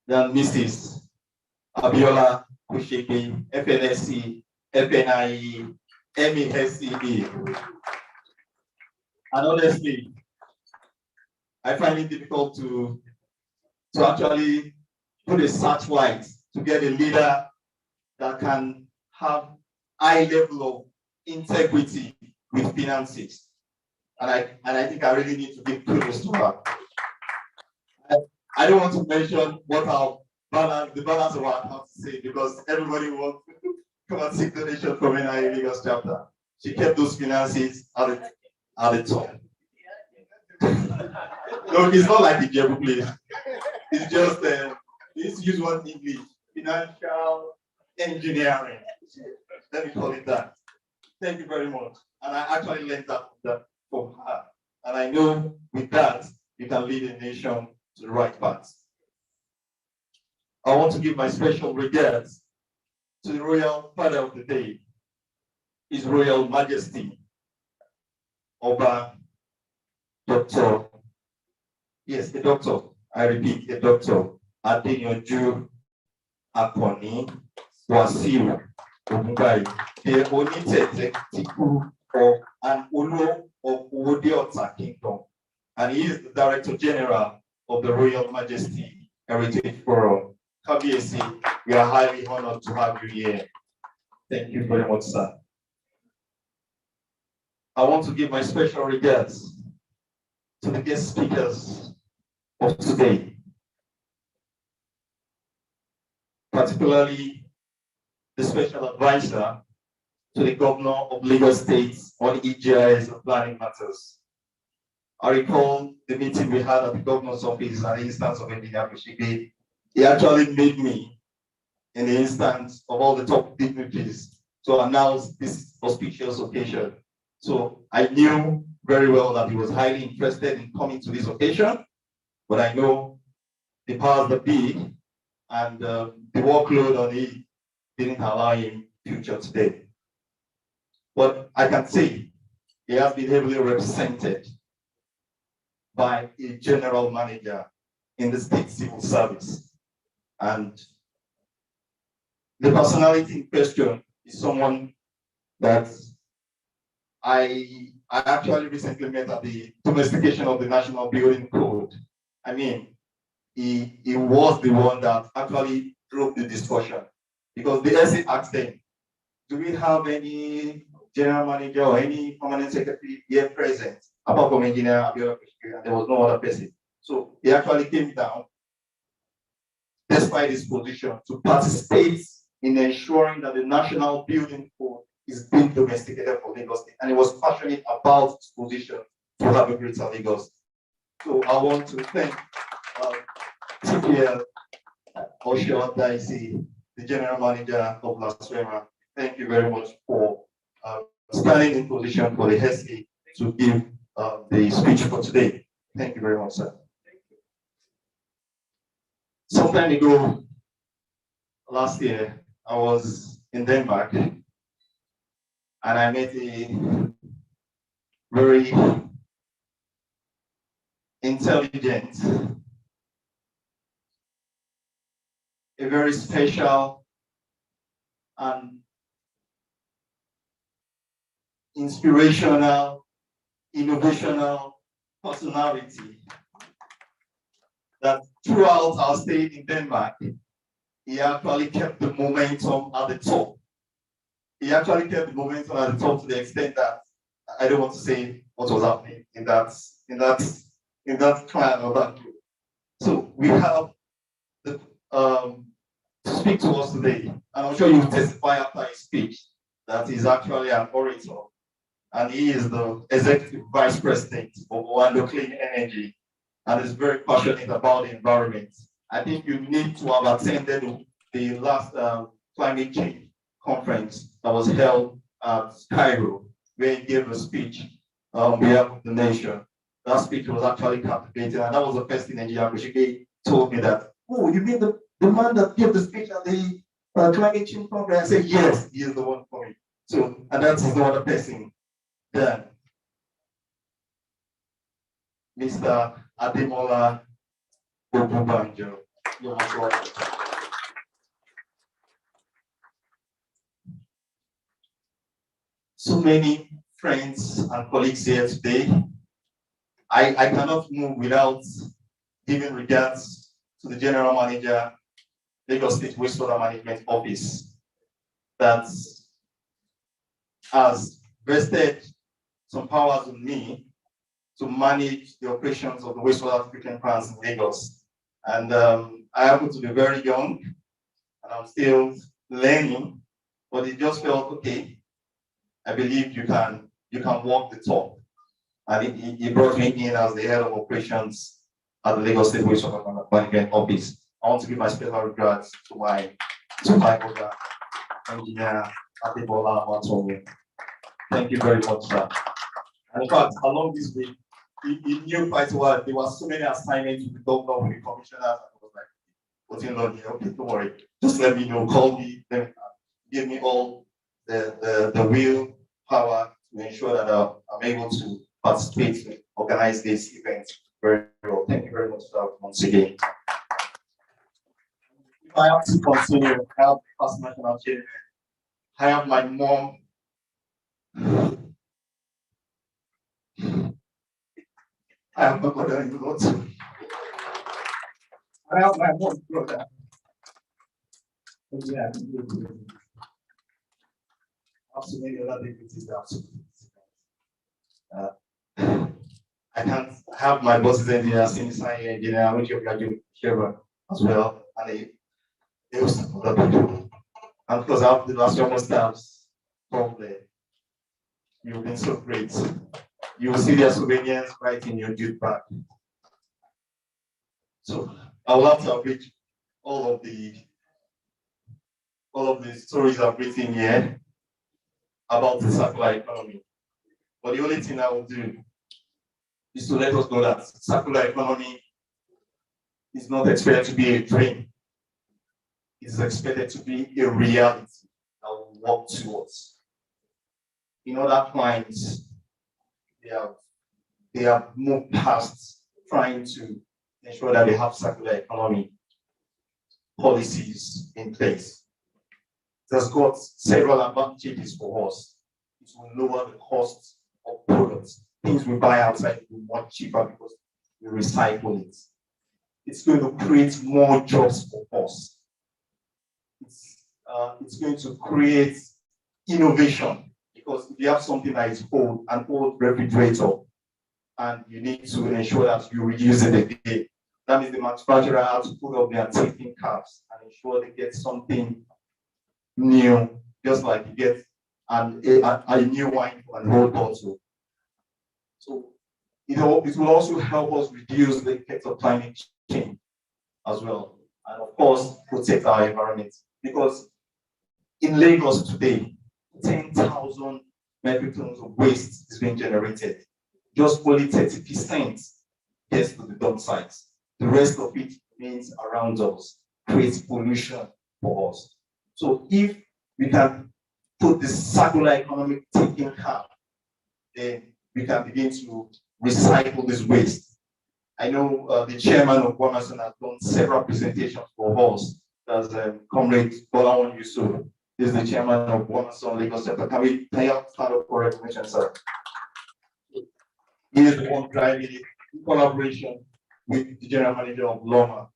than Mrs. Abiola Kusheke, FNSC, FNIE, MESCE. And honestly, I find it difficult to actually put a searchlight to get a leader that can have high level of integrity with finances. And I think I really need to give kudos to her. I don't want to mention what our balance, the balance of our accounts say, because everybody wants to come and seek donation from NIEE Lagos chapter. She kept those finances at the top. No, it's not like the Jebu place. It's just let's use one English, financial engineering. Let me call it that. Thank you very much. And I actually learned that from her. And I know with that, you can lead a nation to the right path. I want to give my special regards to the Royal Father of the Day, His Royal Majesty, Oba Dr. Yes, the doctor, I repeat, the doctor, Adeyanju Akoni Wasiu Ogunbayi, the Onitete of an Ulu of Owode Kingdom, and he is the Director General of the Royal Majesty Heritage Forum. Kabiesi, we are highly honored to have you here. Thank you very much, sir. I want to give my special regards to the guest speakers of today, particularly the special advisor to the governor of Lagos State on EGIS and planning matters. I recall the meeting we had at the governor's office at the instance of Engineer Kushige. He actually made me, in the instance of all the top dignitaries, to announce this auspicious occasion. So I knew very well that he was highly interested in coming to this occasion, but I know the powers that be and the workload on it didn't allow him future today. But I can say he has been heavily represented by a general manager in the state civil service. And the personality in question is someone that I actually recently met at the domestication of the National Building Code. I mean, he was the one that actually drove the discussion, because the SC asked them, do we have any general manager or any permanent secretary here present apart from Engineer Abiola, and there was no other person. So he actually came down, despite his position, to participate in ensuring that the National Building Code is being domesticated for Lagos State, and he was passionate about his position to have a greater Lagos. So I want to thank TPL Osho Daisy the General Manager of LASWEMA, thank you very much for standing in position for the SA to give the speech for today. Thank you very much, sir. Some time ago, last year, I was in Denmark and I met a very intelligent, a very special and inspirational, innovational personality that throughout our stay in Denmark, he actually kept the momentum at the top. He actually kept the momentum at the top to the extent that I don't want to say what was happening in that trial or that group. So we have the, to speak to us today, and I'm sure you will testify after his speech that he's actually an orator, and he is the executive vice president of Orlando Clean Energy, and is very passionate about the environment. I think you need to have attended the last climate change conference that was held at Cairo, where he gave a speech on behalf of the nation. That speech was actually captivating, and that was the first thing Nigeria Kushige told me that, oh, you mean the man that gave the speech at the climate change conference? I said, yes, he is the one for me. So, and that is the other person there. Mr. Ademola Obubanjo. You're most welcome. So many friends and colleagues here today. I cannot move without giving regards to the General Manager, Lagos State Wastewater Management Office, that has vested some powers on me to manage the operations of the wastewater treatment plants in Lagos. And I happen to be very young, and I'm still learning, but it just felt, okay, I believe you can walk the talk. And he brought me in as the head of operations at the Lagos State Wastewater Management Office. I want to give my special regards to my brother, Engineer Adebola Matomi. Thank you very much, sir. And in fact, along this week, he knew quite well there were so many assignments with the governor, with the commissioners, and I was like, what's in on here? Okay, don't worry. Just let me know, call me, then give me all the will, power to ensure that I'm able to participate and organize this event very well. Thank you very much for that once again. If I have to continue, I have past national chairman, I have my mom. I have my mother-in-law too. I have my one brother. Yeah. Also many other deputies I can't have my bosses engineer, senior engineer, which you graduate here as well, and they also support other people. And because I have the last one staffs from there. You've been so great. You will see their souvenirs right in your dude bag. So I will have to read all of the stories I've written here about the circular economy. But the only thing I will do is to let us know that circular economy is not expected to be a dream. It's expected to be a reality that we work towards. In other clients, they have moved past trying to ensure that they have circular economy policies in place. It has got several advantages for us. It will lower the cost of products. Things we buy outside will be much cheaper because we recycle it. It's going to create more jobs for us. It's going to create innovation, because if you have something that is old, an old refrigerator, and you need to ensure that you reuse it again, that means the manufacturer has to put up their thinking caps and ensure they get something new, just like you get a new wine from an old bottle. So it will also help us reduce the effects of climate change as well, and of course protect our environment. Because in Lagos today, 10,000 metric tons of waste is being generated. Just only 30% gets to the dump sites. The rest of it remains around us, creates pollution for us. So if we can put this circular economic thinking cap, then we can begin to recycle this waste. I know the chairman of Guamason has done several presentations for us. That's Comrade Bolawan YUSUF. This is the chairman of Guamason Lagos Center. Can you start up for recognition, sir? He is the one driving it in collaboration with the general manager of Loma.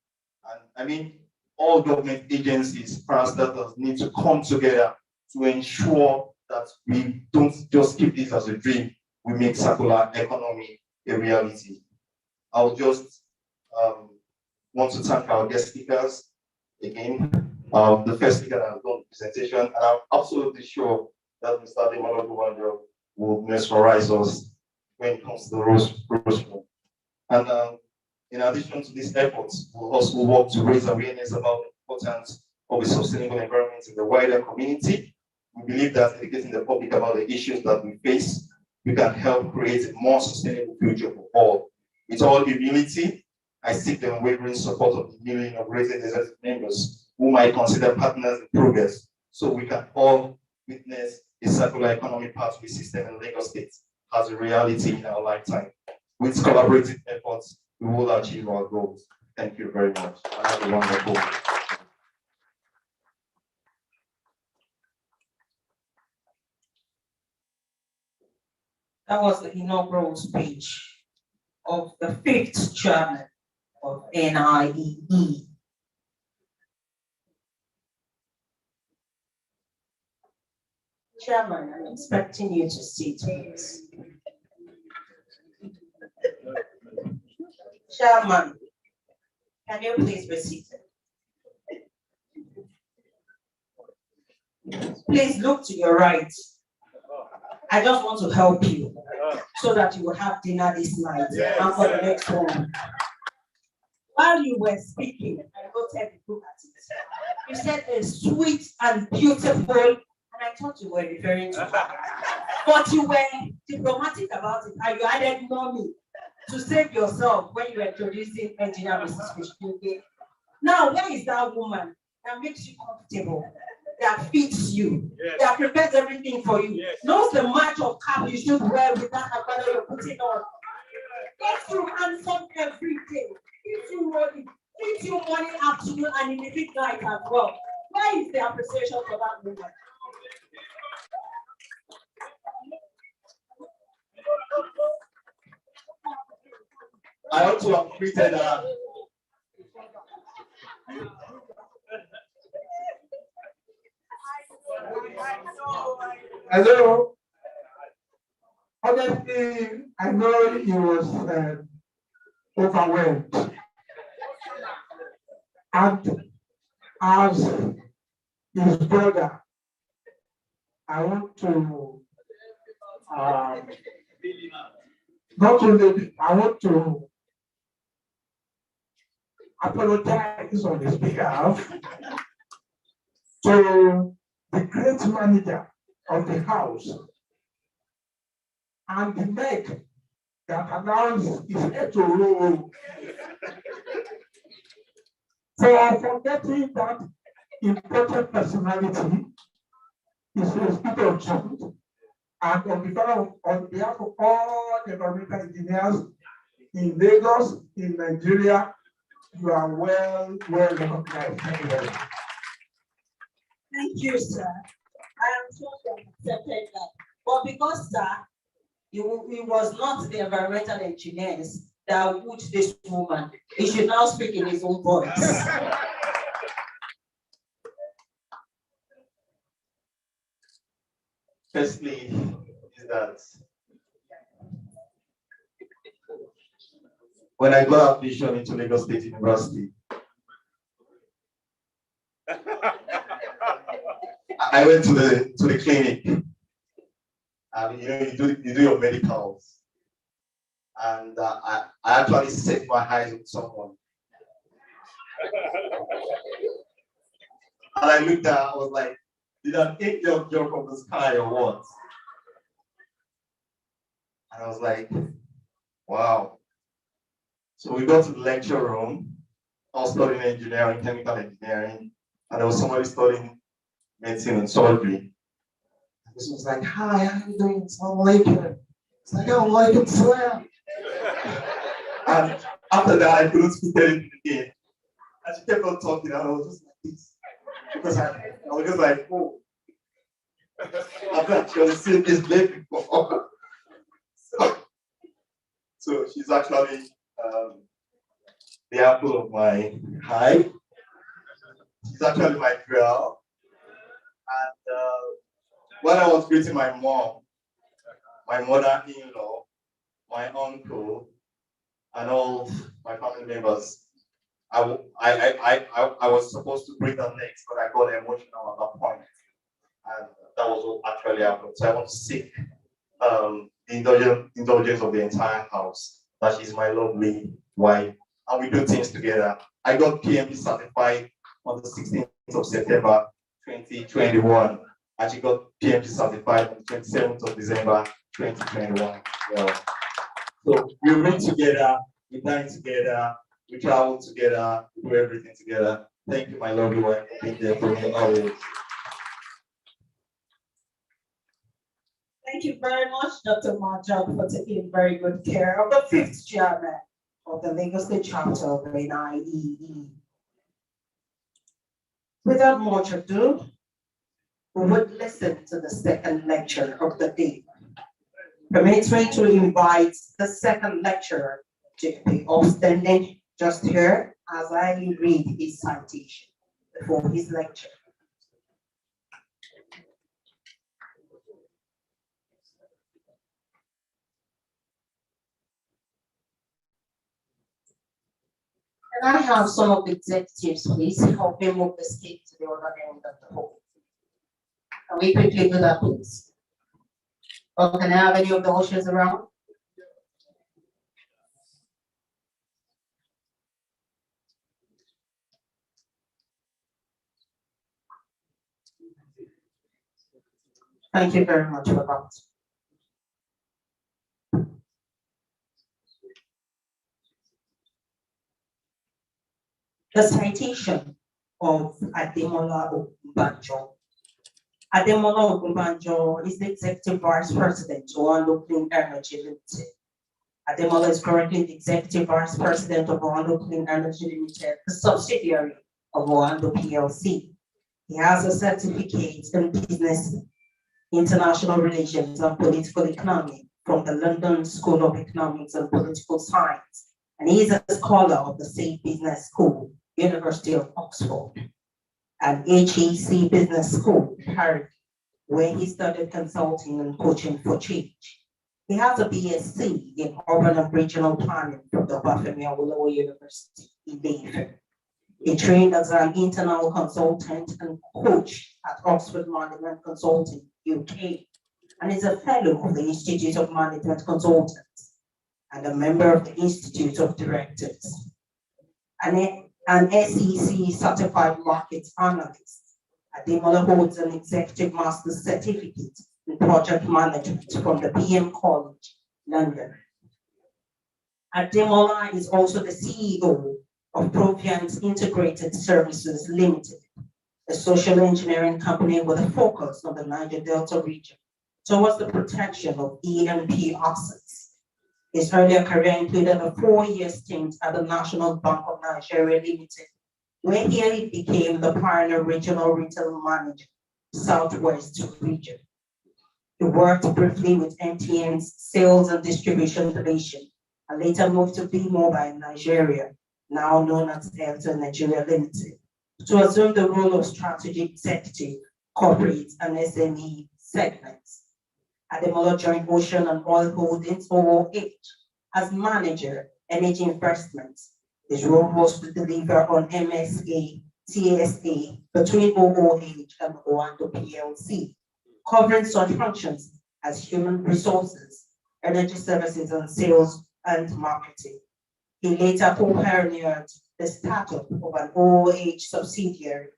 And I mean, all government agencies, parastatals need to come together to ensure that we don't just keep this as a dream, we make circular economy a reality. I'll just want to thank our guest speakers again. The first speaker that has done the presentation, and I'm absolutely sure that Mr. Demologu will mesmerize us when it comes to the room. And in addition to these efforts, we'll also work to raise awareness about the importance of a sustainable environment in the wider community. We believe that educating the public about the issues that we face, we can help create a more sustainable future for all. With all humility, I seek the unwavering support of the newly inaugurated executive members whom I consider partners in progress, so we can all witness a circular economic pathway system in Lagos State as a reality in our lifetime. With collaborative efforts, we will achieve our goals. Thank you very much. Have a wonderful day. That was the inaugural speech of the 5th chairman of NIEE. Chairman, I'm expecting you to sit, please. Chairman, can you please be seated? Please look to your right. I just want to help you so that you will have dinner this night and for the next one. While you were speaking, I noted the book at it. You said a sweet and beautiful, and I thought you were referring to her. But you were diplomatic about it, and you added mommy to save yourself when you were introducing engineer Mrs. Fishkin. Now, where is that woman that makes you comfortable, that fits you, that prepares everything for you, knows the match of cap you should wear with that agbada you're putting on, gets you handsome every day, gives you money, gives you money afternoon and in the big night as well. Where is the appreciation for that woman? I ought to have greeted her. Hello. Honestly, I know he was overwhelmed. And as his brother, I want to not only I want to apologize on his behalf to the great manager of the house and the neck that announced his head to roll for forgetting that important personality is the spirit of truth. And on behalf of all the environmental engineers in Lagos, in Nigeria, you are well recognized. Thank you very much. Thank you, sir. I am sure you accepted that. But because, sir, it was not the environmental engineers that wooed this woman, he should now speak in his own voice. Firstly, is that when I got admission into Lagos State University, I went to the clinic, and you do your medicals, and I actually set my eyes on someone. And I looked at her, I was like, did an angel jump from the sky or what? And I was like, wow. So we got to the lecture room. I was studying engineering, chemical engineering, and there was somebody studying medicine and surgery. And this was like, hi, how are you doing? Assalamu alaikum. It's like, oh, alaikum salam. And after that, I couldn't speak anything again. And she kept on talking, and I was just like this. Because I was just like, oh, I've actually seen this baby before. So she's actually the apple of my eye. She's actually my girl. And when I was greeting my mom, my mother-in-law, my uncle, and all my family members, I was supposed to bring them next, but I got emotional at that point. And that was what actually happened. So I want to seek the indulgence of the entire house. That she's my lovely wife, and we do things together. I got PMP certified on the 16th of September 2021, and she got PMP certified on the 27th of December 2021. So we read together, we dine together, we travel together, we do everything together. Thank you, my lovely wife, for being there for me always. Thank you very much, Dr. Majok, for taking very good care of the fifth chairman of the Lagos State chapter of the NIEE. Without much ado, we would listen to the second lecture of the day. Permit me to invite the second lecturer to be outstanding just here as I read his citation before his lecture. Can I have some of the executives, please, help me move the stick to the other end of the hall? Can we quickly do that, please? Or can I have any of the ushers around? Thank you very much for that. The citation of Ademola Ogunbanjo. Ademola Ogunbanjo is the Executive Vice President of Oando Clean Energy Limited. Ademola is currently the Executive Vice President of Oando Clean Energy Limited, the subsidiary of Oando PLC. He has a certificate in business, international relations, and political economy from the London School of Economics and Political Science, and he is a scholar of the Safe Business School, University of Oxford, and HEC Business School, Paris, where he studied consulting and coaching for change. He has a BSc in urban and regional planning from the Obafemi Awolowo University in Ife. He trained as an internal consultant and coach at Oxford Management Consulting, UK, and is a fellow of the Institute of Management Consultants and a member of the Institute of Directors. An SEC certified market analyst. Ademola holds an executive master's certificate in project management from the PM College, London. Ademola is also the CEO of Proviant Integrated Services Limited, a social engineering company with a focus on the Niger Delta region towards the protection of E&P assets. His earlier career included a 4-year stint at the National Bank of Nigeria Limited, where he became the pioneer regional retail manager, Southwest region. He worked briefly with MTN's sales and distribution division, and later moved to B-Mobile Nigeria, now known as Airtel Nigeria Limited, to assume the role of strategy executive, corporate, and SME segments. Ademola joined Ocean and Oil Holdings, OOH, as manager, energy investments. His role was to deliver on MSA, TSA between OOH and Oando PLC, covering such functions as human resources, energy services, and sales and marketing. He later co-pioneered the startup of an OOH subsidiary,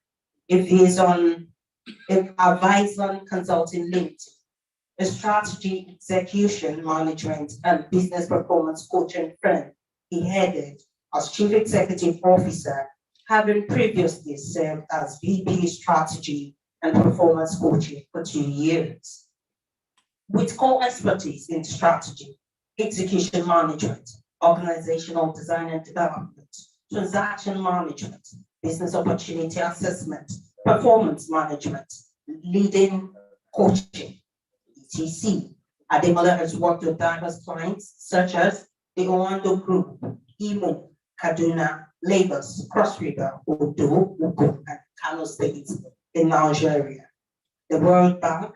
Advisor Consulting Limited, a strategy, execution, management, and business performance coaching firm he headed as Chief Executive Officer, having previously served as VP Strategy and Performance Coaching for 2 years. With core expertise in strategy, execution management, organizational design and development, transaction management, business opportunity assessment, performance management, leading coaching, etc. Ademola has worked with diverse clients such as the Owando Group, Imo, Kaduna, Lagos, Cross River, Odo, Ugo, and Kano States in Nigeria, the World Bank,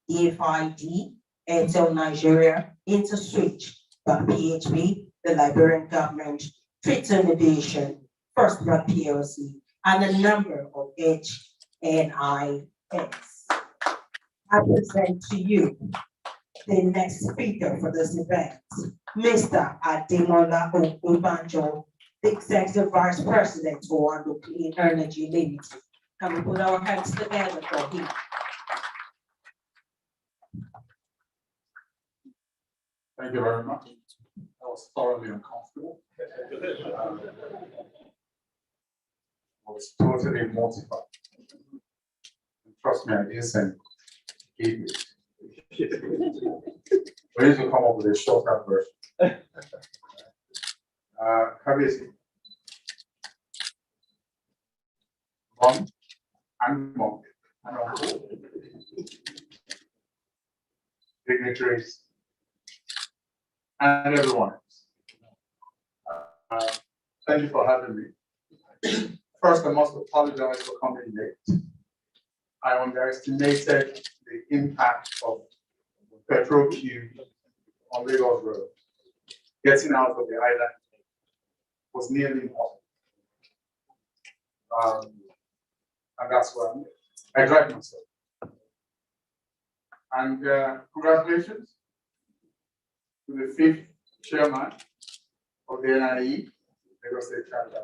the FID, Airtel Nigeria, InterSwitch, Bank PHP, the Liberian government, Triton Aviation, First Blood PLC, and a number of HNIs. I present to you the next speaker for this event, Mr. Ademola Ogunbanjo, the Executive Vice President for Owando Clean Energy Limited. Can we put our hands together for him? Thank you very much. That was thoroughly uncomfortable. I was totally mortified. And trust me, I didn't send it. We need to come up with a shorter version. Kabesi. Mom and mom. Dignitaries. And everyone else. Thank you for having me. First, I must apologize for coming late. I underestimated the impact of petrol queue on Lagos Road. Getting out of the island was nearly impossible. And that's why I drive myself. And congratulations to the 5th chairman of the NIEE, Lagos State Chapter.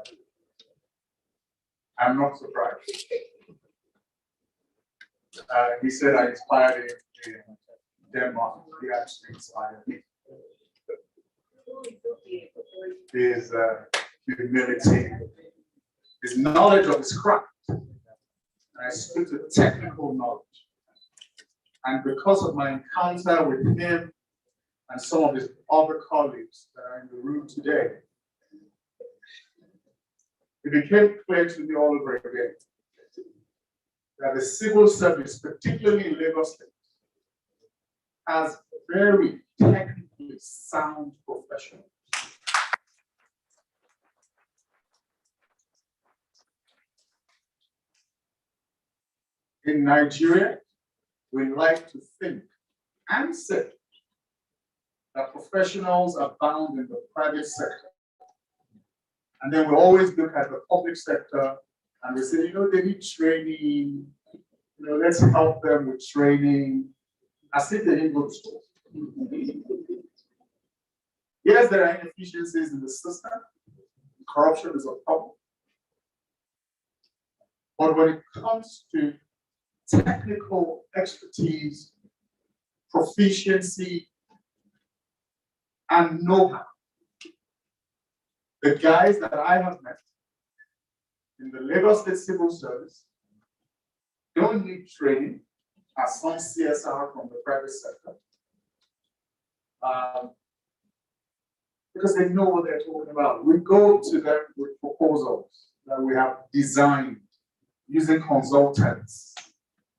I'm not surprised. He said I inspired him in Denmark. He actually inspired me. His humility, his knowledge of his craft, and I speak to technical knowledge. And because of my encounter with him and some of his other colleagues that are in the room today, it became clear to me all over again that the civil service, particularly in Lagos State, has very technically sound professionals. In Nigeria, we like to think and say that professionals are bound in the private sector. And then we always look at the public sector and we say, they need training, let's help them with training, as if they didn't go to school. Yes, there are inefficiencies in the system. Corruption is a problem. But when it comes to technical expertise, proficiency, and know-how, the guys that I have met in the Lagos State Civil Service don't need training as some CSR from the private sector because they know what they're talking about. We go to them with proposals that we have designed using consultants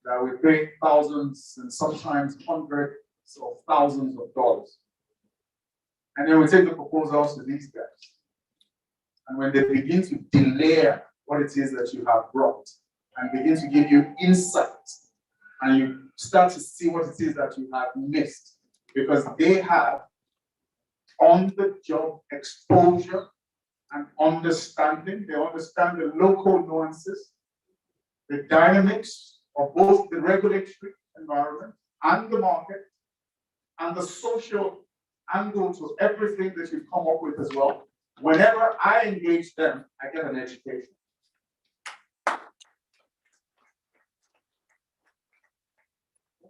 that we pay thousands and sometimes hundreds of thousands of dollars. And then we take the proposals to these guys. And when they begin to delayer what it is that you have brought and begin to give you insight, and you start to see what it is that you have missed, because they have on-the-job exposure and understanding. They understand the local nuances, the dynamics of both the regulatory environment and the market, and the social angles of everything that you've come up with as well. Whenever I engage them, I get an education.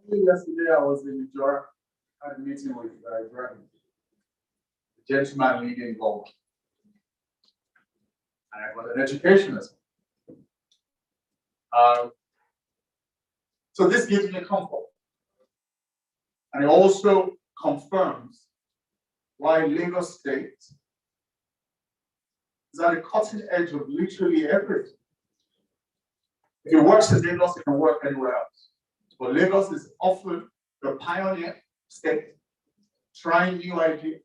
Yesterday I was in Majora, had a meeting with Graham, the gentleman leading gold. And I got an education as well. So this gives me comfort. And it also confirms why Lagos State is at the cutting edge of literally everything. If it works in Lagos, it can work anywhere else. But Lagos is often the pioneer state, trying new ideas,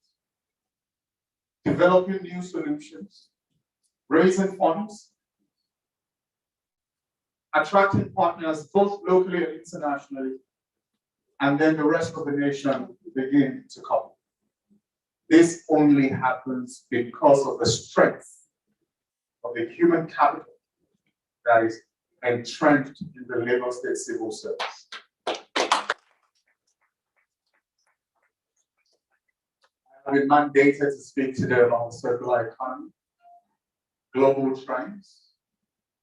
developing new solutions, raising funds, attracting partners both locally and internationally, and then the rest of the nation begin to come. This only happens because of the strength of the human capital that is entrenched in the Lagos State civil service. I've been mandated to speak today about circular economy, global trends,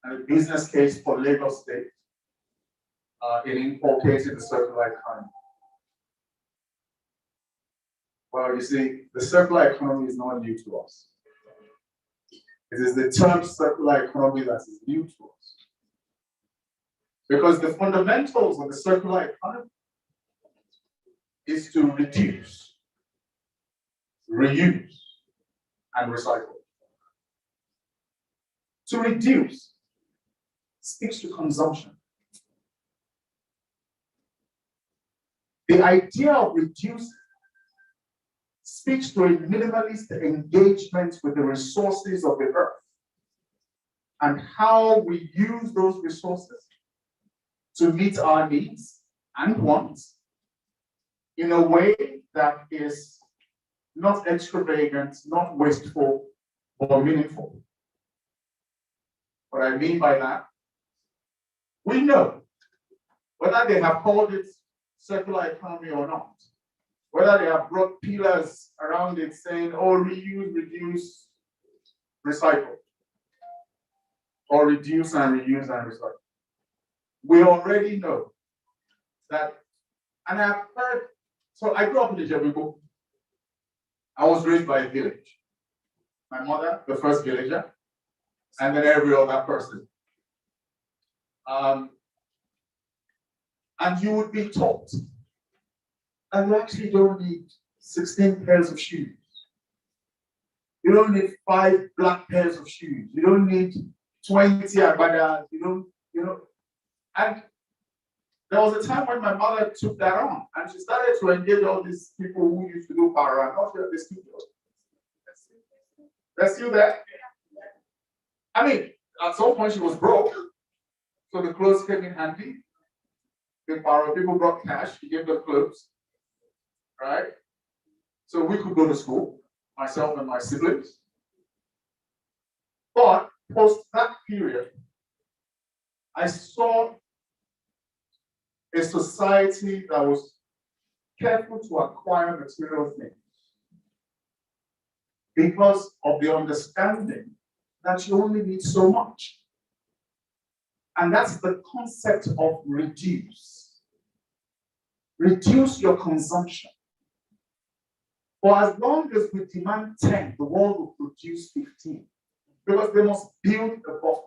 and the business case for Lagos State in inculcating the circular economy. Well, you see, the circular economy is not new to us. It is the term circular economy that is new to us. Because the fundamentals of the circular economy is to reduce, reuse, and recycle. To reduce speaks to consumption. The idea of reducing speaks to a minimalist engagement with the resources of the earth and how we use those resources to meet our needs and wants in a way that is not extravagant, not wasteful, or meaningful. What I mean by that, we know whether they have called it circular economy or not, whether they have brought pillars around it saying, oh, reuse, reduce, recycle, or reduce and reuse and recycle. We already know that, and I've heard, so I grew up in Ijebu. I was raised by a village. My mother, the first villager, and then every other person. And you would be taught, and you actually don't need 16 pairs of shoes. You don't need 5 black pairs of shoes. You don't need 20 agbadas. You know. And there was a time when my mother took that on, and she started to engage all these people who used to do para, and not here at the studio. They're still there. I mean, at some point she was broke, so the clothes came in handy. The para people brought cash, she gave them clothes, right? So we could go to school, myself and my siblings. But post that period, I saw a society that was careful to acquire material things because of the understanding that you only need so much. And that's the concept of reduce. Reduce your consumption. For as long as we demand 10, the world will produce 15 because they must build a buffer.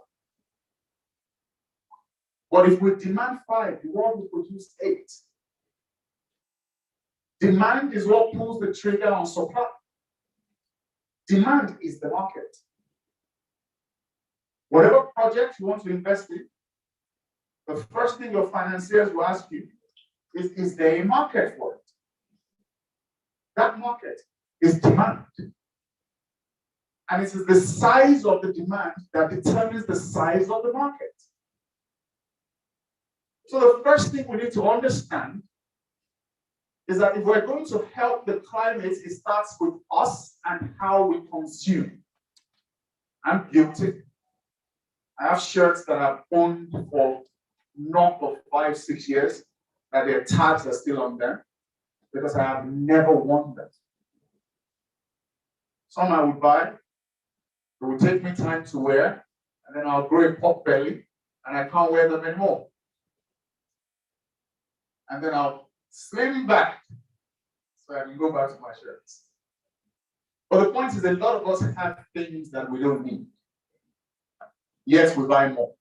But if we demand 5, the world will produce 8. Demand is what pulls the trigger on supply. Demand is the market. Whatever project you want to invest in, the first thing your financiers will ask you is there a market for it? That market is demand. And it is the size of the demand that determines the size of the market. So the first thing we need to understand is that if we're going to help the climate, it starts with us and how we consume. I'm guilty. I have shirts that I've owned for north of 5-6 years, that their tags are still on them because I have never worn them. Some I would buy, it will take me time to wear, and then I'll grow a pot belly, and I can't wear them anymore. and then I'll slim back so I can go back to my shirts. But the point is, a lot of us have things that we don't need. Yes, we buy more.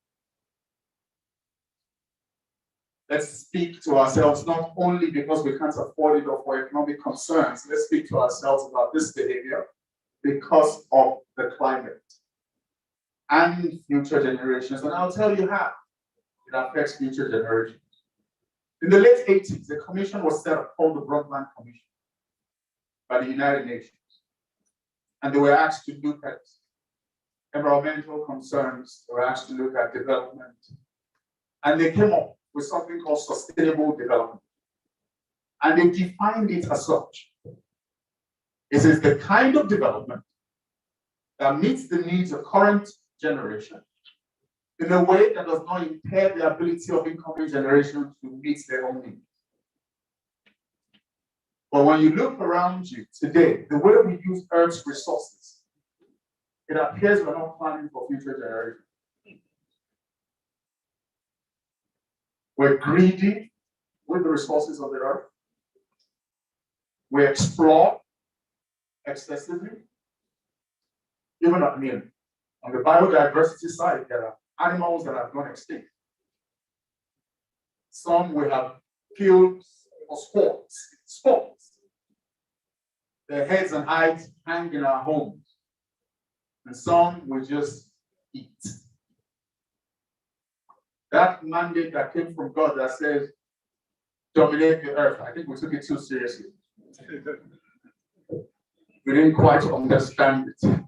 Let's speak to ourselves, not only because we can't afford it or for economic concerns. Let's speak to ourselves about this behavior because of the climate and future generations. And I'll tell you how it affects future generations. In the late 80s, a commission was set up called the Broadband Commission by the United Nations. And they were asked to look at environmental concerns, they were asked to look at development. And they came up with something called sustainable development. And they defined it as such. It is the kind of development that meets the needs of current generation in a way that does not impair the ability of incoming generations to meet their own needs. But when you look around you today, the way we use Earth's resources, it appears we're not planning for future generations. We're greedy with the resources of the earth. We explore excessively. Even on the biodiversity side, there are animals that have gone extinct. Some we have killed for sports. Their heads and hides hang in our homes. And some we just eat. That mandate that came from God that says, dominate the earth, I think we took it too seriously. We didn't quite understand it.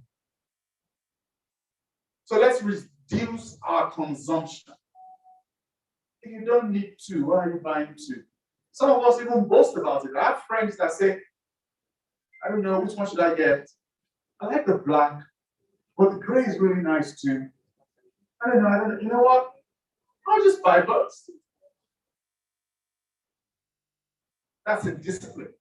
So let's reduce our consumption. If you don't need two, why are you buying two? Some of us even boast about it. I have friends that say, I don't know, which one should I get? I like the black, but the gray is really nice too. I don't know. You know what? I'll just buy both. That's a discipline.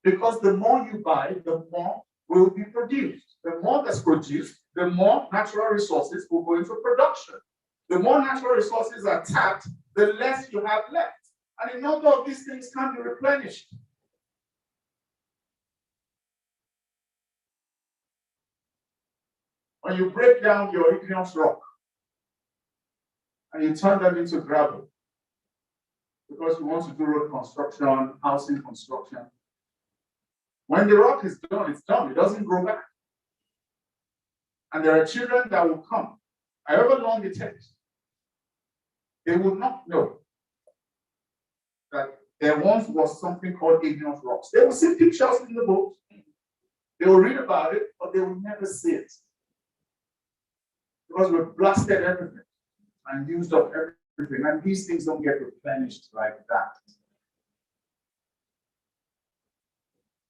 Because the more you buy, the more will be produced. The more that's produced, the more natural resources will go into production. The more natural resources are tapped, the less you have left. And a number of these things can be replenished. When you break down your igneous rock and you turn them into gravel, because you want to do road construction, housing construction, when the rock is done, it's done. It doesn't grow back. And there are children that will come, however long it takes. They will not know that there once was something called igneous rocks. They will see pictures in the books. They will read about it, but they will never see it. Because we've blasted everything and used up everything. And these things don't get replenished like that.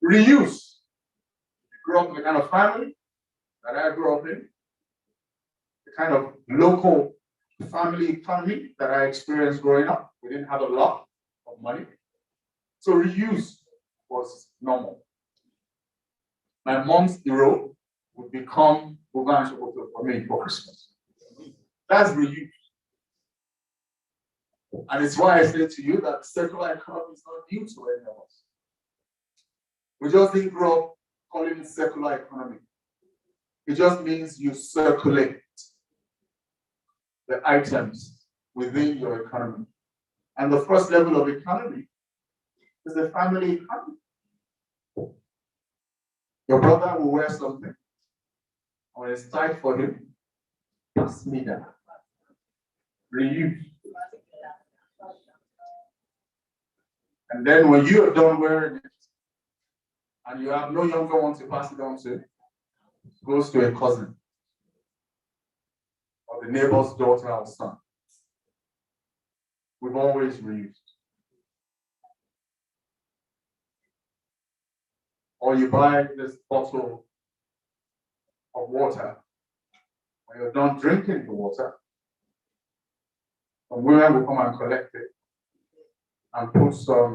Reuse. You grew up in the kind of family that I grew up in, the kind of local family economy that I experienced growing up. We didn't have a lot of money. So reuse was normal. My mom's hero would become for me for Christmas. That's reuse. And it's why I say to you that circular economy is not new to any of us. We just didn't grow up calling it circular economy. It just means you circulate the items within your economy. And the first level of economy is the family economy. Your brother will wear something, and when it's tight for him, pass me that. Reuse. And then when you are done wearing it, and you have no younger one to pass it on to, it goes to a cousin, or the neighbor's daughter or son. We've always reused. Or you buy this bottle of water. When you're done drinking the water, some women will come and collect it and put some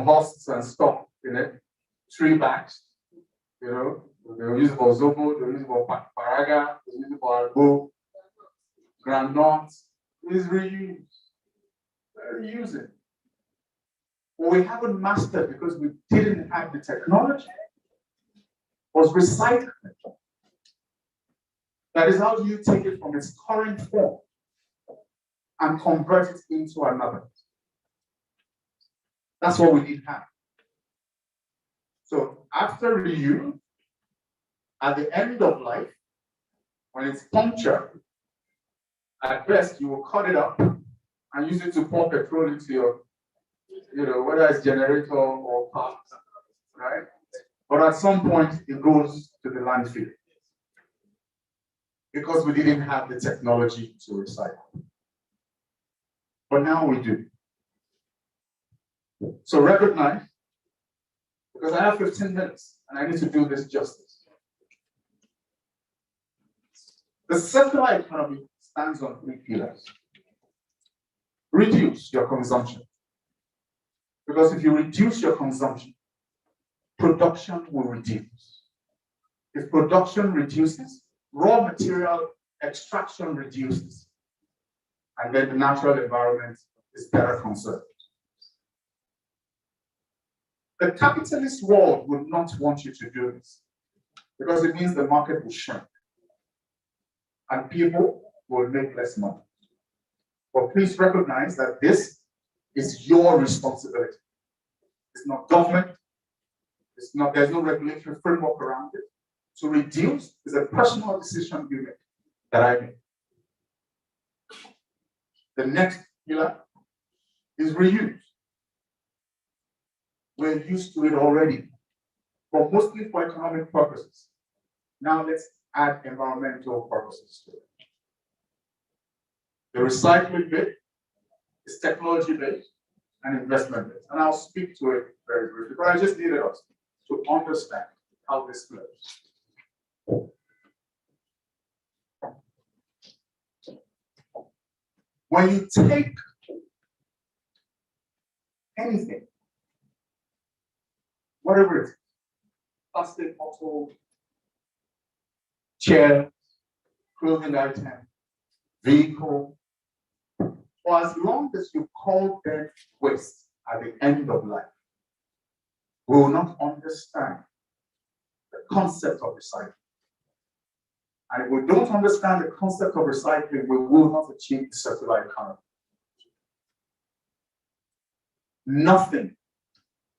husks and stuff in it, 3 bags. You know, they'll use it for zobo, they'll use it for paraga, they'll use it for albo, groundnuts, is reuse. We're reusing. What we haven't mastered because we didn't have the technology was recycling. That is, how do you take it from its current form and convert it into another? That's what we didn't have. So after reuse, at the end of life, when it's punctured, at best you will cut it up and use it to pour petrol into your, whether it's generator or parts, right? But at some point it goes to the landfill because we didn't have the technology to recycle. But now we do. So recognize, because I have 15 minutes and I need to do this justice. The circular economy stands on 3 pillars. Reduce your consumption. Because if you reduce your consumption, production will reduce. If production reduces, raw material extraction reduces. And then the natural environment is better conserved. The capitalist world would not want you to do this because it means the market will shrink and people will make less money. But please recognize that this is your responsibility. It's not government. There's no regulatory framework around it. To reduce is a personal decision you make, that I make. The next pillar is reuse. We're used to it already, but mostly for economic purposes. Now let's add environmental purposes to it. The recycling bit is technology-based and investment-based. And I'll speak to it very briefly, but I just needed us to understand how this flows. When you take anything, whatever it is, plastic bottle, chair, clothing item, vehicle, for as long as you call them waste at the end of life, we will not understand the concept of recycling. And if we don't understand the concept of recycling, we will not achieve the circular economy. Nothing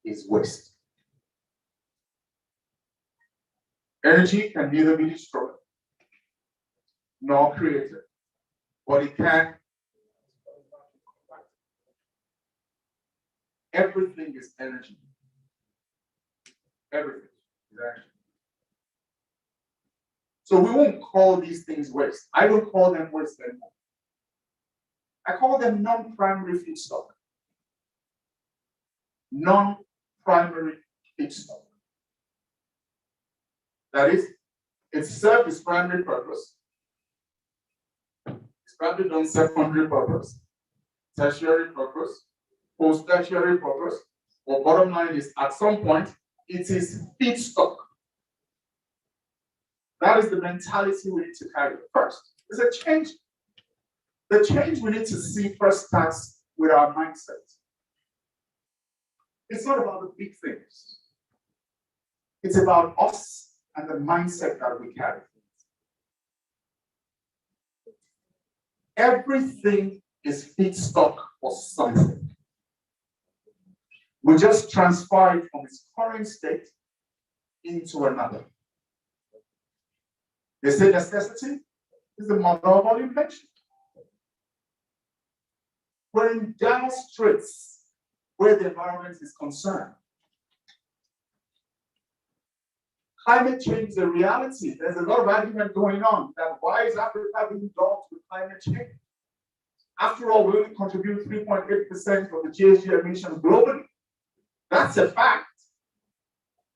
is waste. Energy can neither be destroyed nor created, but it can. Everything is energy. Everything is energy. So we won't call these things waste. I don't call them waste anymore. I call them non-primary feedstock. Non-primary feedstock. That is, it served its primary purpose. It's probably done secondary purpose, tertiary purpose, post-tertiary purpose. But bottom line is, at some point, it is feedstock. That is the mentality we need to carry first. There's a change. The change we need to see first starts with our mindset. It's not about the big things. It's about us and the mindset that we carry. Everything is feedstock for something. We just transfer it from its current state into another. They say necessity is the mother of all invention. We're in dire straits where the environment is concerned. Climate change is a reality. There's a lot of argument going on that why is Africa being dogged with climate change? After all, we only contribute 3.8% of the GHG emissions globally. That's a fact.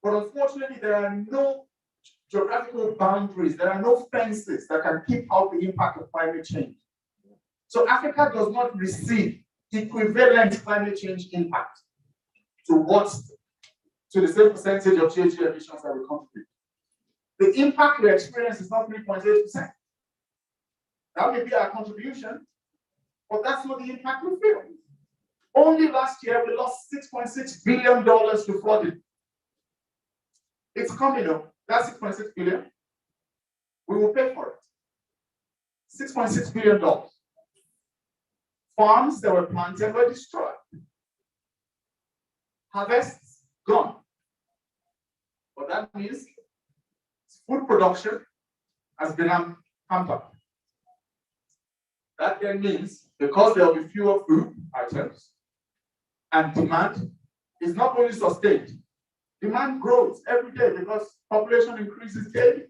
But unfortunately, there are no geographical boundaries, there are no fences that can keep out the impact of climate change. So Africa does not receive equivalent climate change impact to the same percentage of GHG emissions that we contribute. The impact we experience is not 3.8%. That may be our contribution, But that's not the impact we feel. Only last year, we lost $6.6 billion to flooding. It's coming up. That $6.6 billion, we will pay for it. $6.6 billion. Farms that were planted were destroyed. Harvests gone. But that means food production has been hampered. That then means because there will be fewer food items and demand is not only sustained, demand grows every day because population increases daily.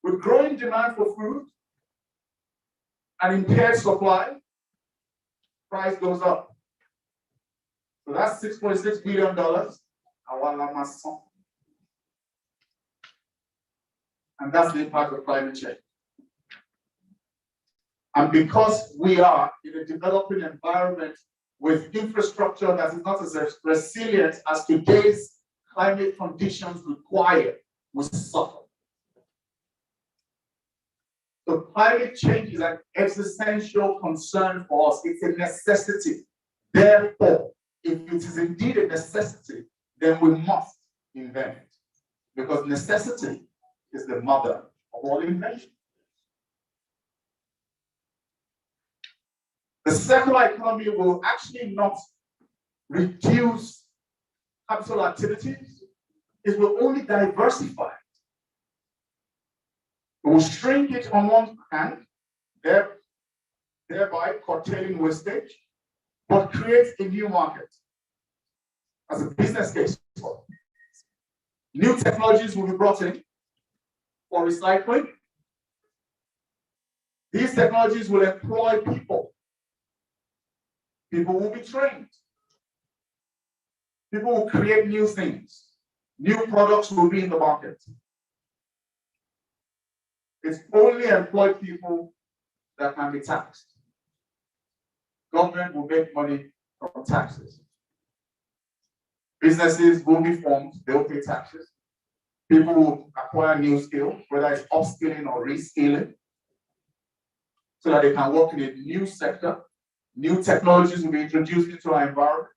With growing demand for food and impaired supply, price goes up. So that's $6.6 billion. And that's the impact of climate change. And because we are in a developing environment with infrastructure that is not as resilient as today's climate conditions require, we suffer. So climate change is an existential concern for us. It's a necessity. Therefore, if it is indeed a necessity, then we must invent it. Because necessity is the mother of all invention. The circular economy will actually not reduce capital activities. It will only diversify it. It will shrink it on one hand, thereby curtailing wastage, but creates a new market as a business case for it. New technologies will be brought in for recycling. These technologies will employ people. People will be trained. People will create new things. New products will be in the market. It's only employed people that can be taxed. Government will make money from taxes. Businesses will be formed, they'll pay taxes. People will acquire new skills, whether it's upskilling or reskilling, so that they can work in a new sector. New technologies will be introduced into our environment.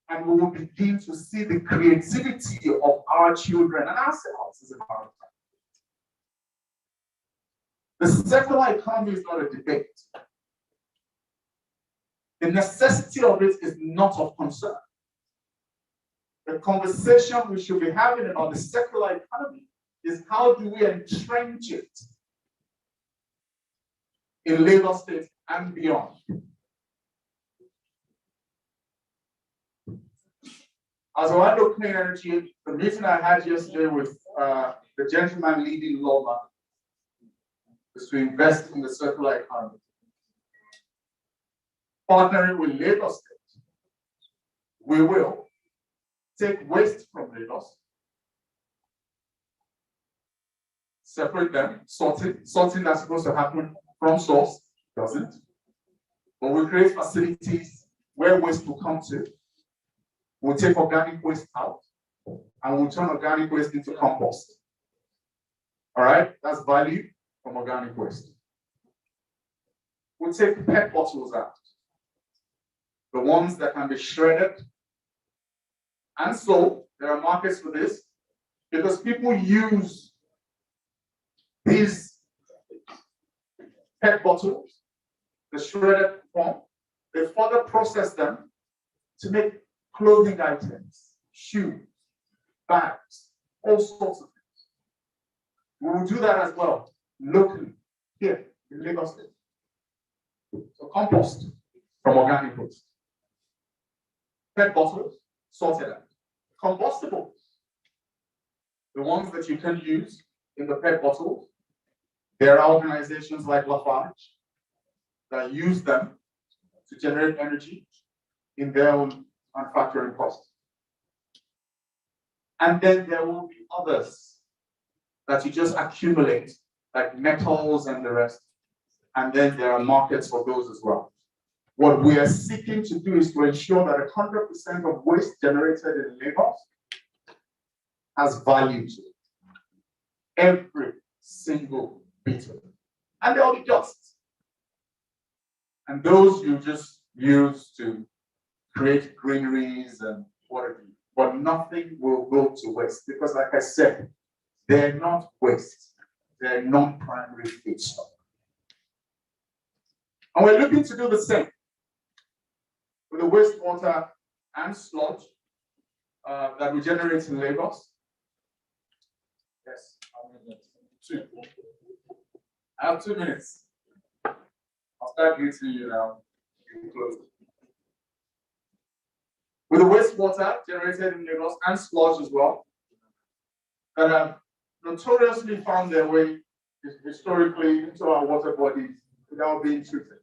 And we will begin to see the creativity of our children and ourselves as a part of that. The circular economy is not a debate. The necessity of it is not of concern. The conversation we should be having about the circular economy is how do we entrench it in Lagos State and beyond. As Orlando Clean Energy, the meeting I had yesterday with the gentleman leading Loma is to invest in the circular economy. Partnering with Lagos State, we will take waste from Lagos, separate them, sorting that's supposed to happen from source, doesn't. But we create facilities where waste will come to. We'll take organic waste out and we'll turn organic waste into compost. All right, that's value from organic waste. We'll take PET bottles out, the ones that can be shredded. And so there are markets for this because people use these PET bottles, the shredded form, they further process them to make clothing items, shoes, bags, all sorts of things. We will do that as well, locally, here in Lagos State. So compost from organic waste. PET bottles, sorted out. Combustibles, the ones that you can use in the PET bottles. There are organizations like Lafarge that use them to generate energy in their own manufacturing process. And then there will be others that you just accumulate, like metals and the rest. And then there are markets for those as well. What we are seeking to do is to ensure that 100% of waste generated in Lagos has value to it. Every single bit of it. And there will be dust. And those you just use to create greeneries and whatever. But nothing will go to waste because, like I said, they're not waste. They're non-primary feedstock. And we're looking to do the same with the wastewater and sludge that we generate in Lagos. Yes, I have 2 minutes. I'll start greeting you now. With the wastewater generated in Lagos and sludge as well, that have notoriously found their way historically into our water bodies without being treated.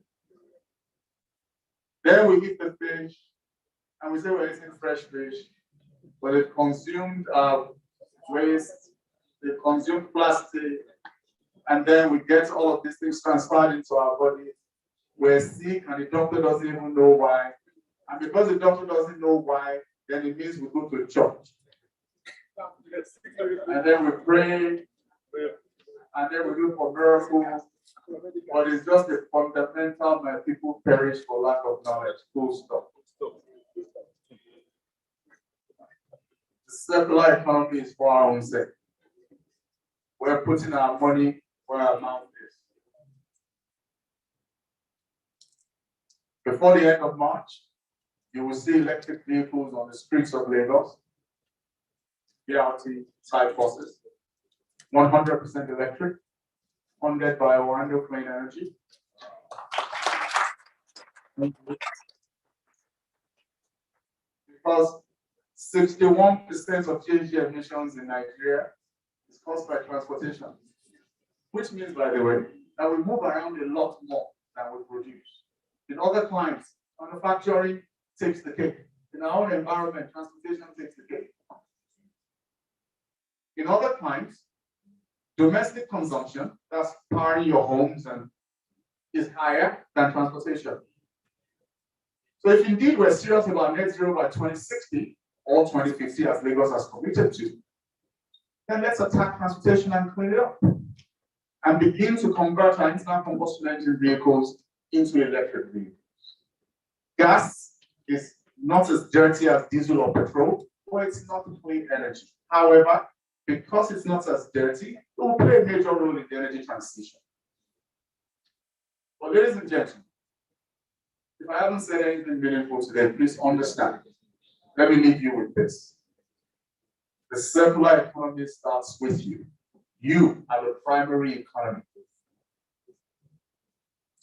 Then we eat the fish, and we say we're eating fresh fish, but it consumed waste, it consumed plastic, and then we get all of these things transferred into our bodies. We're sick, and the doctor doesn't even know why. And because the doctor doesn't know why, then it means we go to church. And then we pray, and then we look for miracles. But it's just a fundamental that people perish for lack of knowledge. Full stop. The circular economy is for our own sake. We're putting our money where our mouth is. Before the end of March, you will see electric vehicles on the streets of Lagos, BRT type buses, 100% electric, funded by Orlando Clean Energy. Because 61% of GHG emissions in Nigeria is caused by transportation, which means, by the way, that we move around a lot more than we produce. In other climes, manufacturing takes the cake. In our own environment, transportation takes the cake. In other climes, domestic consumption, that's powering your homes, and is higher than transportation. So if indeed we're serious about net zero by 2060 or 2050, as Lagos has committed to, then let's attack transportation and clean it up and begin to convert our internal combustion engine vehicles into electric vehicles. Gas is not as dirty as diesel or petrol, but it's not clean energy. However, because it's not as dirty, it will play a major role in the energy transition. But ladies and gentlemen, if I haven't said anything meaningful today, please understand. Let me leave you with this. The circular economy starts with you. You are the primary economy.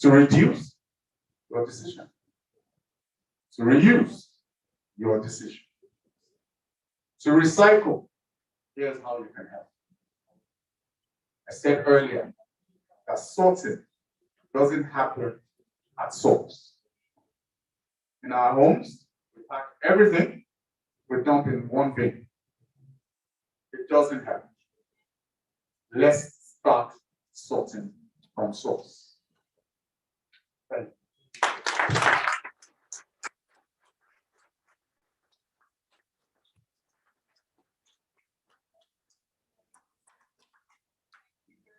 To reduce, your decision. To reuse, your decision. To recycle, here's how you can help. I said earlier that sorting doesn't happen at source. In our homes, we pack everything, we dump in one bin. It doesn't happen. Let's start sorting from source. Thank you.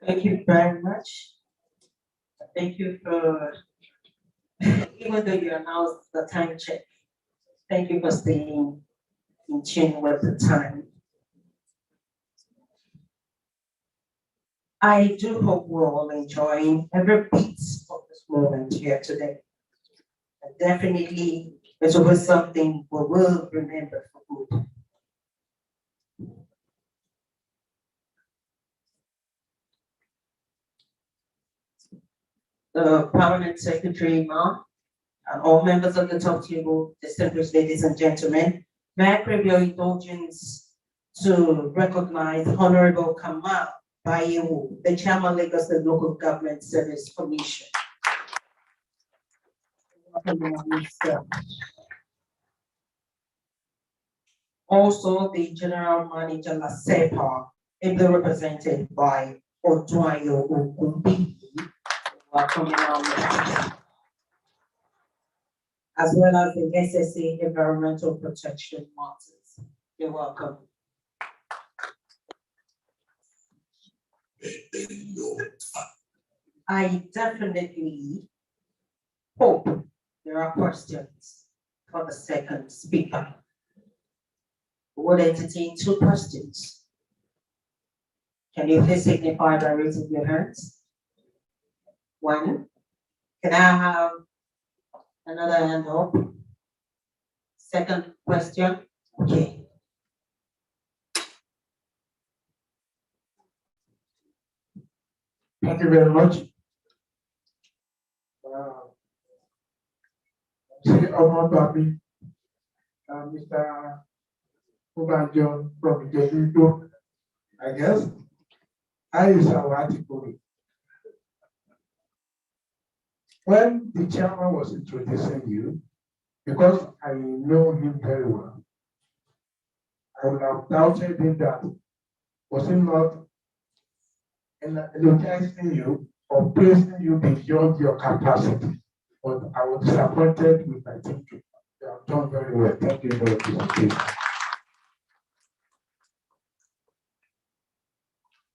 Thank you very much. Thank you for, even though you announced the time check, thank you for staying in tune with the time. I do hope we're all enjoying every bit of this moment here today. And definitely, it's always something we will remember for good. The Permanent Secretary, Ma, and all members of the top table, distinguished ladies and gentlemen, may I crave your indulgence to recognize Honorable Kamal Bayewu, the Chairman of Lagos State Local Government Service Commission. Also, the General Manager LASEPA, ably represented by Oduayo Ogunbi. Welcome, as well as the SSA Environmental Protection Martyrs. You're welcome. I definitely hope there are questions for the second speaker. We'll entertain 2 questions. Can you please signify by raising your hands? 1. Can I have another hand up? Second question. Okay. Thank you very much. Mr. Ubanjo from Jesuito, I guess. I is our article. When the chairman was introducing you, because I know him very well, I would have doubted him that was he not elogiating you or praising you beyond your capacity. But I was disappointed with my thinking. You have done very well. Thank you for your presentation.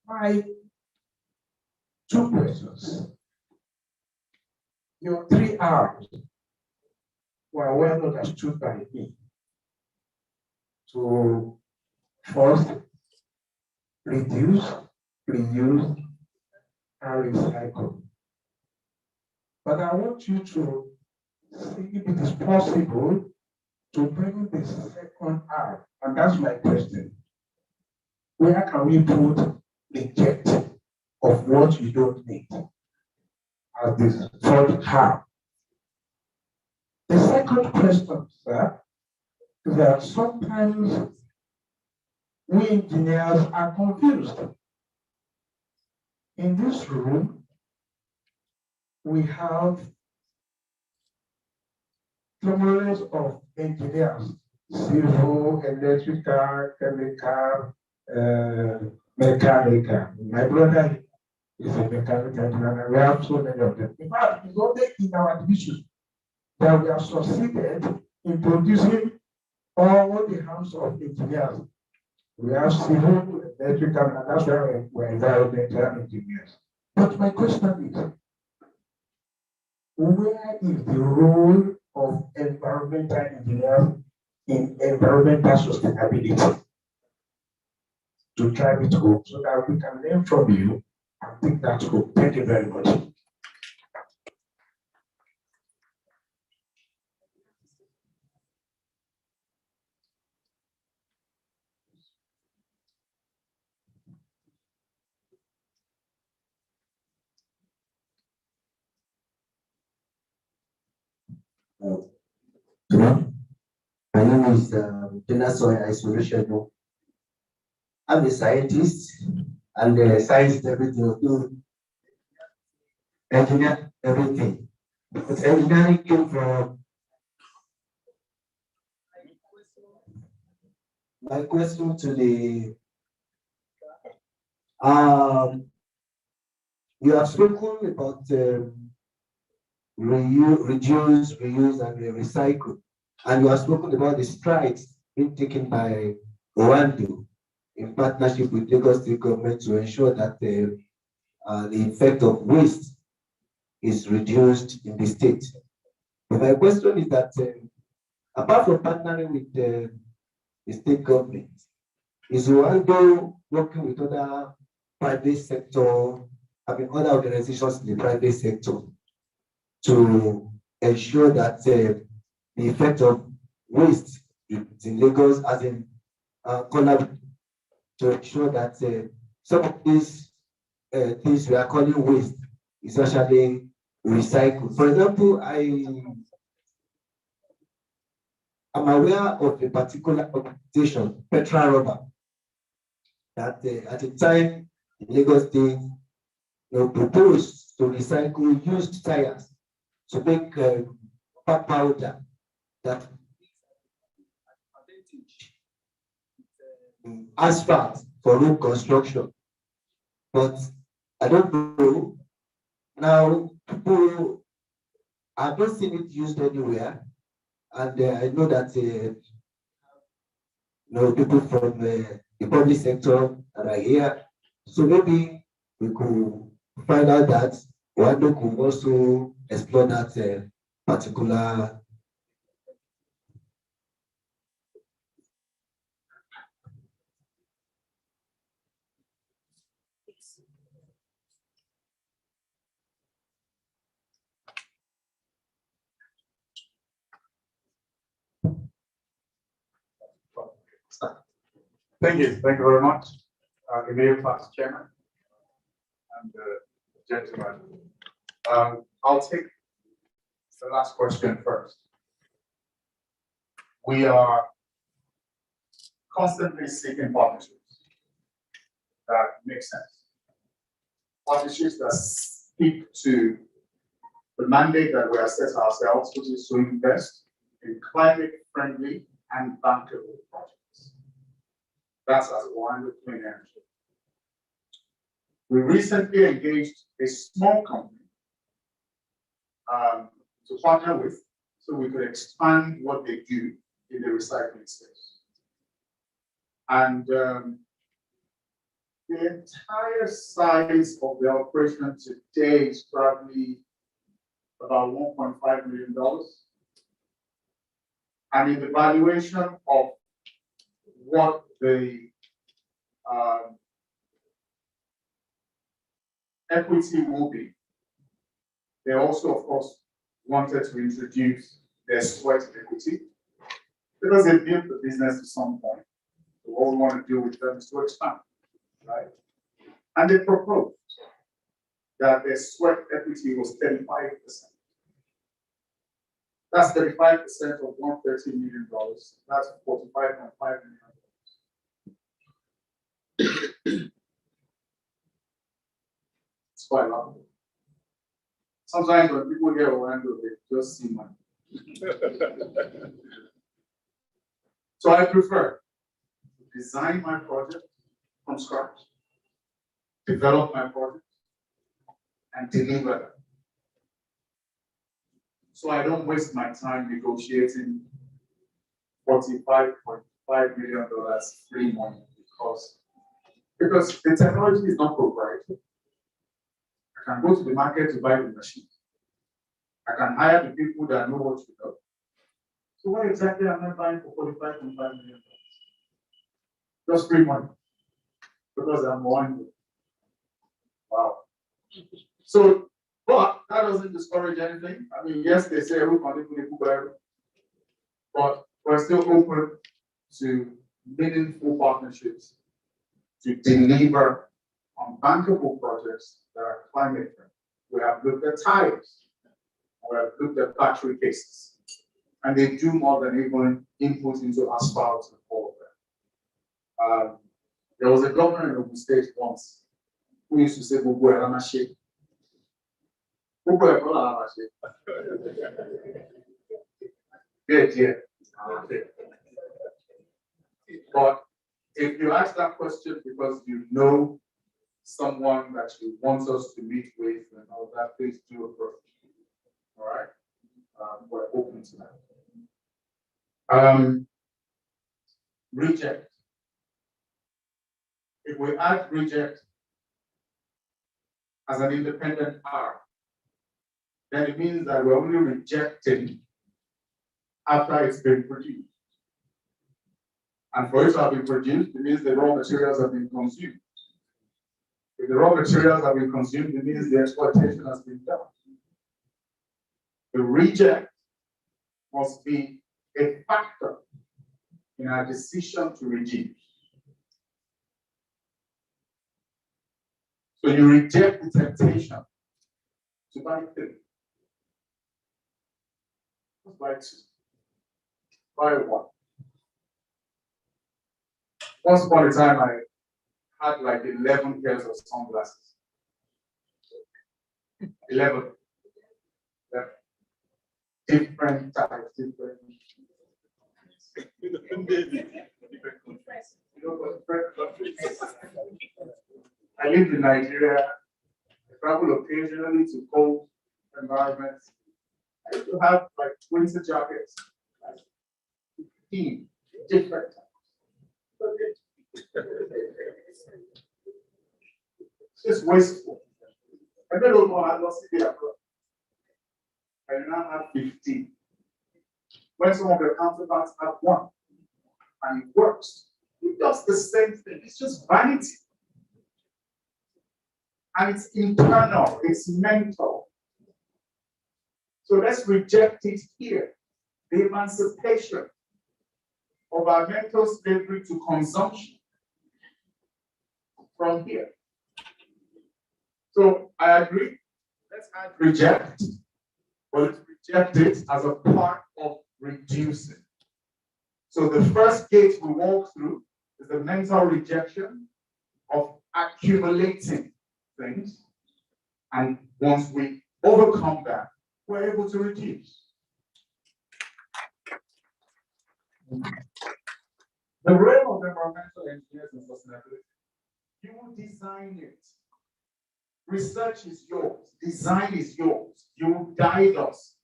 My 2 questions. Your 3 R's were well understood by me. So, first, reduce, reuse, and recycle. But I want you to see if it is possible to bring the second R, and that's my question. Where can we put reject of what you don't need as this third R? The second question, sir, is that sometimes we engineers are confused. In this room, we have numerous of engineers, civil, electrical, chemical, mechanical. My brother is a mechanical engineer, and we have so many of them. In fact, it's only in our division that we have succeeded in producing all the hands of engineers. We have civil, electrical, and that's why we're environmental engineers. But my question is, where is the role of environmental engineers in environmental sustainability? To drive it home so that we can learn from you and take that home. Thank you very much. My name is General Soil Isolation. I'm a scientist and science everything. Engineer everything. But engineering came from. My question to the you have spoken about reduce, reuse, and recycle. And you have spoken about the strides being taken by Rwanda in partnership with Lagos State government to ensure that the effect of waste is reduced in the state. But my question is that apart from partnering with the state government, is Rwanda working with other private sector, other organizations in the private sector to ensure that the effect of waste in Lagos, as in to ensure that some of these things we are calling waste is actually recycled. For example, I'm aware of a particular organization, Petra Rubber, that at the time in Lagos State, proposed to recycle used tires to make powder that asphalt for road construction. But I don't know. Now, people have not seen it used anywhere. And I know that people from the public sector that are here. So maybe we could find out that Rwanda could also explore that particular Thank you very much, Emir, Past Chairman, and gentlemen. I'll take the last question first. We are constantly seeking partnerships that make sense. Partnerships that speak to the mandate that we have set ourselves, which is to invest in climate-friendly and bankable projects. That's as one with clean energy. We recently engaged a small company to partner with so we could expand what they do in the recycling space. And the entire size of the operation today is probably about $1.5 million. And in the valuation of what the equity will be, they also, of course, wanted to introduce their sweat equity because they built the business at some point. So all we want to do with them is to expand, right? And they proposed that their sweat equity was 35%. That's 35% of $130 million. That's $45.5 million. It's quite a lot. Sometimes when people hear Orlando, they just see money. So I prefer to design my project from scratch, develop my project, and deliver them. So I don't waste my time negotiating $45.5 million free money because the technology is not proprietary. I can go to the market to buy the machine. I can hire the people that know what to do. So what exactly am I buying for $45.5 million? Just free money. Because I'm one. Wow. So, but that doesn't discourage anything. I mean, yes, they say who can do, but we're still open to meaningful partnerships to deliver on bankable projects that are climate friendly. We have looked at tires, we have looked at battery cases, and they do more than even input into asphalt and all of that. There was a governor in Ogun State once who used to say, "Bubu Eramashe." Bubu Eramashe. Yeah. Okay. But if you ask that question because you know someone that you want us to meet with and all that, please do approach. All right? We're open to that. Reject. If we add reject as an independent R, then it means that we're only rejecting after it's been produced. And for it to have been produced, it means the raw materials have been consumed. If the raw materials have been consumed, it means the exploitation has been done. The reject must be a factor in our decision to reduce. So you reject the temptation to buy 3. Just buy 2. Buy 1. Once upon a time, I had like 11 pairs of sunglasses. 11. Yeah. Different types, different. I lived in Nigeria. I travel occasionally to cold environments. I used to have like winter jackets, like 15 different types. It's just wasteful. I don't know how to see the approach. and you now have 15. When some of your counterparts have 1, and it works, it does the same thing. It's just vanity. And it's internal, it's mental. So let's reject it here. The emancipation of our mental slavery to consumption from here. So I agree. Let's add reject, but let's reject it as a part of reducing. So the first gate we walk through is the mental rejection of accumulating things. And once we overcome that, we're able to reduce. The role of environmental engineers in sustainability, you will design it. Research is yours. Design is yours. You will guide us.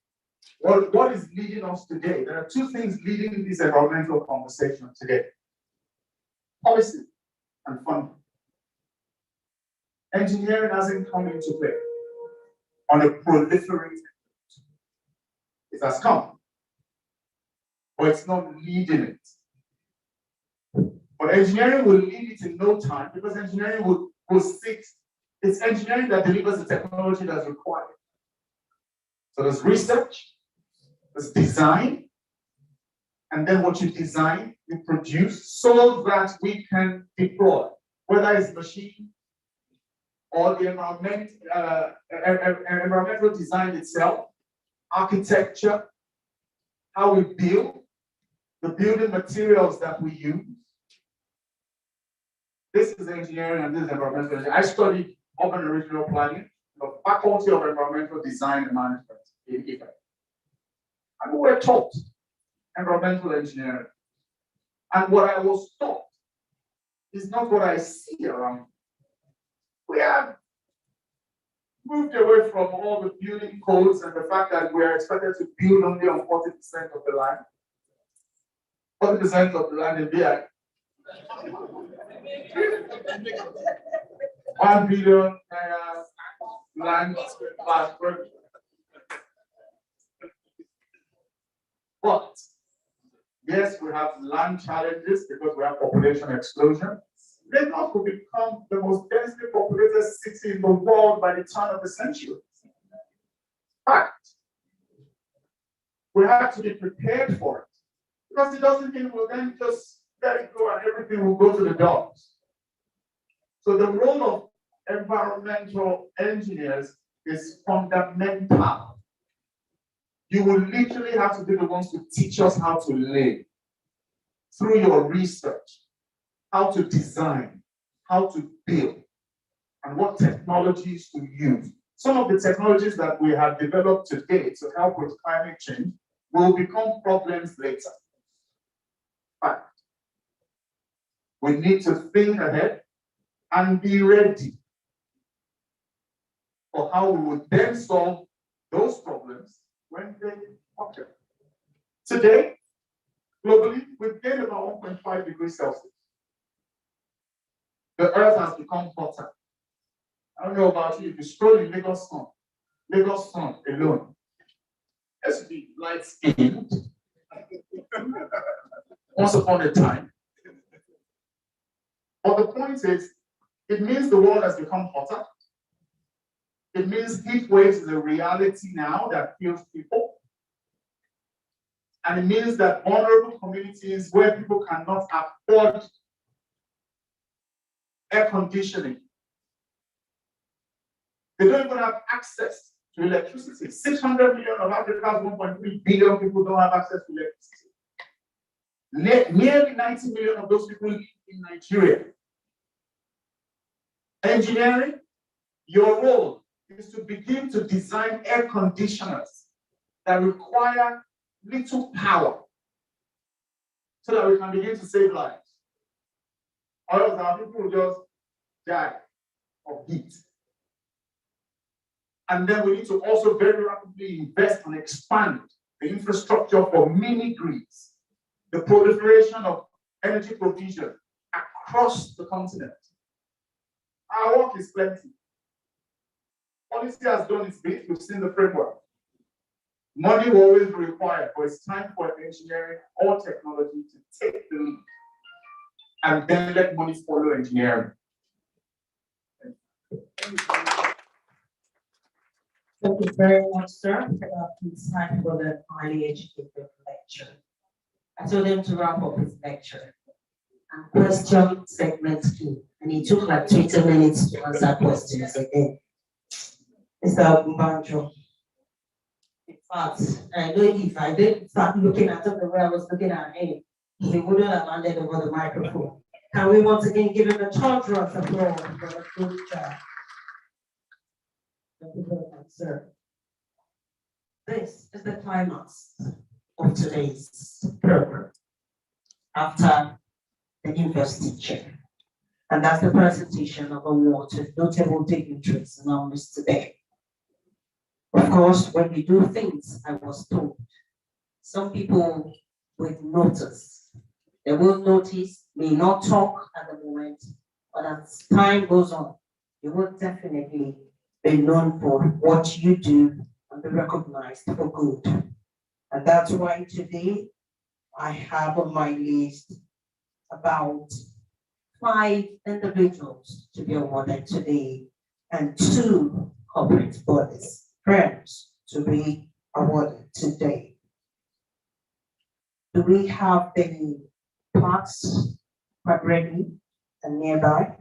What is leading us today? There are 2 things leading this environmental conversation today. Policy and funding. Engineering hasn't come into play on a proliferated. It has come, but it's not leading it. But engineering will lead it in no time because engineering will sit. It's engineering that delivers the technology that's required. So there's research, there's design, and then what you design, you produce so that we can deploy, whether it's machine or the environmental design itself, architecture, how we build, the building materials that we use. This is engineering and this is environmental engineering. I studied urban and regional planning, the Faculty of Environmental Design and Management in Ife. And we were taught environmental engineering. And what I was taught is not what I see around me. We have moved away from all the building codes and the fact that we are expected to build only on 40% of the land. 40% of the land in BI. 1 billion land per. But yes, we have land challenges because we have population explosion. Lagos will become the most densely populated city in the world by the turn of the century. Fact. We have to be prepared for it because it doesn't mean we'll then just let it go and everything will go to the dogs. So the role of environmental engineers is fundamental. You will literally have to be the ones to teach us how to live through your research, how to design, how to build, and what technologies to use. Some of the technologies that we have developed today to help with climate change will become problems later. Fact. We need to think ahead and be ready for how we would then solve those problems when they occur. Today, globally, we've gained about 1.5 degrees Celsius. The earth has become hotter. I don't know about you, if you stroll in Lagos sun alone, has to be light-skinned. Once upon a time. But the point is, it means the world has become hotter. It means heat waves is a reality now that kills people. And it means that vulnerable communities where people cannot afford air conditioning, they don't even have access to electricity. 600 million of Africa's 1.3 billion people don't have access to electricity. Nearly 90 million of those people live in Nigeria. Engineering, your role is to begin to design air conditioners that require little power so that we can begin to save lives. Otherwise, our people will just die of heat. And then we need to also very rapidly invest and expand the infrastructure for mini grids, the proliferation of energy provision across the continent. Our work is plenty. Policy has done its bit, we've seen the framework. Money will always be required, but it's time for engineering or technology to take the lead and then let money follow engineering. Thank you very much, sir. It's time for the highly educated lecture. I told him to wrap up his lecture. And question segment 2. And he took like 20 minutes to answer questions again. Mr. Mbanjo. In fact, I know if I didn't start looking at him the way I was looking at him, he wouldn't have handed over the microphone. Can we once again give him a thunderous applause for a good job? Thank you very much, sir. This is the climax of today's program after the investiture. And that's the presentation of awards with notable dignitaries in our midst today. Of course, when we do things, I was told, some people will notice. They will notice, may not talk at the moment, but as time goes on, you will definitely be known for what you do and be recognized for good. And that's why today I have on my list about 5 individuals to be awarded today and 2 corporate bodies, friends, to be awarded today. Do we have any plaques quite ready and nearby?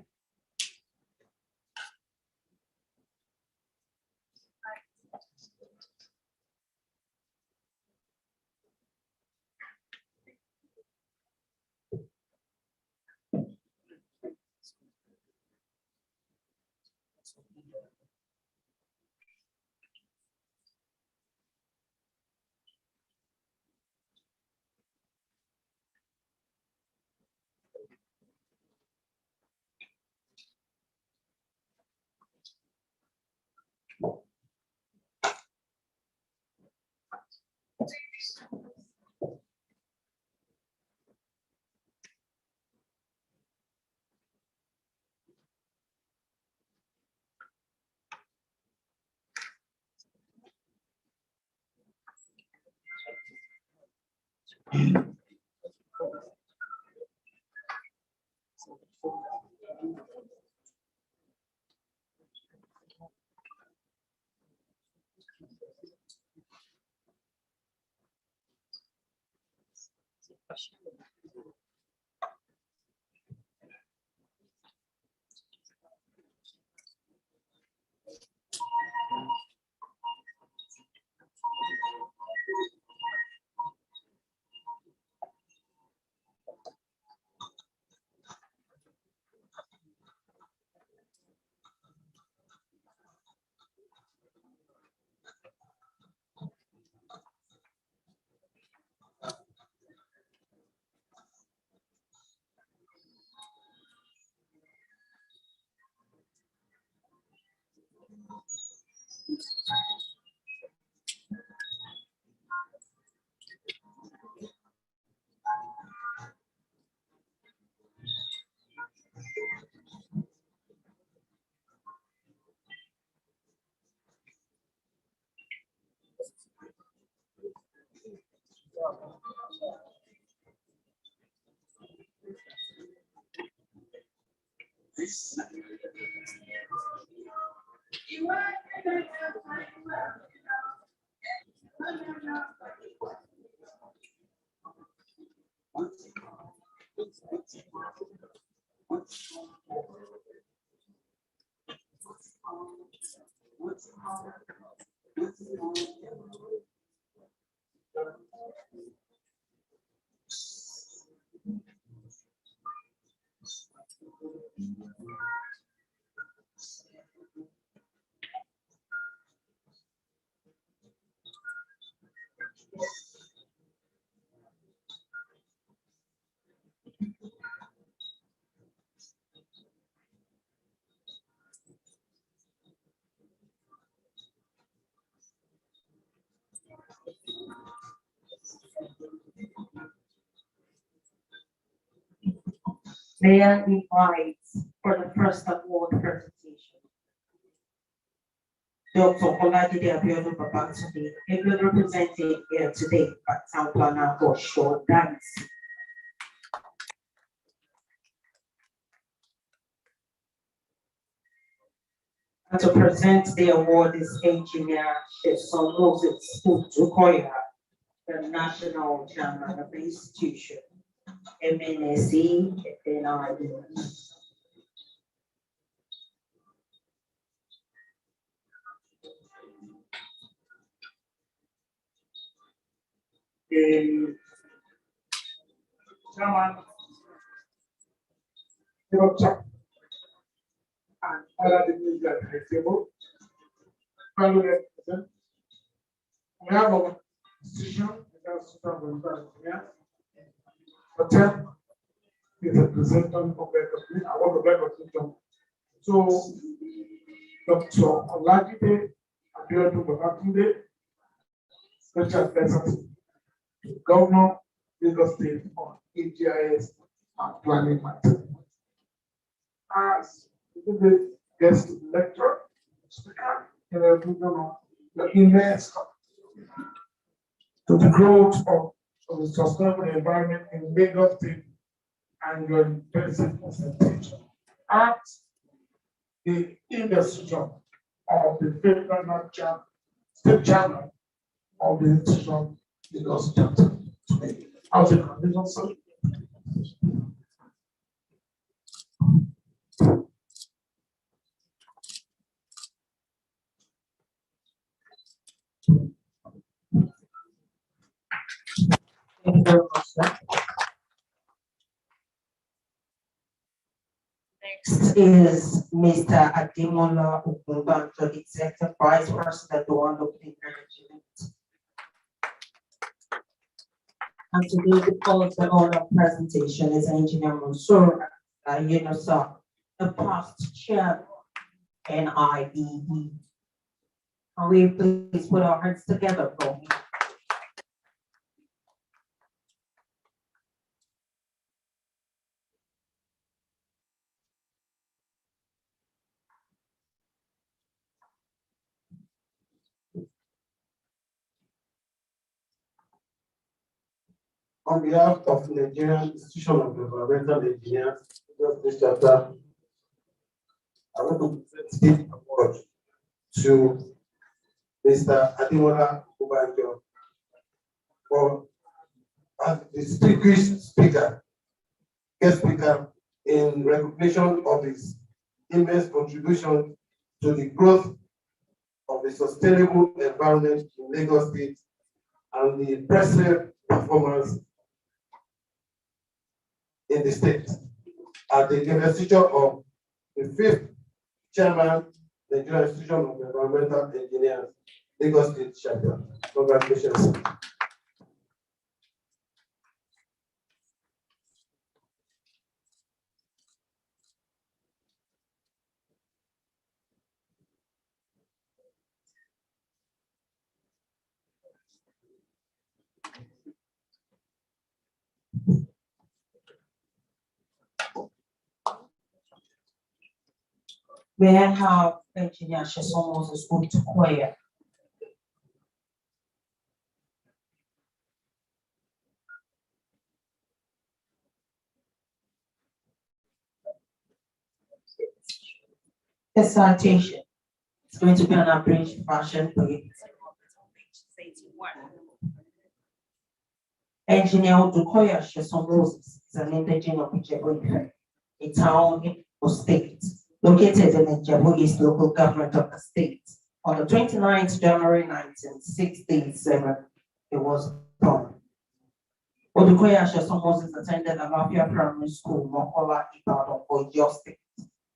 May I invite for the first award presentation Dr. Olajide Abiodun Babatunde, ably represented here today by Town Planner for short dance. And to present the award is Engineer Sheson Moses Utukoya, the National Chairman of the Institution, MNSE, NIEE. Chairman, Director, and other dignitaries at the table, fellow representatives. We have our institution, hotel is a representative of the company, I want to beg of you. So, Dr. Olajide Abiodun Babatunde, special advisor to Governor Lagos State on AGIS and planning matters. As the guest lecturer, speaker, in a region the immense to the growth of the sustainable environment in Lagos State and your basic percentage. At the Investiture of the federal state chairman of the institution, Lagos chapter. How's the condition, sir? Thank you very much, sir. Next is Mr. Ademola Ogunbanjo, Executive Vice President of the Clean Energy Unit. And today the call to order presentation is Engineer Mansour Yusuf, the past chair NIEE. Can we please put our hands together for me? On behalf of the Nigerian Institution of Environmental Engineers, this chapter, I want to present this award to Mr. Ademola Ogunbanjo for as the distinguished speaker, guest speaker, in recognition of his immense contribution to the growth of the sustainable environment in Lagos State and the impressive performance in the state at the Investiture of the 5th Chairman, the Nigerian Institution of Environmental Engineers, Lagos State Chapter. Congratulations. May I have Engineer Sheson Moses Utukoya? The citation. It's going to be an abridged version, please. Engineer Utukoya Sheson Moses is an indigenous of Ijebu, a town in the state, located in the Ijebu East local government of the state. On the 29th January 1967, he was born. Utukoya Sheson Moses attended Alafia Primary School, Mokola, Ibadan, Oyo State,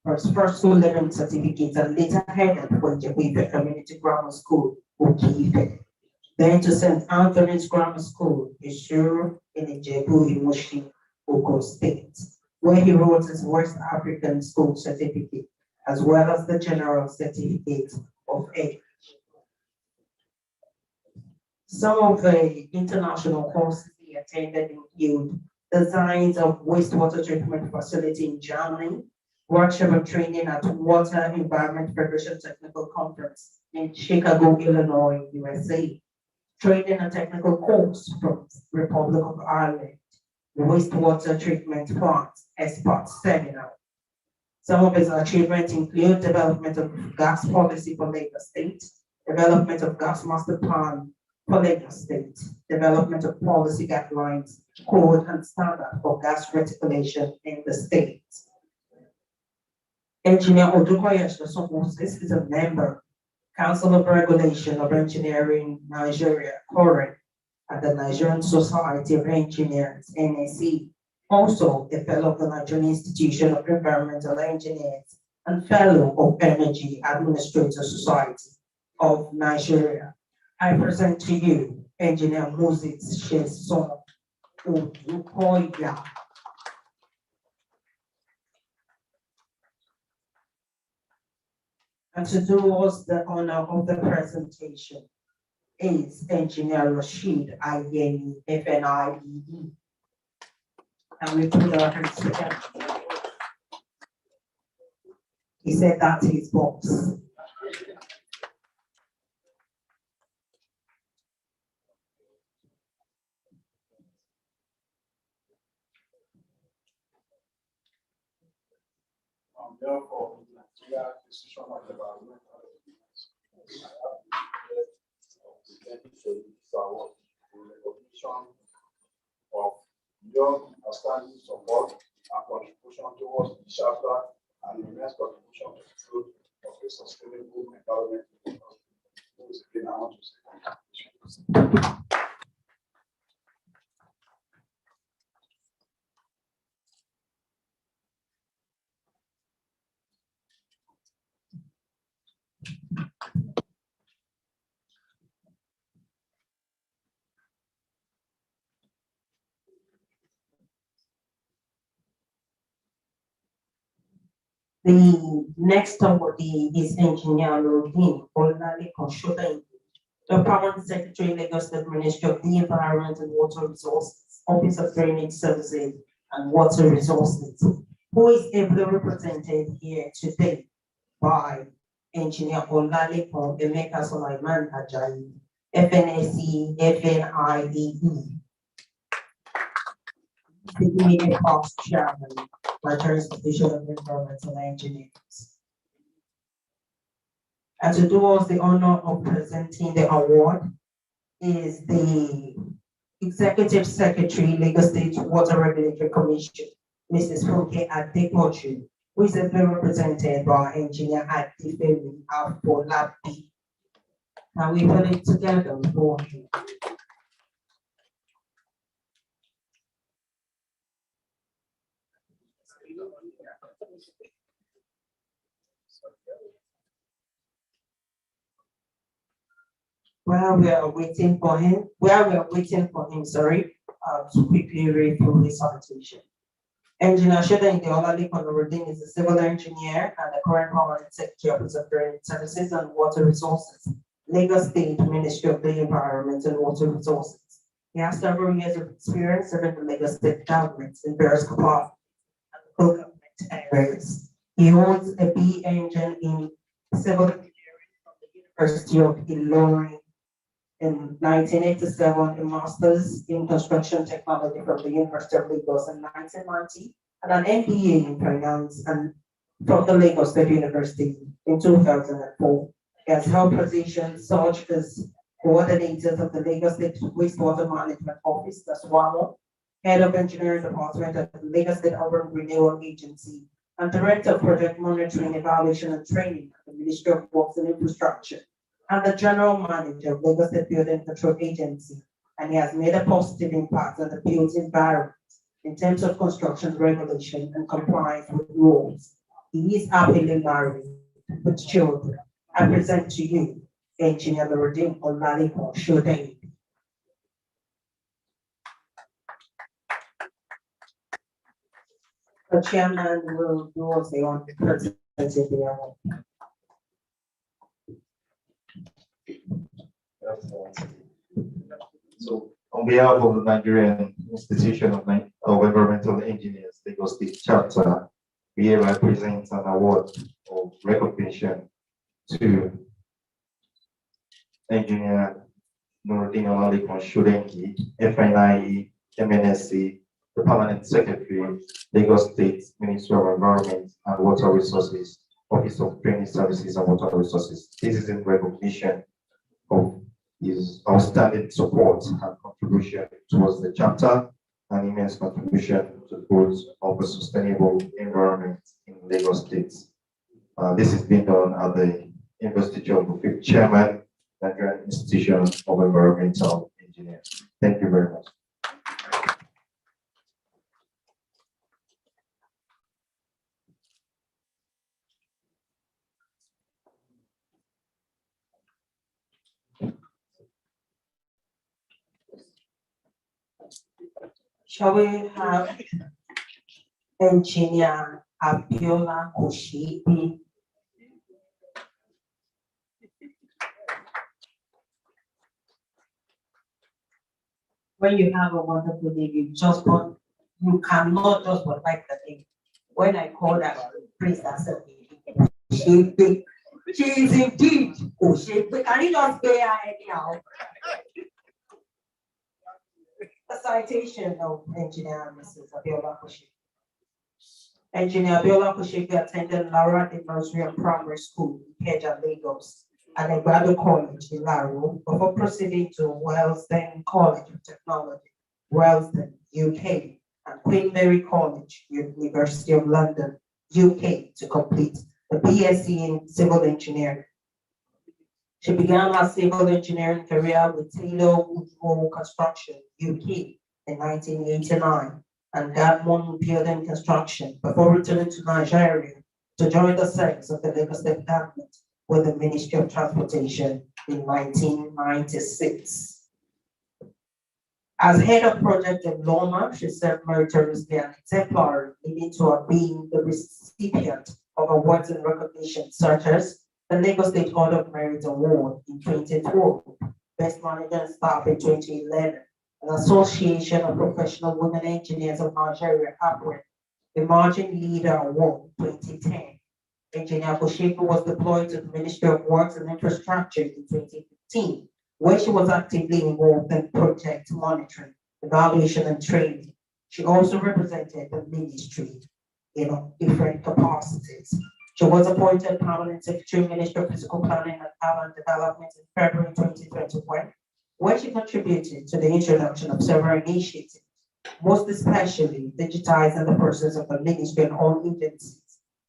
for his first school leaving certificate, and later headed for Ijebu Community Grammar School, Okiife. Then to St. Anthony's Grammar School, Ishuru in Ijebu, Imoshi, Ogun State, where he wrote his West African School Certificate, as well as the General Certificate of Age. Some of the international courses he attended include designs of wastewater treatment facility in Germany, workshop and training at Water Environment Federation Technical Conference in Chicago, Illinois, USA. Training and technical course from Republic of Ireland, the wastewater treatment plant expert seminar. Some of his achievements include development of gas policy for Lagos State, development of gas master plan for Lagos State, development of policy guidelines, code and standard for gas reticulation in the state. Engineer Odukoya Moses is a member, Council of Regulation of Engineering Nigeria, CORE, at the Nigerian Society of Engineers, NIEE. Also a fellow of the Nigerian Institution of Environmental Engineers and fellow of Energy Administrator Society of Nigeria. I present to you Engineer Moses Sheson Odukoya. And to do us the honor of the presentation is Engineer Rashid Ayeni, FNIEE. And we put our hands together. He said that's his boss. Therefore, Nigeria decision of the environment recognition of your outstanding support and contribution towards the chapter and immense contribution to the growth of a sustainable environment. Again, I want to say congratulations. The next on would be is Engineer Rodin Olale Konshoda, the Permanent Secretary, Lagos State Ministry of the Environment and Water Resources, Office of Drainage Services and Water Resources, who is ably represented here today by Engineer Olale Emeka Sulaiman Ajayi, FNAC, FNIEE. The immediate past chairman, Nigerian Institution of Environmental Engineers. And to do us the honor of presenting the award is the Executive Secretary, Lagos State Water Regulatory Commission, Mrs. Funke Adepoju, who is represented by Engineer Adefemi Afolabi. Now we put it together for you. While we are waiting for him, to quickly read through his salutation. Engineer Sheda Ideolali Konorudin is a civil engineer and the current permanent secretary of the Drainage Services and Water Resources, Lagos State Ministry of the Environment and Water Resources. He has several years of experience serving the Lagos State government in various departments and local government areas. He holds a B Engine in civil engineering from the University of Illinois. In 1987, a master's in construction technology from the University of Lagos in 1990, and an MBA in finance and from the Lagos State University in 2004. He has held positions such as coordinator of the Lagos State Wastewater Management Office, that's WAMO, head of engineering department at the Lagos State Urban Renewal Agency, and director of project monitoring, evaluation, and training at the Ministry of Works and Infrastructure, and the general manager of Lagos State Building Control Agency, and he has made a positive impact on the built environment in terms of construction regulation and compliance with rules. He is happily married with children. I present to you Engineer Rodin Olale Konshoda. The chairman will do us the honor to present the award. So, on behalf of the Nigerian Institution of Environmental Engineers, Lagos State Chapter, we hereby present an award of recognition to Engineer Nuruddin Olalikon Shudengi, FNIE, MNSC, the Permanent Secretary, Lagos State Ministry of Environment and Water Resources, Office of Training Services and Water Resources. This is in recognition of his outstanding support and contribution towards the chapter and immense contribution to the growth of a sustainable environment in Lagos State. This is being done at the Investiture of the 5th Chairman, Nigerian Institution of Environmental Engineers. Thank you very much. Shall we have Engineer Abiola Oshibi? When you have a wonderful name, you cannot just like the name. When I call that priest, I said, Oshibi. She is indeed Oshibi. Can you just pay her anyhow? A citation of Engineer Mrs. Abiola Oshibi. Engineer Abiola Oshibi attended Laura de Nursery Primary School in Keja, Lagos, and a graduate college in Laro before proceeding to Wellsden College of Technology, Wellsden, UK, and Queen Mary College, University of London, UK, to complete a BSc in Civil Engineering. She began her civil engineering career with Taylor Woodrow Construction, UK, in 1989, and Gadmon Building Construction before returning to Nigeria to join the service of the Lagos State government with the Ministry of Transportation in 1996. As head of project in Loma, she served meritoriously and exemplary, leading to her being the recipient of awards and recognition such as the Lagos State Order of Merit Award in 2012, Best Manager and Staff in 2011, an Association of Professional Women Engineers of Nigeria, APRE, Emerging Leader Award 2010. Engineer Oshibi was deployed to the Ministry of Works and Infrastructure in 2015, where she was actively involved in project monitoring, evaluation, and training. She also represented the ministry in different capacities. She was appointed Permanent Secretary, Minister of Physical Planning and Urban Development in February 2021, where she contributed to the introduction of several initiatives, most especially digitizing the process of the ministry and all agencies,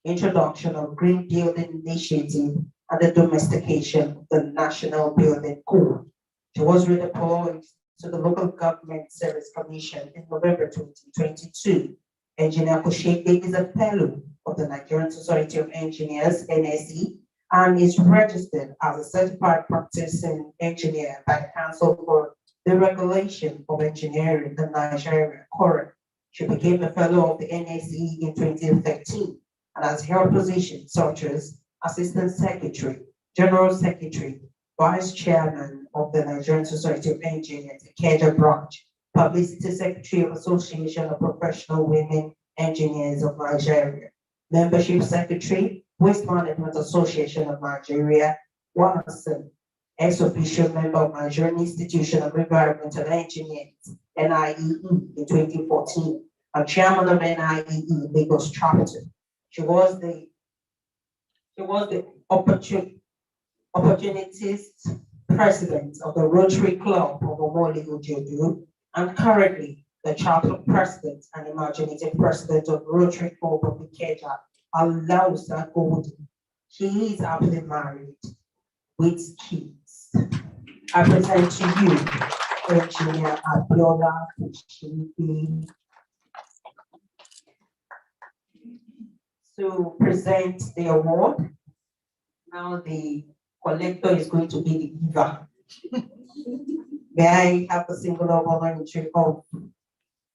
introduction of Green Building Initiative, and the domestication of the National Building Code. She was redeployed to the Local Government Service Commission in November 2022. Engineer Oshibi is a fellow of the Nigerian Society of Engineers, NSE, and is registered as a certified practicing engineer by the Council for the Regulation of Engineering in Nigeria, CORE. She became a fellow of the NSE in 2013 and has held positions such as Assistant Secretary, General Secretary, Vice Chairman of the Nigerian Society of Engineers, Ikeja Branch, Publicity Secretary of Association of Professional Women Engineers of Nigeria, Membership Secretary, Waste Management Association of Nigeria, WANASEN, ex-official member of Nigerian Institution of Environmental Engineers, NIEE, in 2014, and chairman of NIEE Lagos chapter. She was the opportunist president of the Rotary Club of Omole Ojodu, and currently the chapter president and imaginative president of Rotary Club of Ikeja, Alausa Gold. She is happily married with kids. I present to you Engineer Abiola Oshibi to present the award. Now the collector is going to be the giver. May I have the singular voluntary of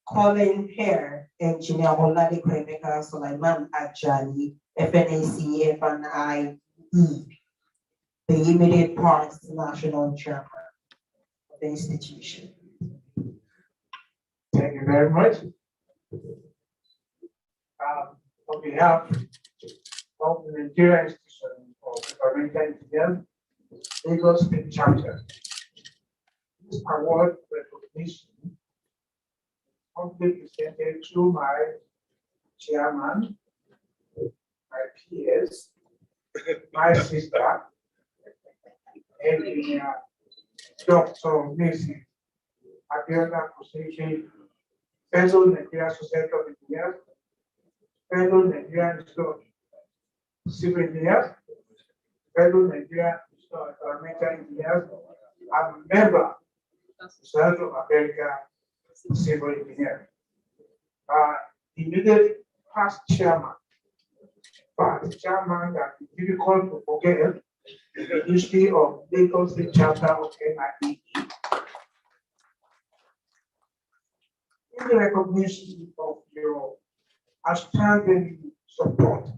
calling here Engineer Olalikon Sulaiman Ajani, FNAC, FNIE, the immediate past national chairman of the institution. Thank you very much. on behalf of the Nigeria Institution of Environmental Engineers, Lagos State Chapter. This award recognition humbly presented to my chairman, my peers, my sister, Engineer Dr. Mrs. Abiola Kuseke, fellow Nigeria Society of Engineers, fellow Nigerian Institute of Civil Engineers, fellow Nigerian Institute of Environmental Engineers, and member of the Society of America Civil Engineers. Immediate past chairman, that is difficult to forget, the history of Lagos State Chapter of NIEE. In the recognition of your outstanding support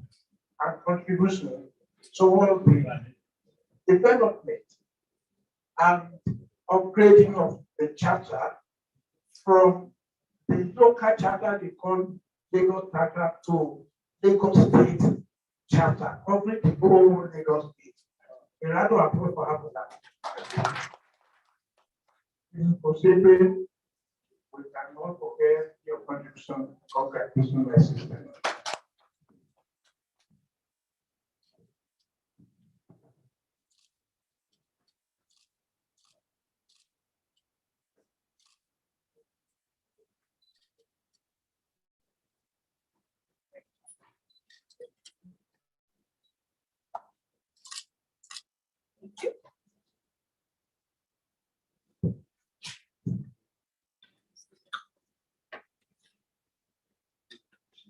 and contribution towards the development and upgrading of the chapter from the local chapter they call Lagos chapter to Lagos State chapter, covering the whole Lagos State. In order to approve for that, we cannot forget your contribution. Congratulations, my sister.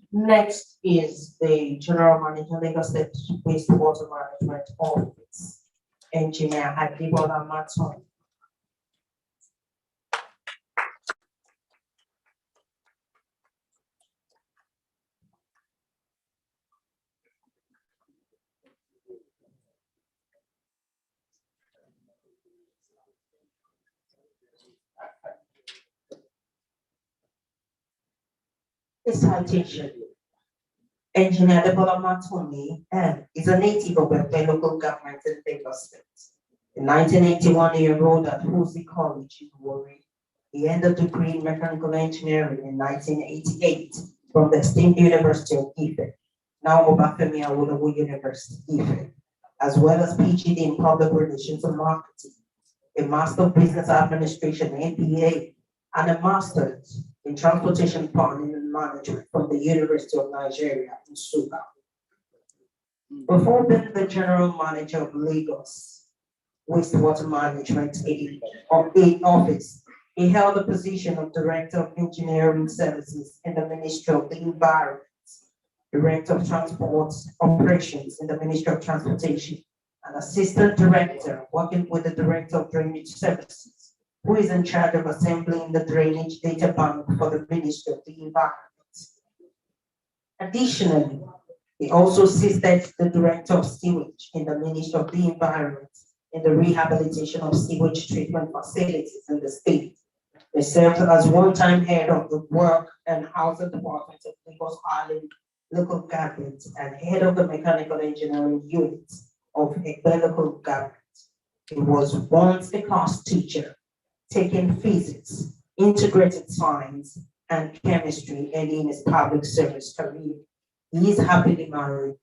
Next is the General Manager, Lagos State Wastewater Management Office, Engineer Adibola Maton. A citation. Engineer Adibola Matoni is a native of the local government in Lagos State. In 1981, he enrolled at Husi College in Warri. He earned a degree in mechanical engineering in 1988 from the esteemed University of Ife, now Obafemi Awolowo University, Ife, as well as PhD in public relations and marketing, a Master of Business Administration, MBA, and a Master's in Transportation Planning and Management from the University of Nigeria in Suga. Before being the General Manager of Lagos Wastewater Management Office, he held the position of Director of Engineering Services in the Ministry of the Environment, Director of Transport Operations in the Ministry of Transportation, and Assistant Director working with the Director of Drainage Services, who is in charge of assembling the drainage data bank for the Ministry of the Environment. Additionally, he also assisted the Director of Sewage in the Ministry of the Environment in the rehabilitation of sewage treatment facilities in the state. He served as one-time head of the Work and Housing Department of Lagos Island Local Government and head of the Mechanical Engineering Unit of Egbe Local Government. He was once a class teacher, taking physics, integrated science, and chemistry early in his public service career. He is happily married.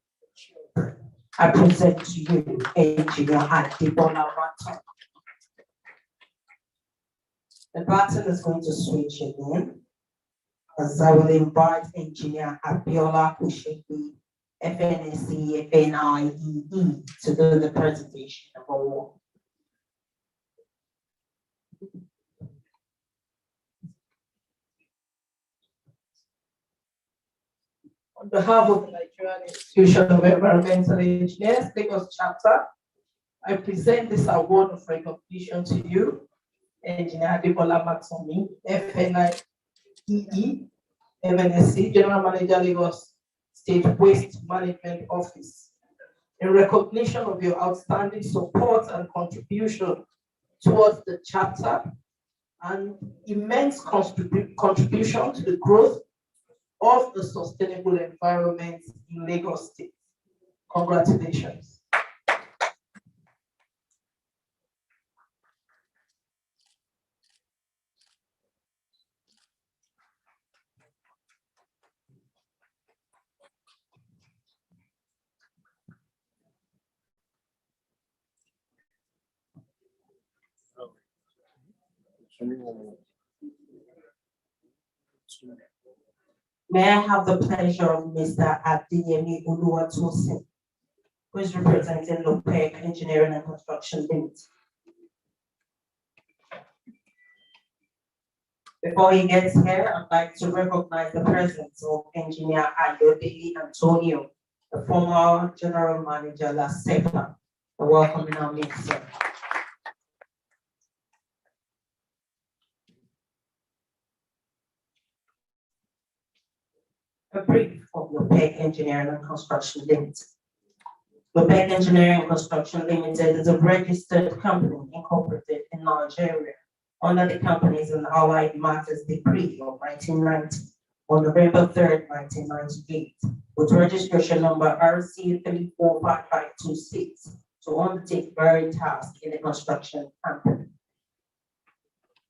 I present to you Engineer Adibola Maton. The button is going to switch again, as I will invite Engineer Abiola Kuseke, FNSE, FNIEE, to do the presentation of our work. On behalf of the Nigerian Institution of Environmental Engineers, Lagos Chapter, I present this award of recognition to you, Engineer Adibola Maton, FNIEE, MNSC, General Manager, Lagos State Waste Management Office, in recognition of your outstanding support and contribution towards the chapter and immense contribution to the growth of the sustainable environment in Lagos State. Congratulations. May I have the pleasure of Mr. Adeyemi Oluwatosin, who is representing Lopec Engineering and Construction Limited. Before he gets here, I'd like to recognize the presence of Engineer Ayodele Antonio, the former General Manager La Sepa. Welcome in our midst, sir. A brief of Lopec Engineering and Construction Limited. Lopec Engineering and Construction Limited is a registered company incorporated in Nigeria under the Companies and Allied Matters Decree of 1990 on November 3rd, 1998, with registration number RC345526 to undertake various tasks in the construction company.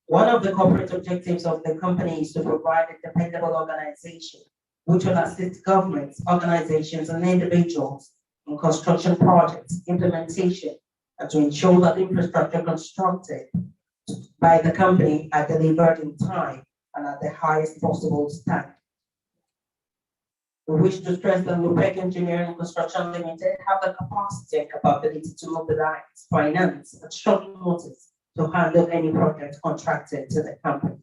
One of the corporate objectives of the company is to provide a dependable organization which will assist governments, organizations, and individuals in construction projects, implementation, and to ensure that infrastructure constructed by the company are delivered in time and at the highest possible standard. We wish to stress that Lopec Engineering and Construction Limited have the capacity and capability to mobilize, finance, and short notice to handle any project contracted to the company.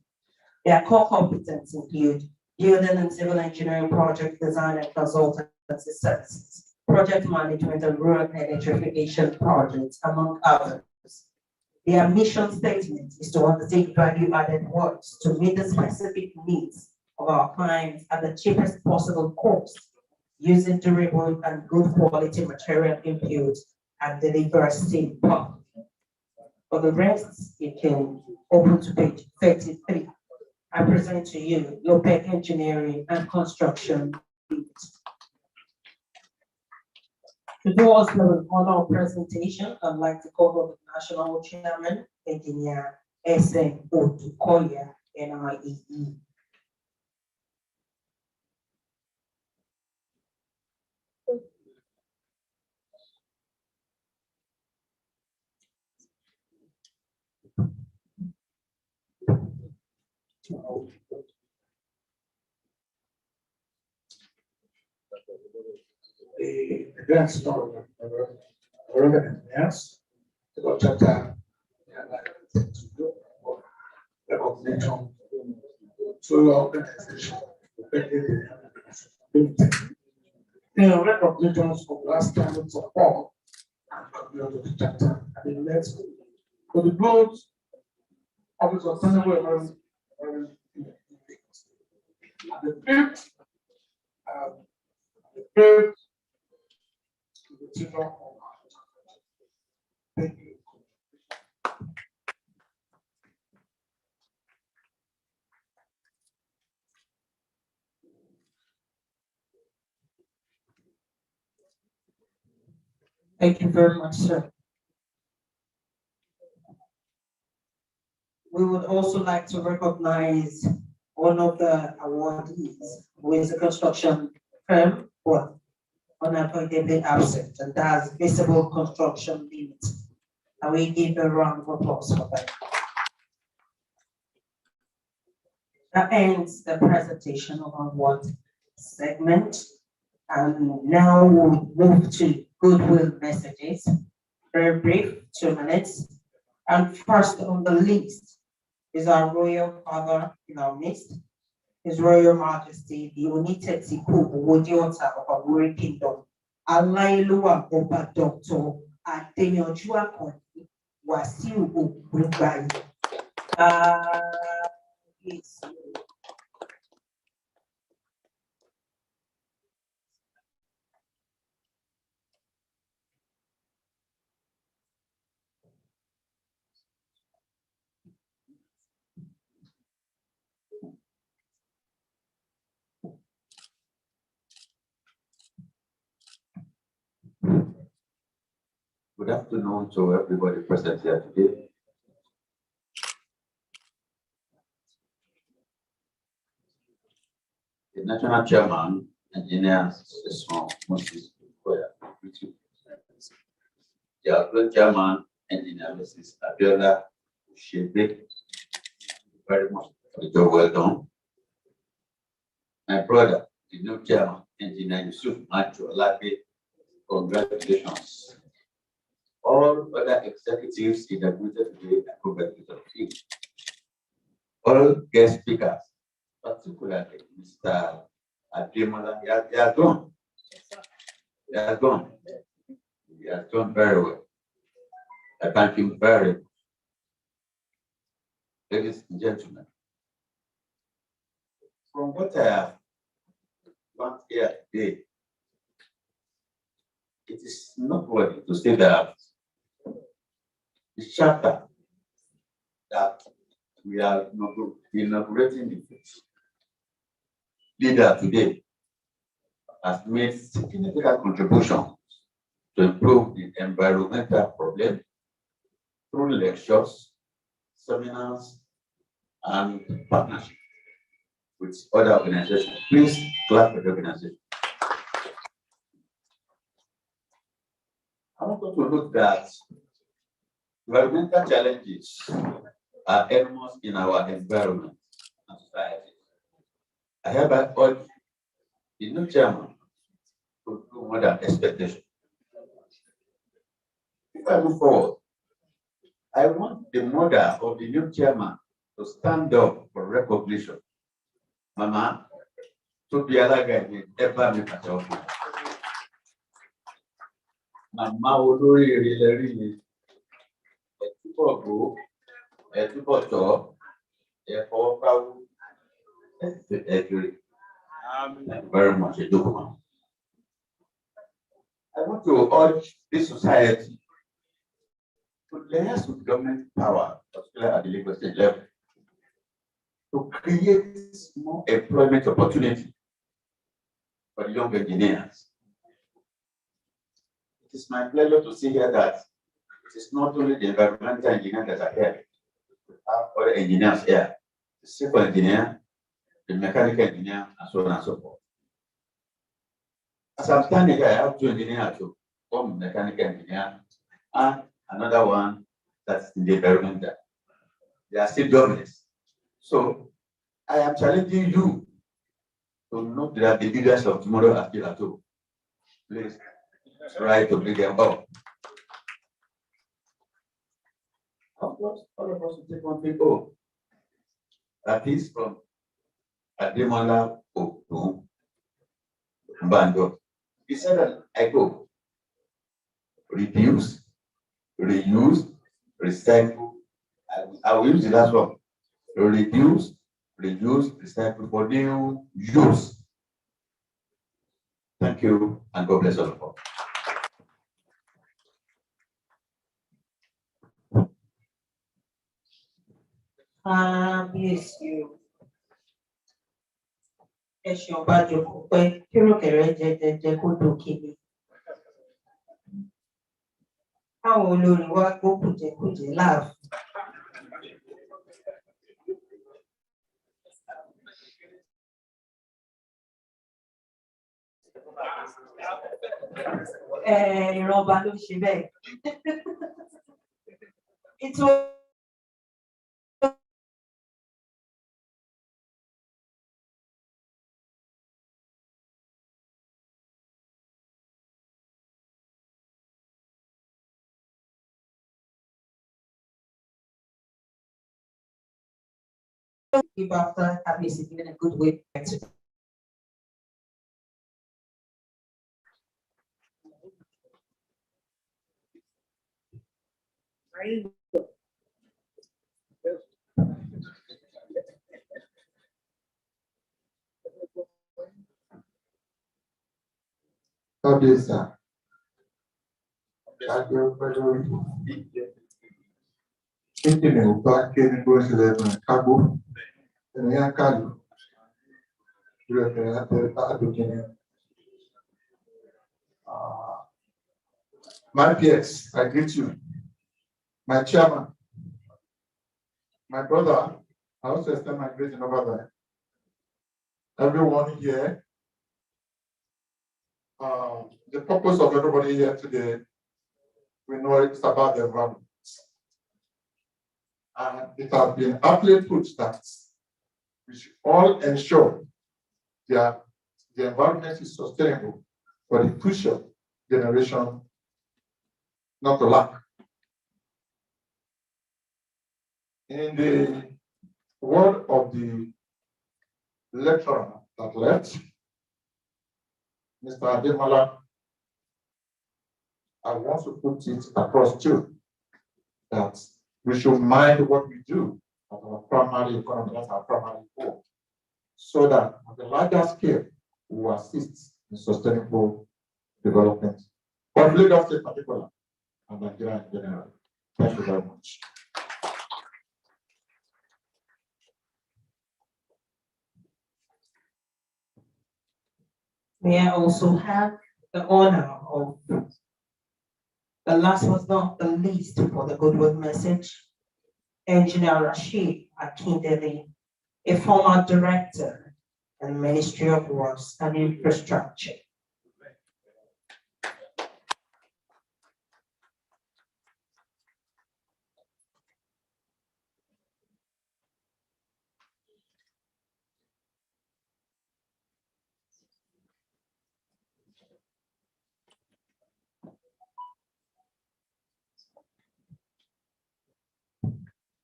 Their core competencies include building and civil engineering project design and consultancy services, project management and rural electrification projects, among others. Their mission statement is to undertake value-added works to meet the specific needs of our clients at the cheapest possible cost, using durable and good quality material inputs and deliver steam pump. For the rest, you can open to page 33. I present to you Lopec Engineering and Construction. To do us an honor presentation, I'd like to call on the National Chairman, Engineer S.M. Odukoya, NIEE. The event started already announced about chapter recognition to organization recognitions of last time support and community the chapter and the next for the growth of the sustainable environment. The fifth thank you. Thank you very much, sir. We would also like to recognize one of the awardees, who is a construction firm, but unappointably absent, and that's Visible Construction Limited. And we give a round of applause for that. That ends the presentation of our award segment. And now we'll move to goodwill messages. Very brief, 2 minutes. And first on the list is our royal father in our midst, His Royal Majesty, the United Siku Owodiota of our Warri Kingdom, Alailuwa Oba Dr. Adeyanju Akanni Wasiu Ogunbayi. Yes. Good afternoon to everybody present here today. The National Chairman, Engineer Moses, the outgoing Chairman, Engineer Mrs. Abiola Shebe, very much for the job well done. My brother, the new Chairman, Engineer YUSUF MAJOLAGBE, congratulations. All other executives in the group today, I congratulate you. All guest speakers, particularly Mr. Ademola, he has gone. He has gone. He has done very well. I thank him very much. Ladies and gentlemen, from what I have learned here today, it is noteworthy to say that the chapter that we are inaugurating the leader today has made significant contribution to improve the environmental problem through lectures, seminars, and partnership with other organizations. Please clap for the organization. I want to note that environmental challenges are enormous in our environment and society. I hereby urge the new chairman to do more than expectation. If I move forward, I want the mother of the new chairman to stand up for recognition. Mama, to be allowed ever make a job. Mama, olórí rí ni. Ẹ̀túbọ̀ gbó, ẹ̀túbọ̀ tọ́, ẹ̀fọ́ pawú, ẹ̀kiri. Thank you very much. I want to urge this society to liaise with government power, particularly at the Lagos state level, to create more employment opportunity for the young engineers. It is my pleasure to see here that it is not only the environmental engineers that are here, we have other engineers here, the civil engineer, the mechanical engineer, and so on and so forth. As I'm standing here, I have two engineers too, one mechanical engineer and another one that's in the environmental. They are still jobless. So I am challenging you to know that the leaders of tomorrow are still at home. Please try to bring them up. Of course, all of us will take one thing home. That is from Ademola Oku Bando. He said that I go reduce, reuse, recycle. I will use the last one. Reduce, reuse, recycle for new use. Thank you, and God bless all of us. Yes, you. Ẹ ṣeun bá jókòó pé kíròkèrè jẹjẹjẹ kó dòkè ni. Àwọn olórí wa gbó kùjẹkùjẹ láàfin. Ìrọ̀bà ló ṣe bẹ́ẹ̀. Give after having given a good way to How is that? Ini upah kini bos lema kabu, ini yang kalu. Sudah terlihat dari tak ada kini. My peers, I greet you. My chairman, my brother, I also extend my greeting over there. Everyone here, the purpose of everybody here today, we know it's about the environment. And it has been aptly put that we should all ensure that the environment is sustainable for the future generation not to lack. In the word of the lecturer that left, Mr. Ademola, I want to put it across too, that we should mind what we do at our primary economy, that's our primary goal, so that at a larger scale, we will assist in sustainable development of Lagos State in particular and Nigeria in general. Thank you very much. May I also have the honor of the last but not the least for the goodwill message, Engineer Rashid Akindele, a former director in Ministry of Works and Infrastructure.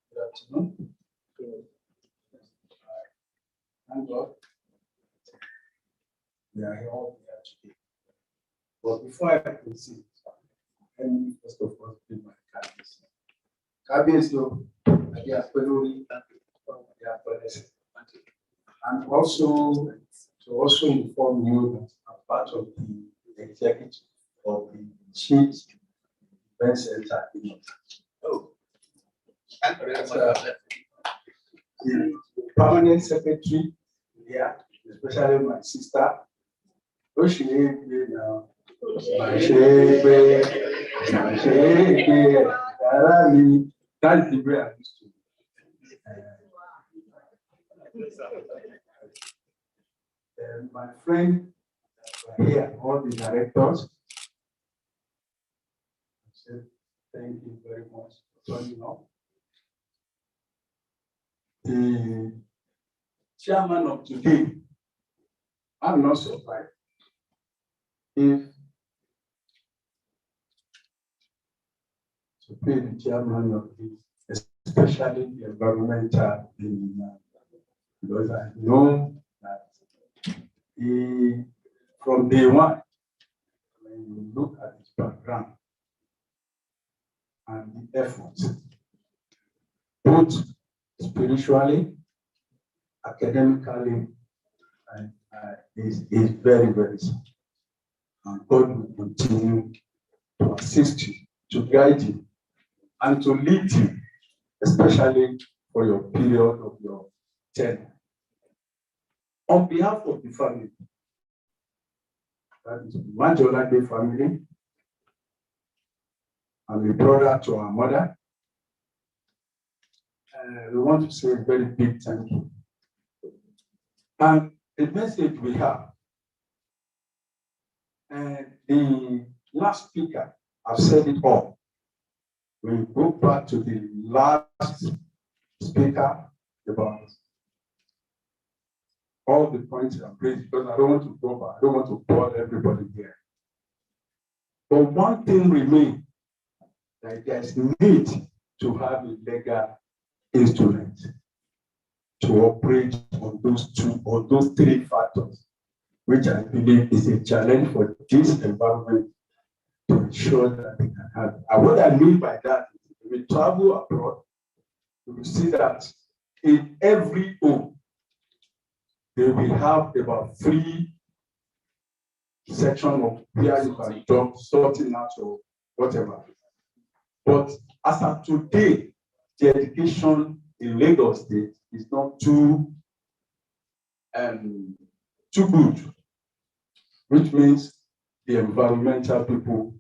Good afternoon. Thank God we are all here today. But before I proceed, let me first of all give my cabinet. And also to inform you that I'm part of the executive of the Chief Event Center in the permanent secretary here, especially my sister. That's the way I used to. My friend here, all the directors, I said, thank you very much for turning up. The chairman of today, I'm not surprised if to pay the chairman of this, especially the environmental, because I know that from day one, when you look at his background and the effort, both spiritually, academically, is very, very simple. And God will continue to assist you, to guide you, and to lead you, especially for your period of your tenure. On behalf of the family, that is the MAJOLAGBE family, I'm a brother to our mother, we want to say a very big thank you. And the message we have, the last speaker, I've said it all. We go back to the last speaker about all the points I've raised, because I don't want to go back, I don't want to bother everybody here. But one thing remains, that there's need to have a legal instrument to operate on those two or those three factors, which I believe is a challenge for this environment to ensure that they can have. And what I mean by that is, if we travel abroad, we will see that in every home, they will have about 3 sections of where you can dump sorting out or whatever. But as of today, the education in Lagos State is not too good, which means the environmental people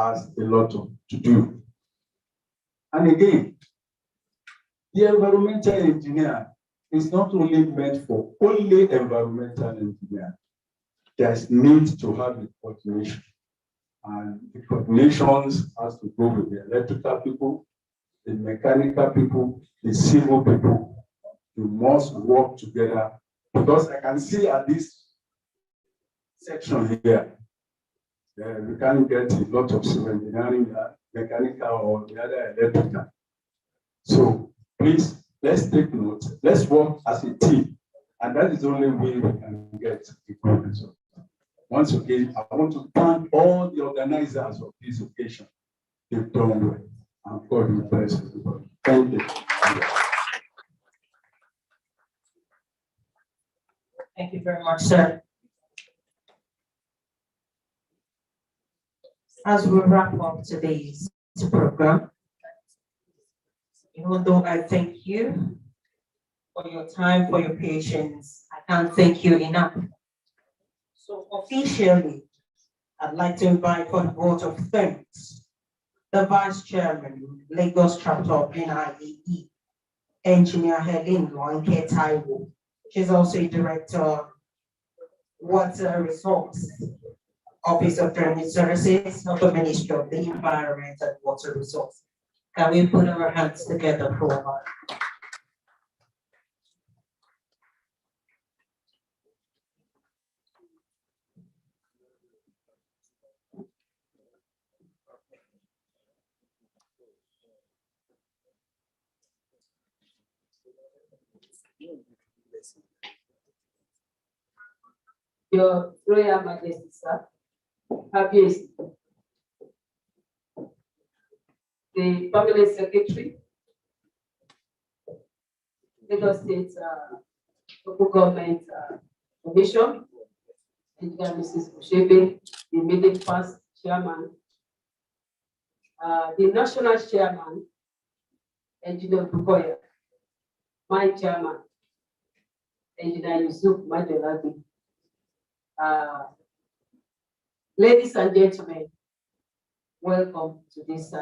has a lot to do. And again, the environmental engineer is not only meant for only environmental engineer. There's need to have the coordination. And the coordinations has to go with the electrical people, the mechanical people, the civil people. You must work together, because I can see at this section here, we can get a lot of civil engineering, mechanical, or the other electrical. So please, let's take note. Let's work as a team, and that is the only way we can get a good result. Once again, I want to thank all the organizers of this occasion. They've done well, and God will bless everybody. Thank you. Thank you very much, sir. As we wrap up today's program, even though I thank you for your time, for your patience, I can't thank you enough. So officially, I'd like to invite for the vote of thanks the Vice Chairman, Lagos Chapter of NIEE, Engineer Helen Wanke Taiwo. She's also a Director, Water Resource, Office of Drainage Services of the Ministry of the Environment and Water Resources. Can we put our hands together for her? Your Royal Majesty, sir, Happy the Permanent Secretary, Lagos State Local Government Commission, Engineer Mrs. Ushebe, the immediate past chairman, the national chairman, Engineer Bukoya, my chairman, Engineer YUSUF MAJOLAGBE. Ladies and gentlemen, welcome to this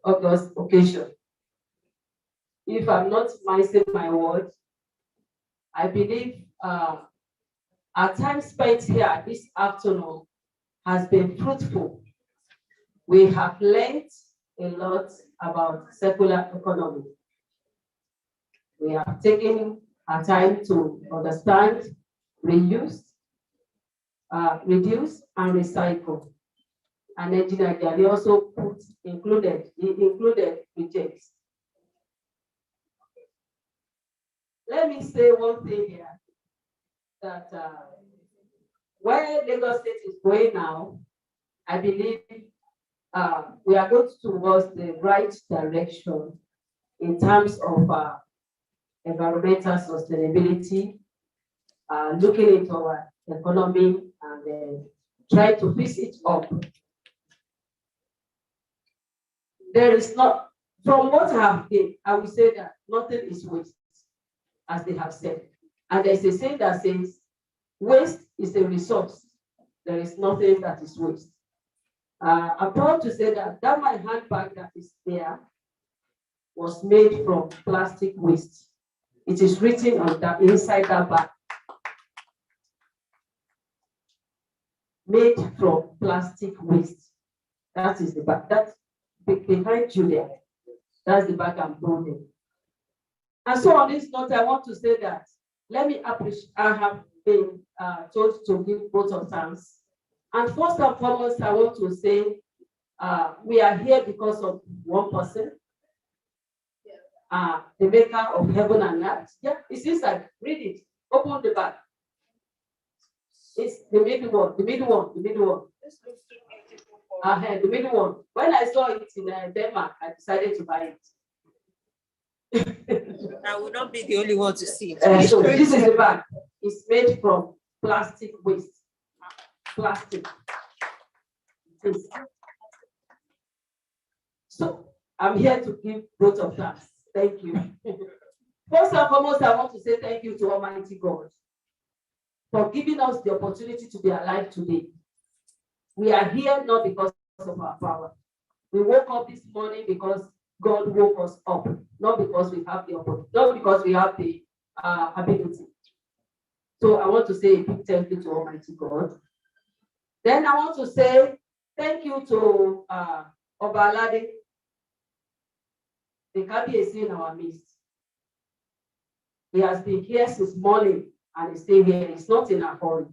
August occasion. If I'm not missing my word, I believe our time spent here this afternoon has been fruitful. We have learned a lot about circular economy. We have taken our time to understand, reuse, reduce, and recycle. And Engineer Gary also included rejects. Let me say one thing here, that where Lagos State is going now, I believe we are going towards the right direction in terms of environmental sustainability, looking into our economy and try to fix it up. There is not, from what I have gained, I will say that nothing is waste, as they have said. And there's a saying that says, waste is a resource. There is nothing that is waste. I'm proud to say that my handbag that is there was made from plastic waste. It is written on the inside that bag. Made from plastic waste. That is the bag. That's behind you there. That's the bag I'm holding. And so on this note, I want to say that, let me appreciate, I have been told to give vote of thanks. And first and foremost, I want to say we are here because of one person, the maker of heaven and earth. Yeah, it's inside. Read it. Open the bag. It's the middle one, the middle one, the middle one. The middle one. When I saw it in Denmark, I decided to buy it. I will not be the only one to see it. So this is the bag. It's made from plastic waste. Plastic. So I'm here to give vote of thanks. Thank you. First and foremost, I want to say thank you to Almighty God for giving us the opportunity to be alive today. We are here not because of our power. We woke up this morning because God woke us up, not because we have the opportunity, not because we have the ability. So I want to say a big thank you to Almighty God. Then I want to say thank you to Obalade, the Kabiyesi in our midst. He has been here since morning and he's still here. He's not in a hurry.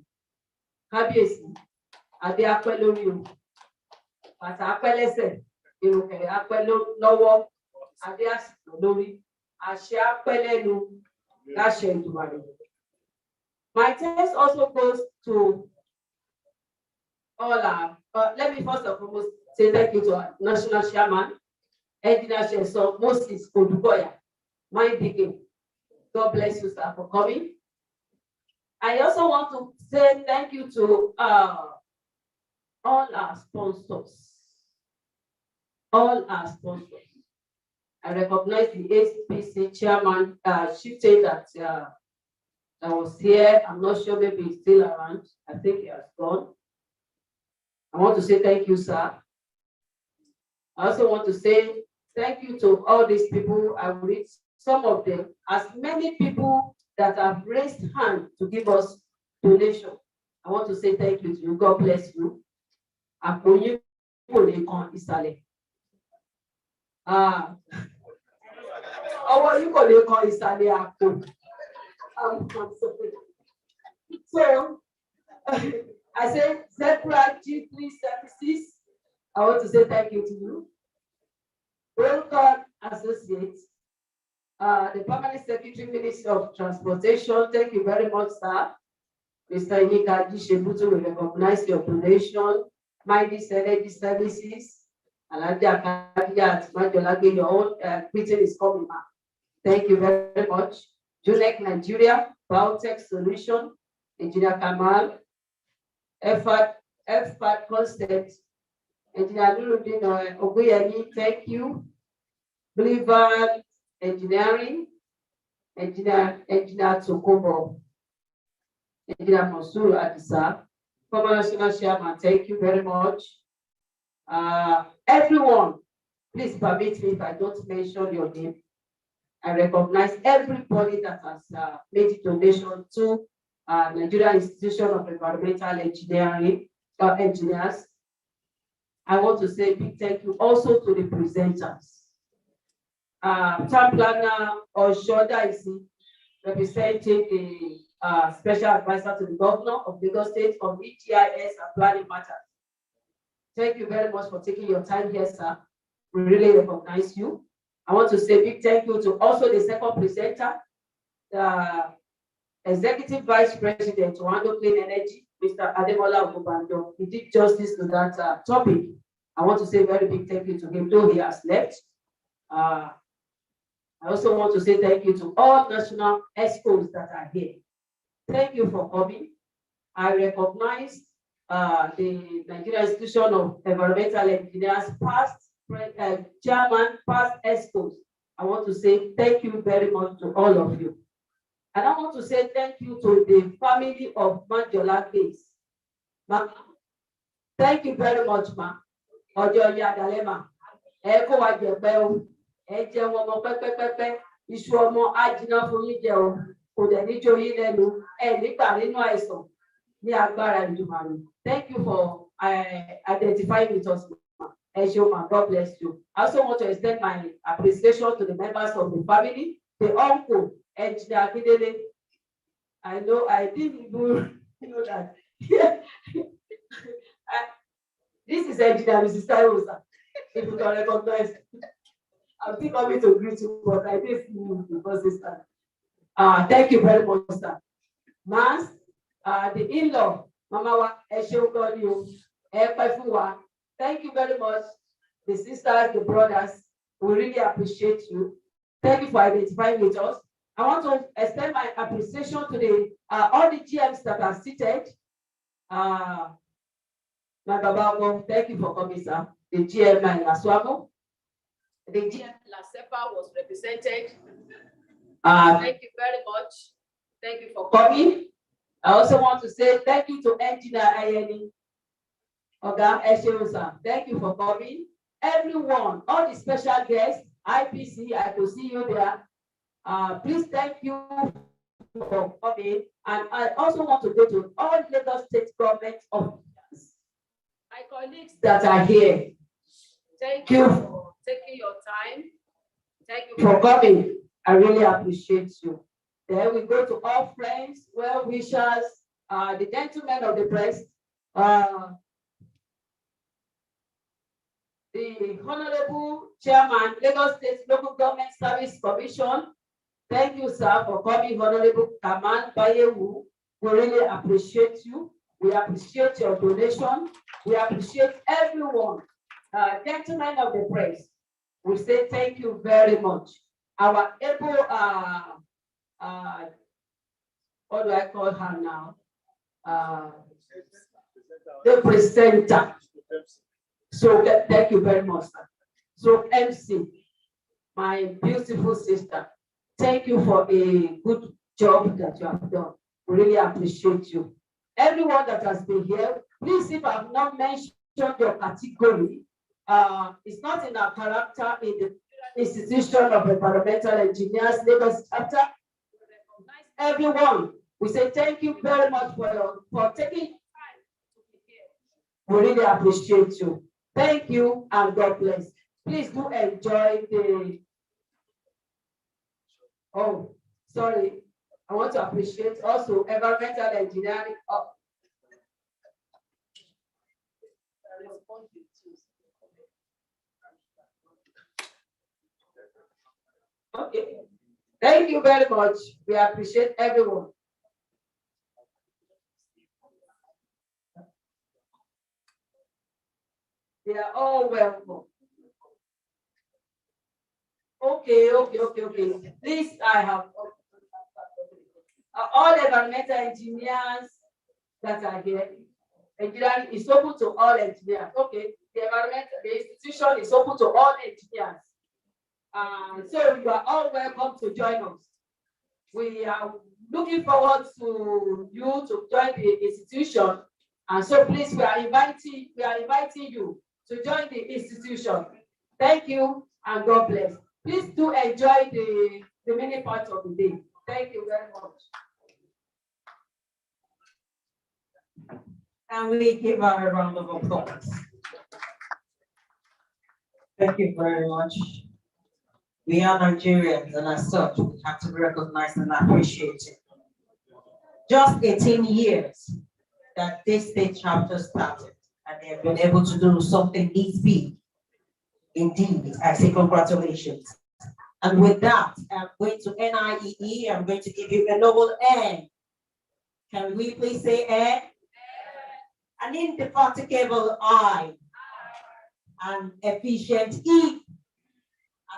Kabiyesi, Ade apẹ́ lórí o, bàtà apẹ́ lẹ́sẹ̀, ìrùkẹ̀rẹ̀ apẹ́ lọ́wọ́, Ade àsìkò lórí, àṣẹ apẹ́ lẹ́nu, láṣẹ Èdùmàrè. My thanks also goes to all our, let me first and foremost say thank you to our national chairman, Engineer Sheson Moses Oduboya, my deacon. God bless you, sir, for coming. I also want to say thank you to all our sponsors. All our sponsors. I recognize the ACPC chairman, Chieftain that was here. I'm not sure, maybe he's still around. I think he has gone. I want to say thank you, sir. I also want to say thank you to all these people. I will read some of them. As many people that have raised hand to give us donation, I want to say thank you to you. God bless you. Àpòyí kò lè kan ìsàlẹ̀. Ọwọ́ yìí kò lè kan ìsàlẹ̀ àpò. So I say Zebra G3 Services. I want to say thank you to you. Welcome, Associates. The Permanent Secretary, Minister of Transportation, thank you very much, sir. Mr. Inika Gishebutu will recognize your donation. Mighty Energy Services, Alaja Kadia at MAJOLAGBE, your own meeting is coming back. Thank you very much. Julek Nigeria, Biotech Solution, Engineer Kamal, Effort Concept, Engineer Nurudin Oguyemi, thank you. Blizzard Engineering, Engineer Tokobo, Engineer Monsuru Adisa, former national chairman, thank you very much. Everyone, please permit me if I don't mention your name. I recognize everybody that has made a donation to Nigeria Institution of Environmental Engineering engineers. I want to say a big thank you also to the presenters. Town planner Oshoda is representing the special advisor to the governor of Lagos State on EGIS and planning matters. Thank you very much for taking your time here, sir. We really recognize you. I want to say a big thank you to also the second presenter, the Executive Vice President to handle clean energy, Mr. Ademola Ogubando. He did justice to that topic. I want to say a very big thank you to him, though he has left. I also want to say thank you to all national ESCOs that are here. Thank you for coming. I recognize the Nigeria Institution of Environmental Engineers, past chairman, past ESCOs. I want to say thank you very much to all of you. And I want to say thank you to the family of MAJOLAGBE. Ma, thank you very much, ma. Ojo Yadalema. Eko wajebe eje womo pepepepe isu omo ajina fún yín jẹ o kò dẹ̀ ní jó yín lẹ́nu nígbà nínú àìsàn ní agbára Èdùmàrè. Thank you for identifying with us. God bless you. I also want to extend my appreciation to the members of the family, the uncle, Engineer Akindele. I know I didn't even know that. This is Engineer Mrs. Taiwosa. If you can recognize, I'm still coming to greet you, but I didn't see you because this time. Thank you very much, sir. Mas, the in-law, Mama wa Esheogoliu, Epefuwa. Thank you very much, the sisters, the brothers. We really appreciate you. Thank you for identifying with us. I want to extend my appreciation to the all the GMs that are seated. Thank you for coming, sir. The GM in Aswago. The GM Lasepa was represented. Thank you very much. Thank you for coming. I also want to say thank you to Engineer Ayeni. Oga Esheosa, thank you for coming. Everyone, all the special guests, IPC, I could see you there. Please thank you for coming. And I also want to go to all Lagos State government officials, my colleagues that are here. Thank you for taking your time. Thank you for coming. I really appreciate you. Then we go to all friends, well wishers, the gentlemen of the press, the Honorable Chairman, Lagos State Local Government Service Commission. Thank you, sir, for coming, Honorable Kaman Bayewu. We really appreciate you. We appreciate your donation. We appreciate everyone. Gentlemen of the press, we say thank you very much. Our able, what do I call her now? The presenter. So thank you very much, sir. So MC, my beautiful sister, thank you for a good job that you have done. We really appreciate you. Everyone that has been here, please, if I have not mentioned your category, it's not in our character in the Institution of Environmental Engineers, Lagos chapter. Everyone, we say thank you very much for taking time to be here. We really appreciate you. Thank you and God bless. Please do enjoy the. Oh, sorry. I want to appreciate also environmental engineering. Okay. Thank you very much. We appreciate everyone. They are all welcome. Okay. Please, I have all environmental engineers that are here. Engineering is open to all engineers. Okay, the institution is open to all engineers. So you are all welcome to join us. We are looking forward to you to join the institution. And so please, we are inviting you to join the institution. Thank you and God bless. Please do enjoy the remaining part of the day. Thank you very much. And we give her a round of applause. Thank you very much. We are Nigerians, and as such, we have to be recognized and appreciated. Just 18 years that this state chapter started, and they have been able to do something this big. Indeed, I say congratulations. And with that, I'm going to NIEE. I'm going to give you a noble N. Can we please say N? An indefatigable I. An efficient E.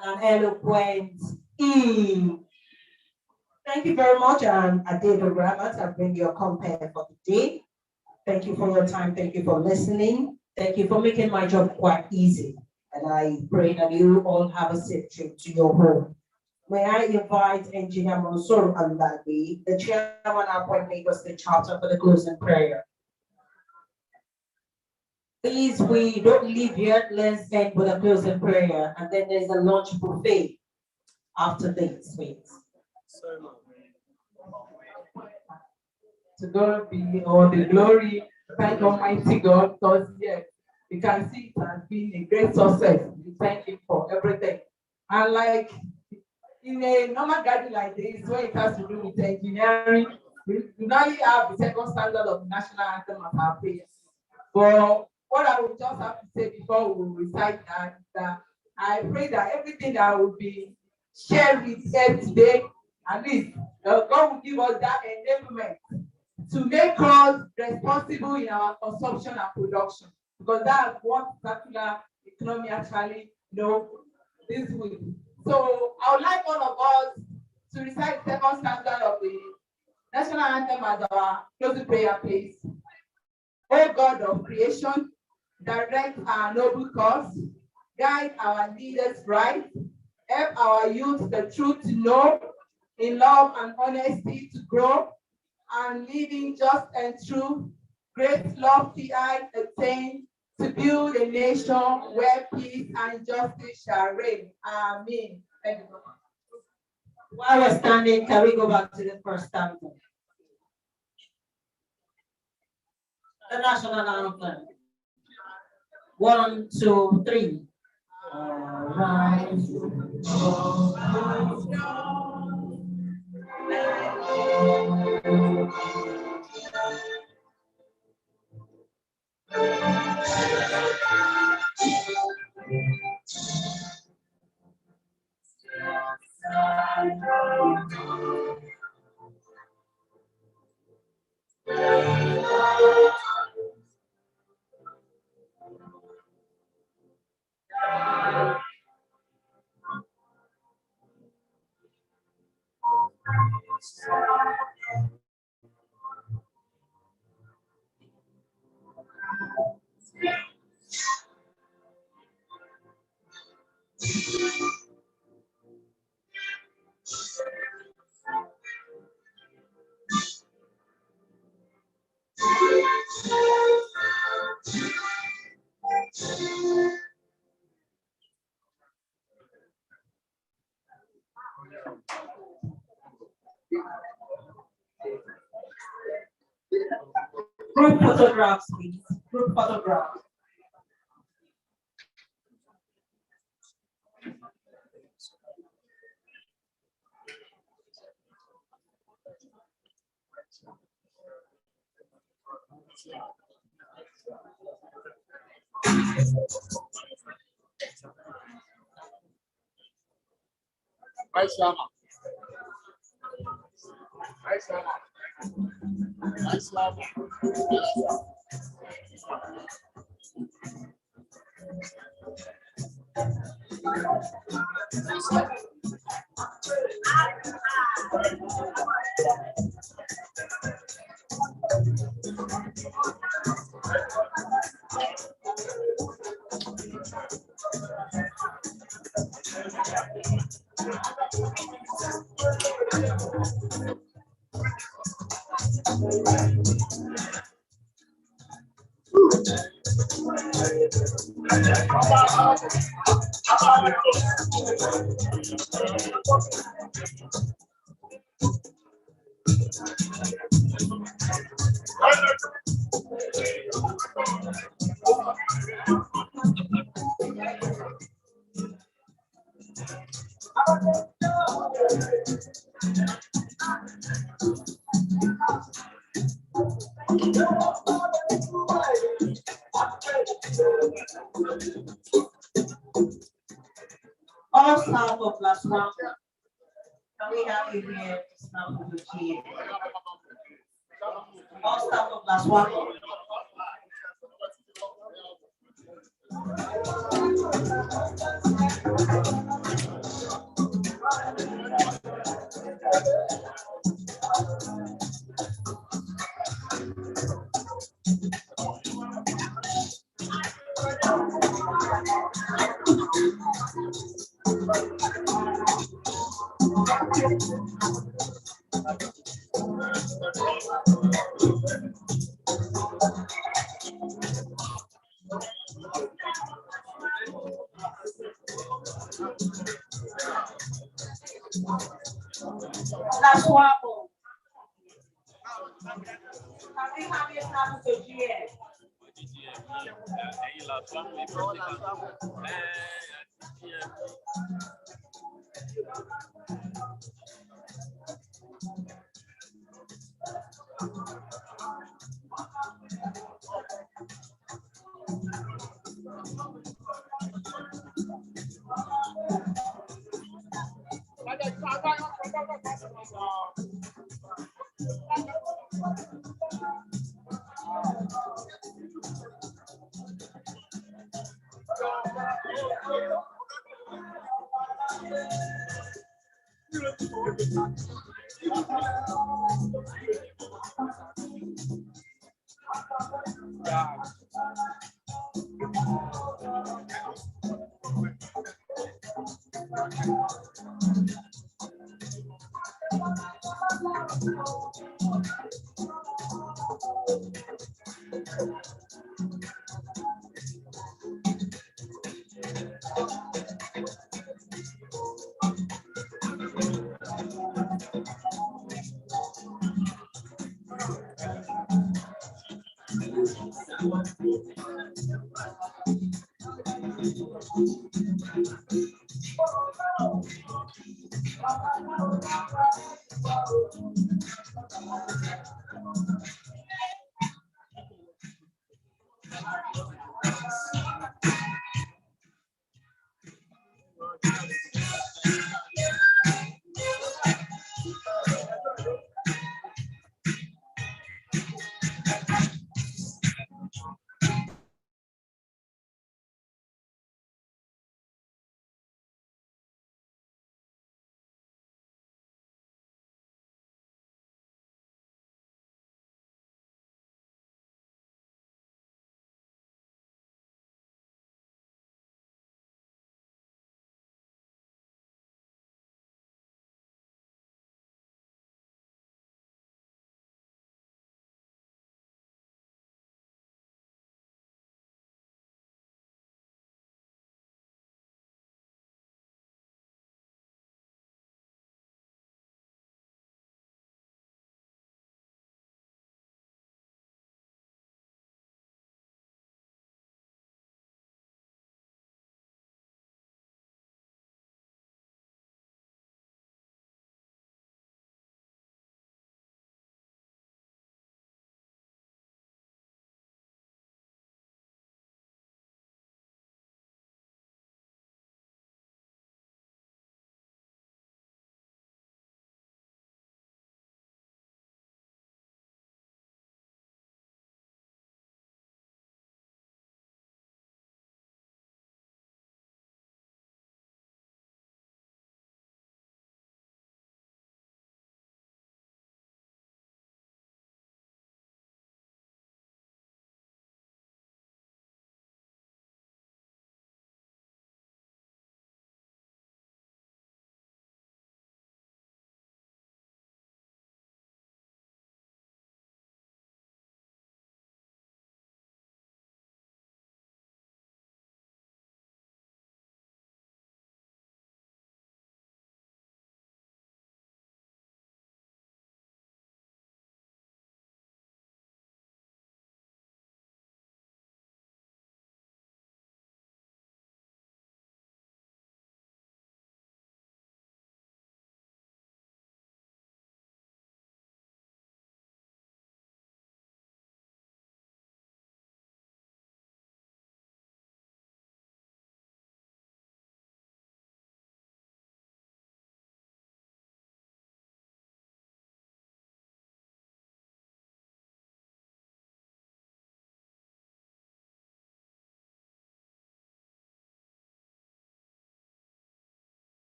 And an eloquent E. Thank you very much. I'm David Rabbit. I bring your compare for the day. Thank you for your time. Thank you for listening. Thank you for making my job quite easy. And I pray that you all have a safe trip to your home. May I invite Engineer Monsur Andagbe, the Chairman of Lagos State Chapter, for the closing prayer. Please, we don't leave yet. Let's end with a closing prayer. And then there's a lunch buffet after this, please. To God be all the glory. Thank Almighty God, because yes, you can see it has been a great success. We thank Him for everything. And like in a normal gathering like this, where it has to do with engineering, we now have the second standard of the national anthem of our prayers. But what I would just have to say before we recite that I pray that everything that will be shared with here today, at least God will give us that enablement to make us responsible in our consumption and production, because that's what circular economy actually this week. So I would like all of us to recite the second standard of the national anthem as our closing prayer, please. O God of creation, direct our noble cause, guide our leaders right, help our youth the truth to know, in love and honesty to grow, and living just and true, great lofty I attain, to build a nation where peace and justice shall reign. Amen. Thank you so much. While we're standing, can we go back to the first stanza? The national anthem. 1, 2, 3. Arise, group photographs, please. Group photographs. All staff of class 1, can we have you here to snap with the GA? All staff of class 1. Class 1. Can we have you snap with the GA?